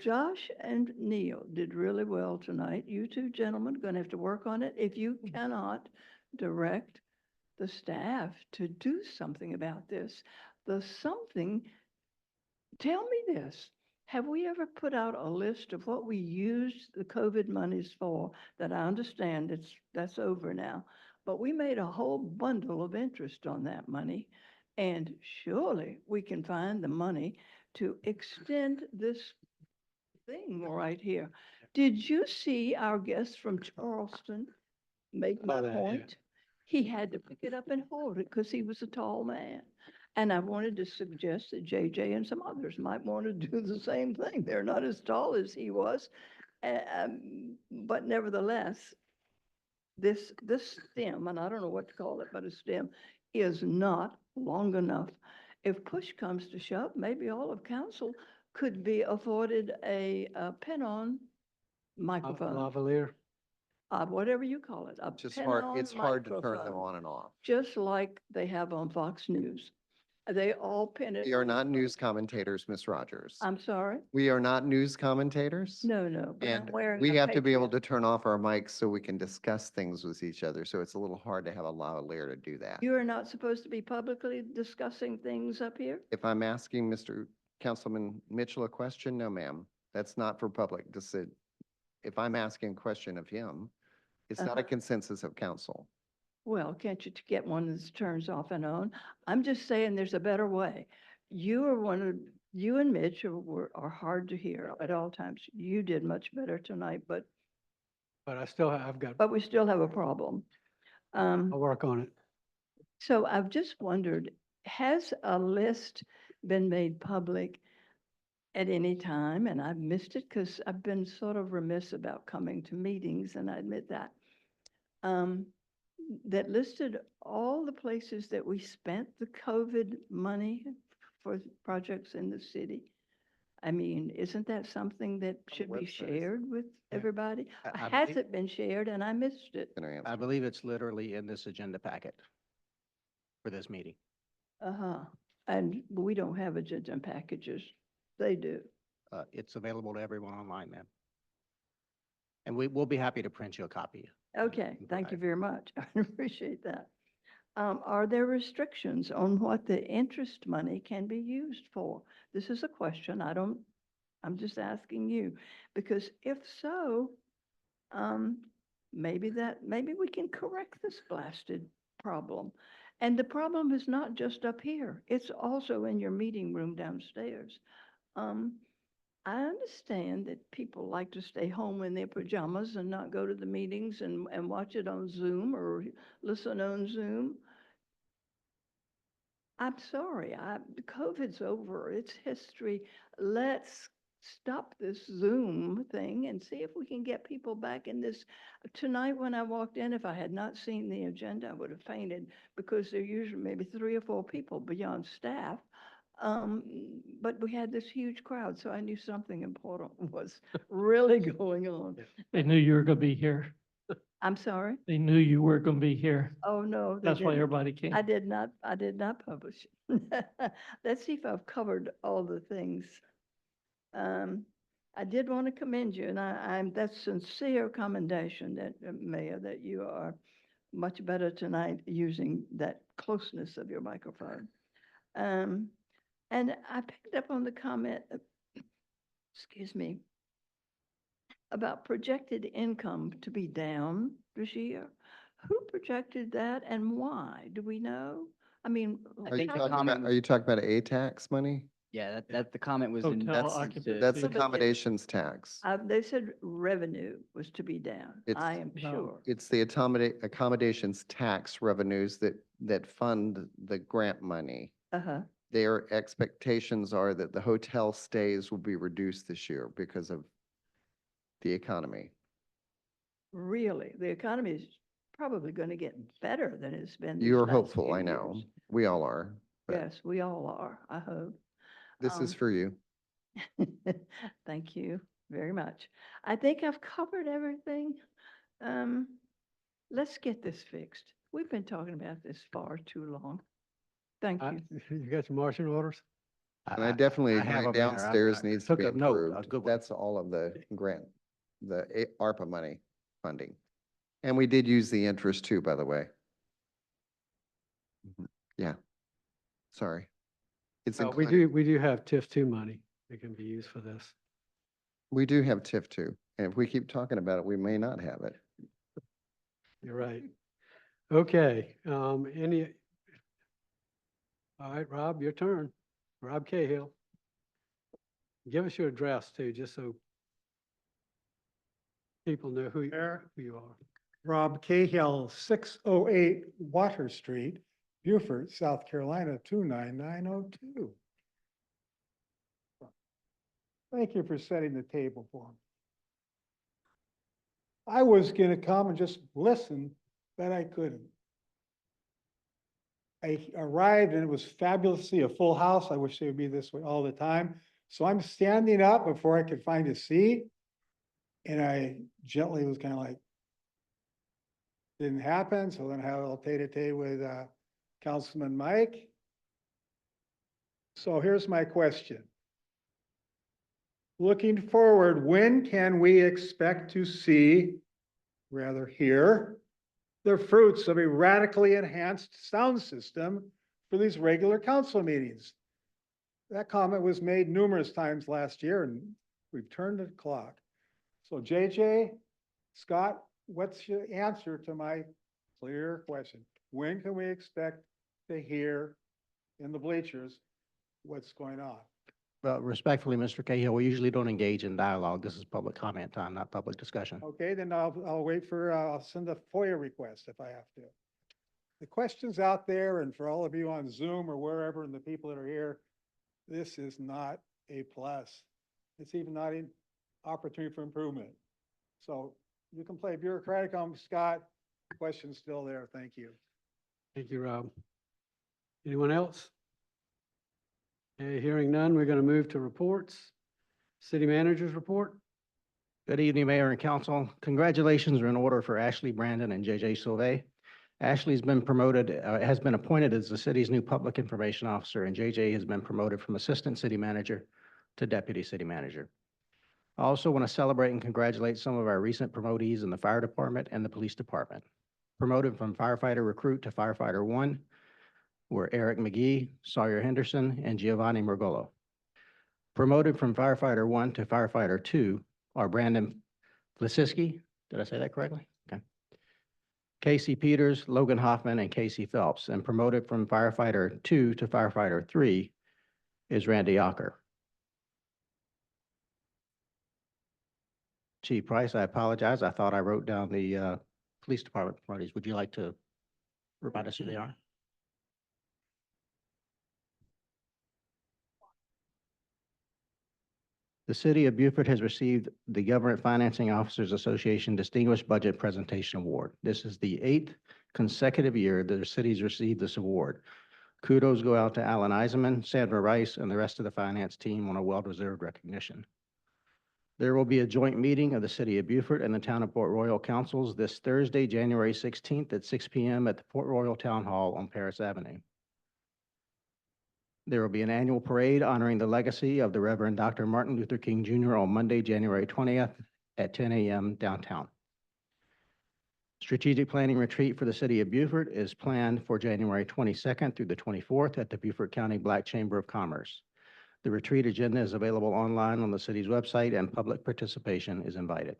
Josh and Neil did really well tonight. You two gentlemen are going to have to work on it. If you cannot direct the staff to do something about this, tell me this. Have we ever put out a list of what we used the COVID monies for? That I understand that's over now, but we made a whole bundle of interest on that money. And surely we can find the money to extend this thing right here. Did you see our guest from Charleston make my Saw that, yeah. point? He had to pick it up and hold it because he was a tall man. And I wanted to suggest that JJ and some others might want to do the same thing. They're not as tall as he was. But nevertheless, this stem, and I don't know what to call it, but a stem, is not long enough. If push comes to shove, maybe all of council could be afforded a pin-on microphone, Lavalier. whatever you call it, a It's hard to turn them microphone, on and off. just like they have on Fox News. They all pin it. We are not news commentators, Ms. Rogers. I'm sorry? We are not news commentators. No, but I'm And wearing we a have to be able Patriot. to turn off our mics so we can discuss things with each other. So it's a little hard to have a lavalier to do that. You are not supposed to be publicly discussing things up here? If I'm asking Mr. Councilman Mitchell a question, no, ma'am, that's not for public. If I'm asking a question of him, it's not a consensus of council. Well, can't you get one that turns off and on? I'm just saying there's a better way. You and Mitch are hard to hear at all times. You did much better tonight, but we still have a problem. I'll work on it. So I've just wondered, has a list been made public at any time? And I've missed it because I've been sort of remiss about coming to meetings, and I admit that. That listed all the places that we spent the COVID money for projects in the city. I mean, isn't that something that should be shared with everybody? I Has believe- it been shared and I missed it? I believe it's literally in this agenda packet for this meeting. Uh-huh. And we don't have agenda packages. They do. It's available to everyone online, ma'am. And we'll be happy to print you a copy. Okay, thank you very much. I appreciate that. Are there restrictions on what the interest money can be used for? This is a question. I'm just asking you, because if so, maybe we can correct this blasted problem. And the problem is not just up here. It's also in your meeting room downstairs. I understand that people like to stay home in their pajamas and not go to the meetings and watch it on Zoom or listen on Zoom. I'm sorry, COVID's over, it's history. Let's stop this Zoom thing and see if we can get people back in this. Tonight, when I walked in, if I had not seen the agenda, I would have fainted because there are usually maybe 3 or 4 people beyond staff. But we had this huge crowd, so I knew something important was really going on. They knew you were gonna be here. I'm sorry? They knew you were gonna be here. Oh, no. they That's why didn't. everybody came. I did not publish. Let's see if I've covered all the things. I did want to commend you, and that's sincere commendation that, Mayor, that you are much better tonight using that closeness of your microphone. And I picked up on the comment, excuse me, about projected income to be down this year. Who projected that and why? Do we know? I mean, Are you think the talking comment about, was- are you talking about A-tax money? Yeah, that the comment was in. Hotel That's, occupancy. that's But it- accommodations tax. they said revenue was to be down. It's- I am No. sure. It's the accommodations tax revenues that fund the grant money. Uh-huh. Their expectations are that the hotel stays will be reduced this year because of the economy. Really, the economy is probably going to get better than it's been. these You're last hopeful, few I know. years. We all are. But Yes, we all are, I hope. this is Um, for you. Thank you very much. I think I've covered everything. Let's get this fixed. We've been talking about this far too long. Thank you. You got your marching orders? And I definitely I have agree a banner. downstairs needs to took be a note, a improved. good one. That's all of the grant, the ARPA money funding. And we did use the interest too, by the way. Yeah. Sorry. It's We included. we do have TIF2 money that can be used for this. We do have TIF too. And if we keep talking about it, we may not have it. You're right. Okay, all right, Rob, your turn. Rob Cahill. Give us your address too, just so people know who you are. Rob Cahill, 608 Water Street, Beaufort, South Carolina, 29902. Thank you for setting the table for me. I was going to come and just listen, but I couldn't. I arrived and it was fabulous to see a full house. I wish they would be this way all the time. So I'm standing up before I could find a seat. And I gently was kind of like, didn't happen. So then I had a little tete-a-tete with Councilman Mike. So here's my question. Looking forward, when can we expect to see, rather hear, the fruits of a radically enhanced sound system for these regular council meetings? That comment was made numerous times last year and we've turned the clock. So JJ, Scott, what's your answer to my clear question? When can we expect to hear in the bleachers what's going on? Well, respectfully, Mr. Cahill, we usually don't engage in dialogue. This is public comment time, not public discussion. Okay, then I'll wait for, I'll send a FOIA request if I have to. The questions out there and for all of you on Zoom or wherever and the people that are here, this is not a plus. It's even not an opportunity for improvement. So you can play bureaucratic on Scott. Question's still there. Thank you. Thank you, Rob. Anyone else? Okay, hearing none, we're going to move to reports. City Manager's report. Good evening, Mayor and Council. Congratulations are in order for Ashley Brandon and JJ Sauvé. Ashley's been promoted, has been appointed as the city's new public information officer, and JJ has been promoted from Assistant City Manager to Deputy City Manager. I also want to celebrate and congratulate some of our recent promotees in the Fire Department and the Police Department. Promoted from firefighter recruit to firefighter 1 were Eric McGee, Sawyer Henderson, and Giovanni Mergolo. Promoted from firefighter 1 to firefighter 2 are Brandon Lisiski. Did I say that correctly? Okay. Casey Peters, Logan Hoffman, and Casey Phelps. And promoted from firefighter 2 to firefighter 3 is Randy Yocker. Chief Price, I apologize. I thought I wrote down the police department promotees. Would you like to remind us who they are? The City of Beaufort has received the Government Financing Officers Association Distinguished Budget Presentation Award. This is the 8th consecutive year that the city's received this award. Kudos go out to Alan Eisenman, Sandra Rice, and the rest of the finance team on a well-deserved recognition. There will be a joint meeting of the City of Beaufort and the Town of Port Royal Councils this Thursday, January 16th at 6 p.m. at the Port Royal Town Hall on Paris Avenue. There will be an annual parade honoring the legacy of the Reverend Dr. Martin Luther King Jr. on Monday, January 20th at 10 a.m. downtown. Strategic planning retreat for the City of Beaufort is planned for January 22nd through the 24th at the Beaufort County Black Chamber of Commerce. The retreat agenda is available online on the city's website, and public participation is invited.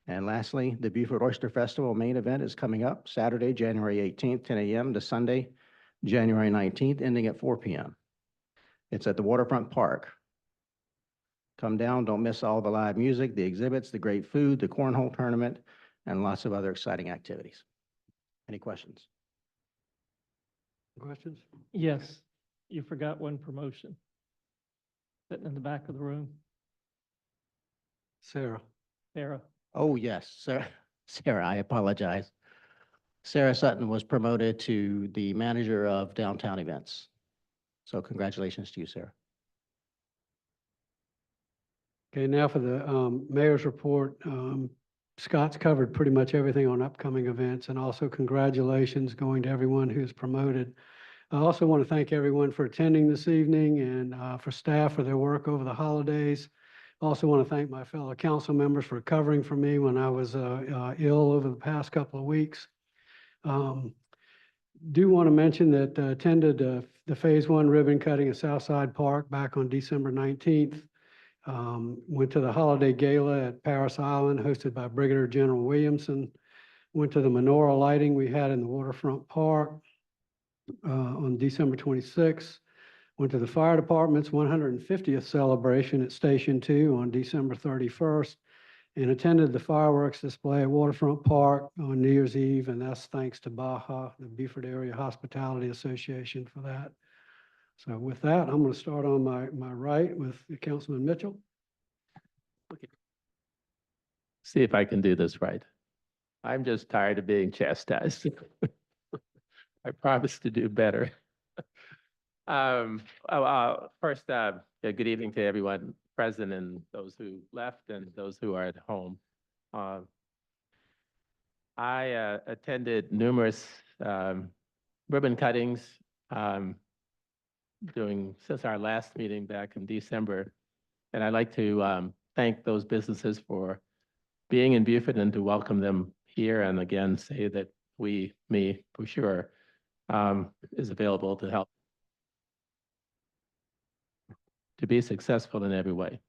And lastly, the Beaufort Oyster Festival main event is coming up Saturday, January 18th, 10 a.m. to Sunday, January 19th, ending at 4 p.m. It's at the Waterfront Park. Come down, don't miss all the live music, the exhibits, the great food, the cornhole tournament, and lots of other exciting activities. Any questions? Questions? Yes, you forgot one promotion. Sitting in the back of the room, Sarah. Sarah. Oh, yes, Sarah, I apologize. Sarah Sutton was promoted to the manager of downtown events. So congratulations to you, Sarah. Okay, now for the mayor's report. Scott's covered pretty much everything on upcoming events, and also congratulations going to everyone who's promoted. I also want to thank everyone for attending this evening, and for staff for their work over the holidays. I also want to thank my fellow council members for covering for me when I was ill over the past couple of weeks. Do want to mention that attended the Phase 1 ribbon cutting at Southside Park back on December 19th. Went to the holiday gala at Paris Island hosted by Brigadier General Williamson. Went to the menorah lighting we had in the Waterfront Park on December 26th. Went to the fire department's 150th celebration at Station 2 on December 31st, and attended the fireworks display at Waterfront Park on New Year's Eve, and that's thanks to BAHA, the Beaufort Area Hospitality Association, for that. So with that, I'm going to start on my right with Councilman Mitchell. See if I can do this right. I'm just tired of being chastised. I promise to do better. First, good evening to everyone present and those who left and those who are at home. I attended numerous ribbon cuttings since our last meeting back in December. And I'd like to thank those businesses for being in Beaufort and to welcome them here. And again, say that me for sure, is available to help to be successful in every way.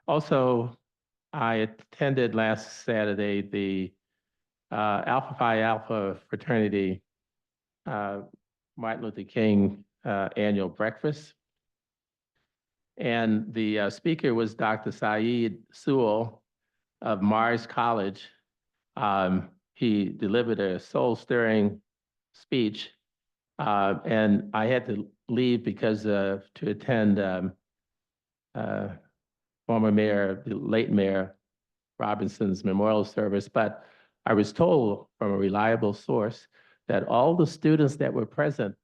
Also, I attended last Saturday the Alpha Phi Alpha fraternity Martin Luther King annual breakfast. And the speaker was Dr. Saeed Sewell of Mars College. He delivered a soul-stirring speech, and I had to leave because to attend former mayor, the late Mayor Robinson's memorial service. But I was told from a reliable source that all the students that were present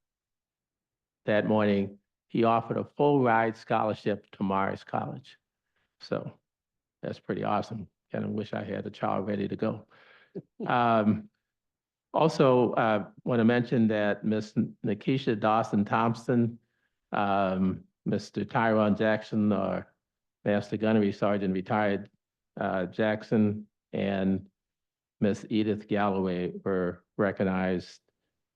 that morning, he offered a full ride scholarship to Mars College. So that's pretty awesome. Kind of wish I had a child ready to go. Also, want to mention that Ms. Nikisha Dawson Thompson, Mr. Tyrone Jackson, our Master Gunnery Sergeant retired Jackson, and Ms. Edith Galloway were recognized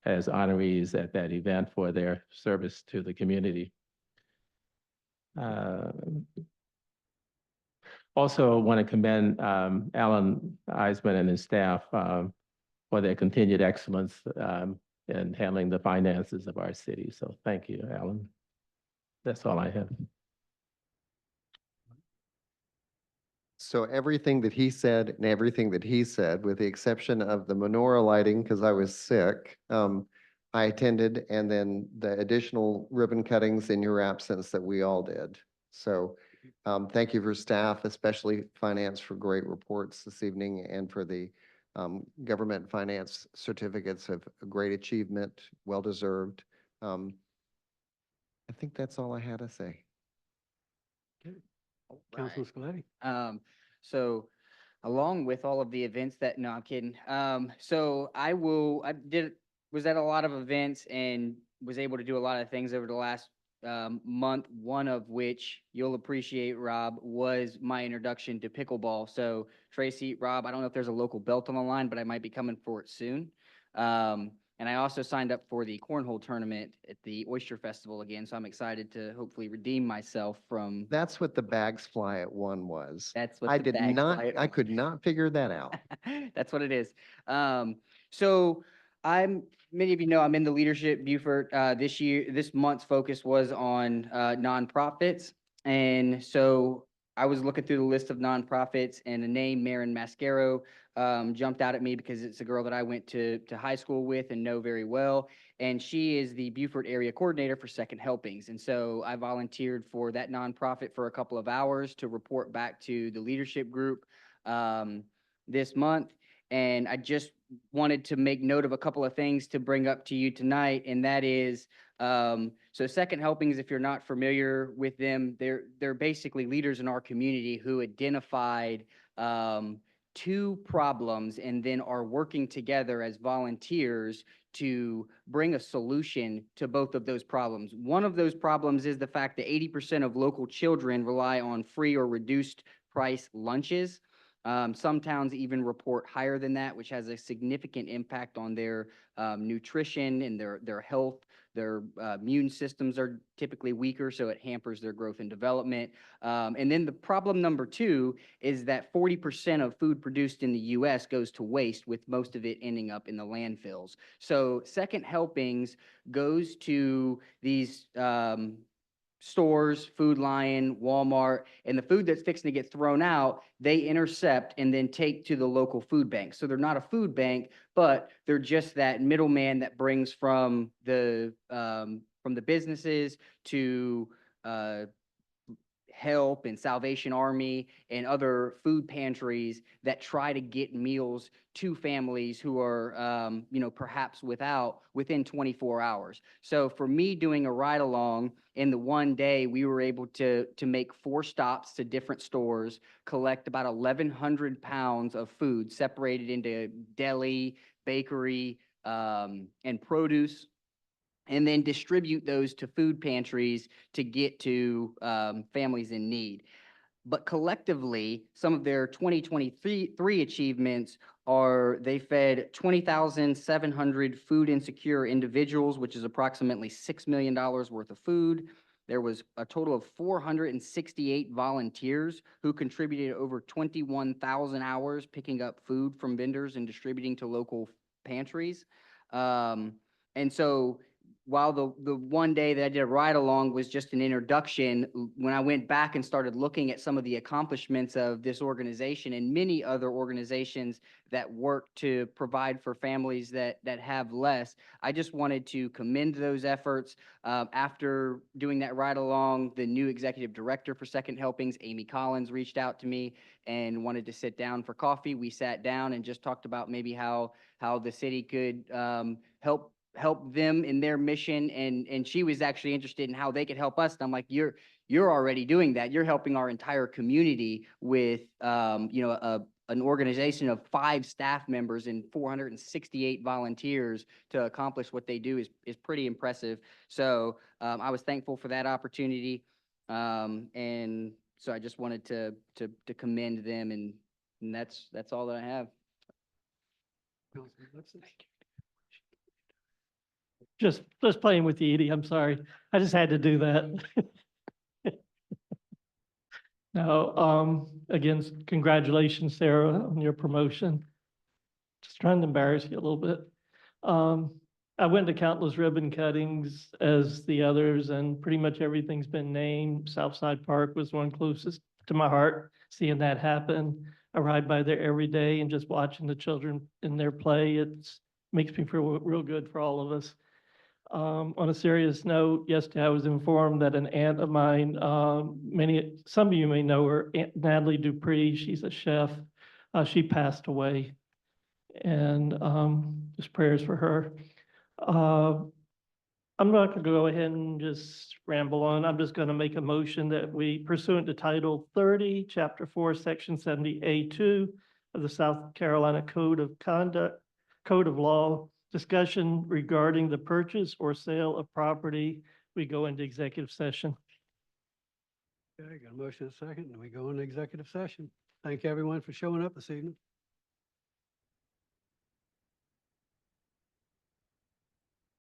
as honorees at that event for their service to the community. Also want to commend Alan Eisman and his staff for their continued excellence in handling the finances of our city. So thank you, Alan. That's all I have. So everything that he said and everything that he said, with the exception of the menorah lighting, because I was sick, I attended, and then the additional ribbon cuttings in your absence that we all did. So thank you for staff, especially finance, for great reports this evening, and for the government finance certificates of great achievement, well-deserved. I think that's all I had to say. Councilman Scaletti. So along with all of the events that, no, I'm kidding. So was at a lot of events and was able to do a lot of things over the last month, one of which you'll appreciate, Rob, was my introduction to pickleball. So Tracy, Rob, I don't know if there's a local belt on the line, but I might be coming for it soon. And I also signed up for the cornhole tournament at the Oyster Festival again, so I'm excited to hopefully redeem myself from. That's what the bags fly at one was. That's what I the did bags not, fly at I one. could not figure that out. That's what it is. So many of you know, I'm in the leadership Beaufort. This month's focus was on nonprofits. And so I was looking through the list of nonprofits, and the name Marin Mascaro jumped out at me because it's a girl that I went to high school with and know very well. And she is the Beaufort area coordinator for Second Helpings. And so I volunteered for that nonprofit for a couple of hours to report back to the leadership group this month. And I just wanted to make note of a couple of things to bring up to you tonight, and that is, so Second Helpings, if you're not familiar with them, they're basically leaders in our community who identified two problems and then are working together as volunteers to bring a solution to both of those problems. One of those problems is the fact that 80% of local children rely on free or reduced price lunches. Some towns even report higher than that, which has a significant impact on their nutrition and their health. Their immune systems are typically weaker, so it hampers their growth and development. And then the problem number two is that 40% of food produced in the U.S. goes to waste, with most of it ending up in the landfills. So Second Helpings goes to these stores, Food Lion, Walmart, and the food that's fixing to get thrown out, they intercept and then take to the local food bank. So they're not a food bank, but they're just that middleman that brings from the businesses to Help and Salvation Army and other food pantries that try to get meals to families who are, perhaps within 24 hours. So for me doing a ride along, in the one day, we were able to make 4 stops to different stores, collect about 1,100 pounds of food separated into deli, bakery, and produce, and then distribute those to food pantries to get to families in need. But collectively, some of their 2023 achievements are they fed 20,700 food insecure individuals, which is approximately $6 million worth of food. There was a total of 468 volunteers who contributed over 21,000 hours picking up food from vendors and distributing to local pantries. And so while the one day that I did a ride along was just an introduction, when I went back and started looking at some of the accomplishments of this organization and many other organizations that work to provide for families that have less, I just wanted to commend those efforts. After doing that ride along, the new executive director for Second Helpings, Amy Collins, reached out to me and wanted to sit down for coffee. We sat down and just talked about maybe how the city could help them in their mission, and she was actually interested in how they could help us. And I'm like, you're already doing that. You're helping our entire community with an organization of 5 staff members and 468 volunteers to accomplish what they do is pretty impressive. So I was thankful for that opportunity, and so I just wanted to commend them, and that's all that I have. Just playing with you, Edie. I'm sorry. I just had to do that. No, again, congratulations, Sarah, on your promotion. Just trying to embarrass you a little bit. I went to countless ribbon cuttings as the others, and pretty much everything's been named. Southside Park was one closest to my heart, seeing that happen. I ride by there every day, and just watching the children in their play, makes me feel real good for all of us. On a serious note, yesterday I was informed that an aunt of mine, some of you may know her, Aunt Natalie Dupree, she's a chef. She passed away. And just prayers for her. I'm not gonna go ahead and just ramble on. I'm just gonna make a motion that we pursuant to Title 30, Chapter 4, Section 70A2 of the South Carolina Code of Law, discussion regarding the purchase or sale of property, we go into executive session. Okay, got a motion and a second, and we go into executive session. Thank everyone for showing up this evening.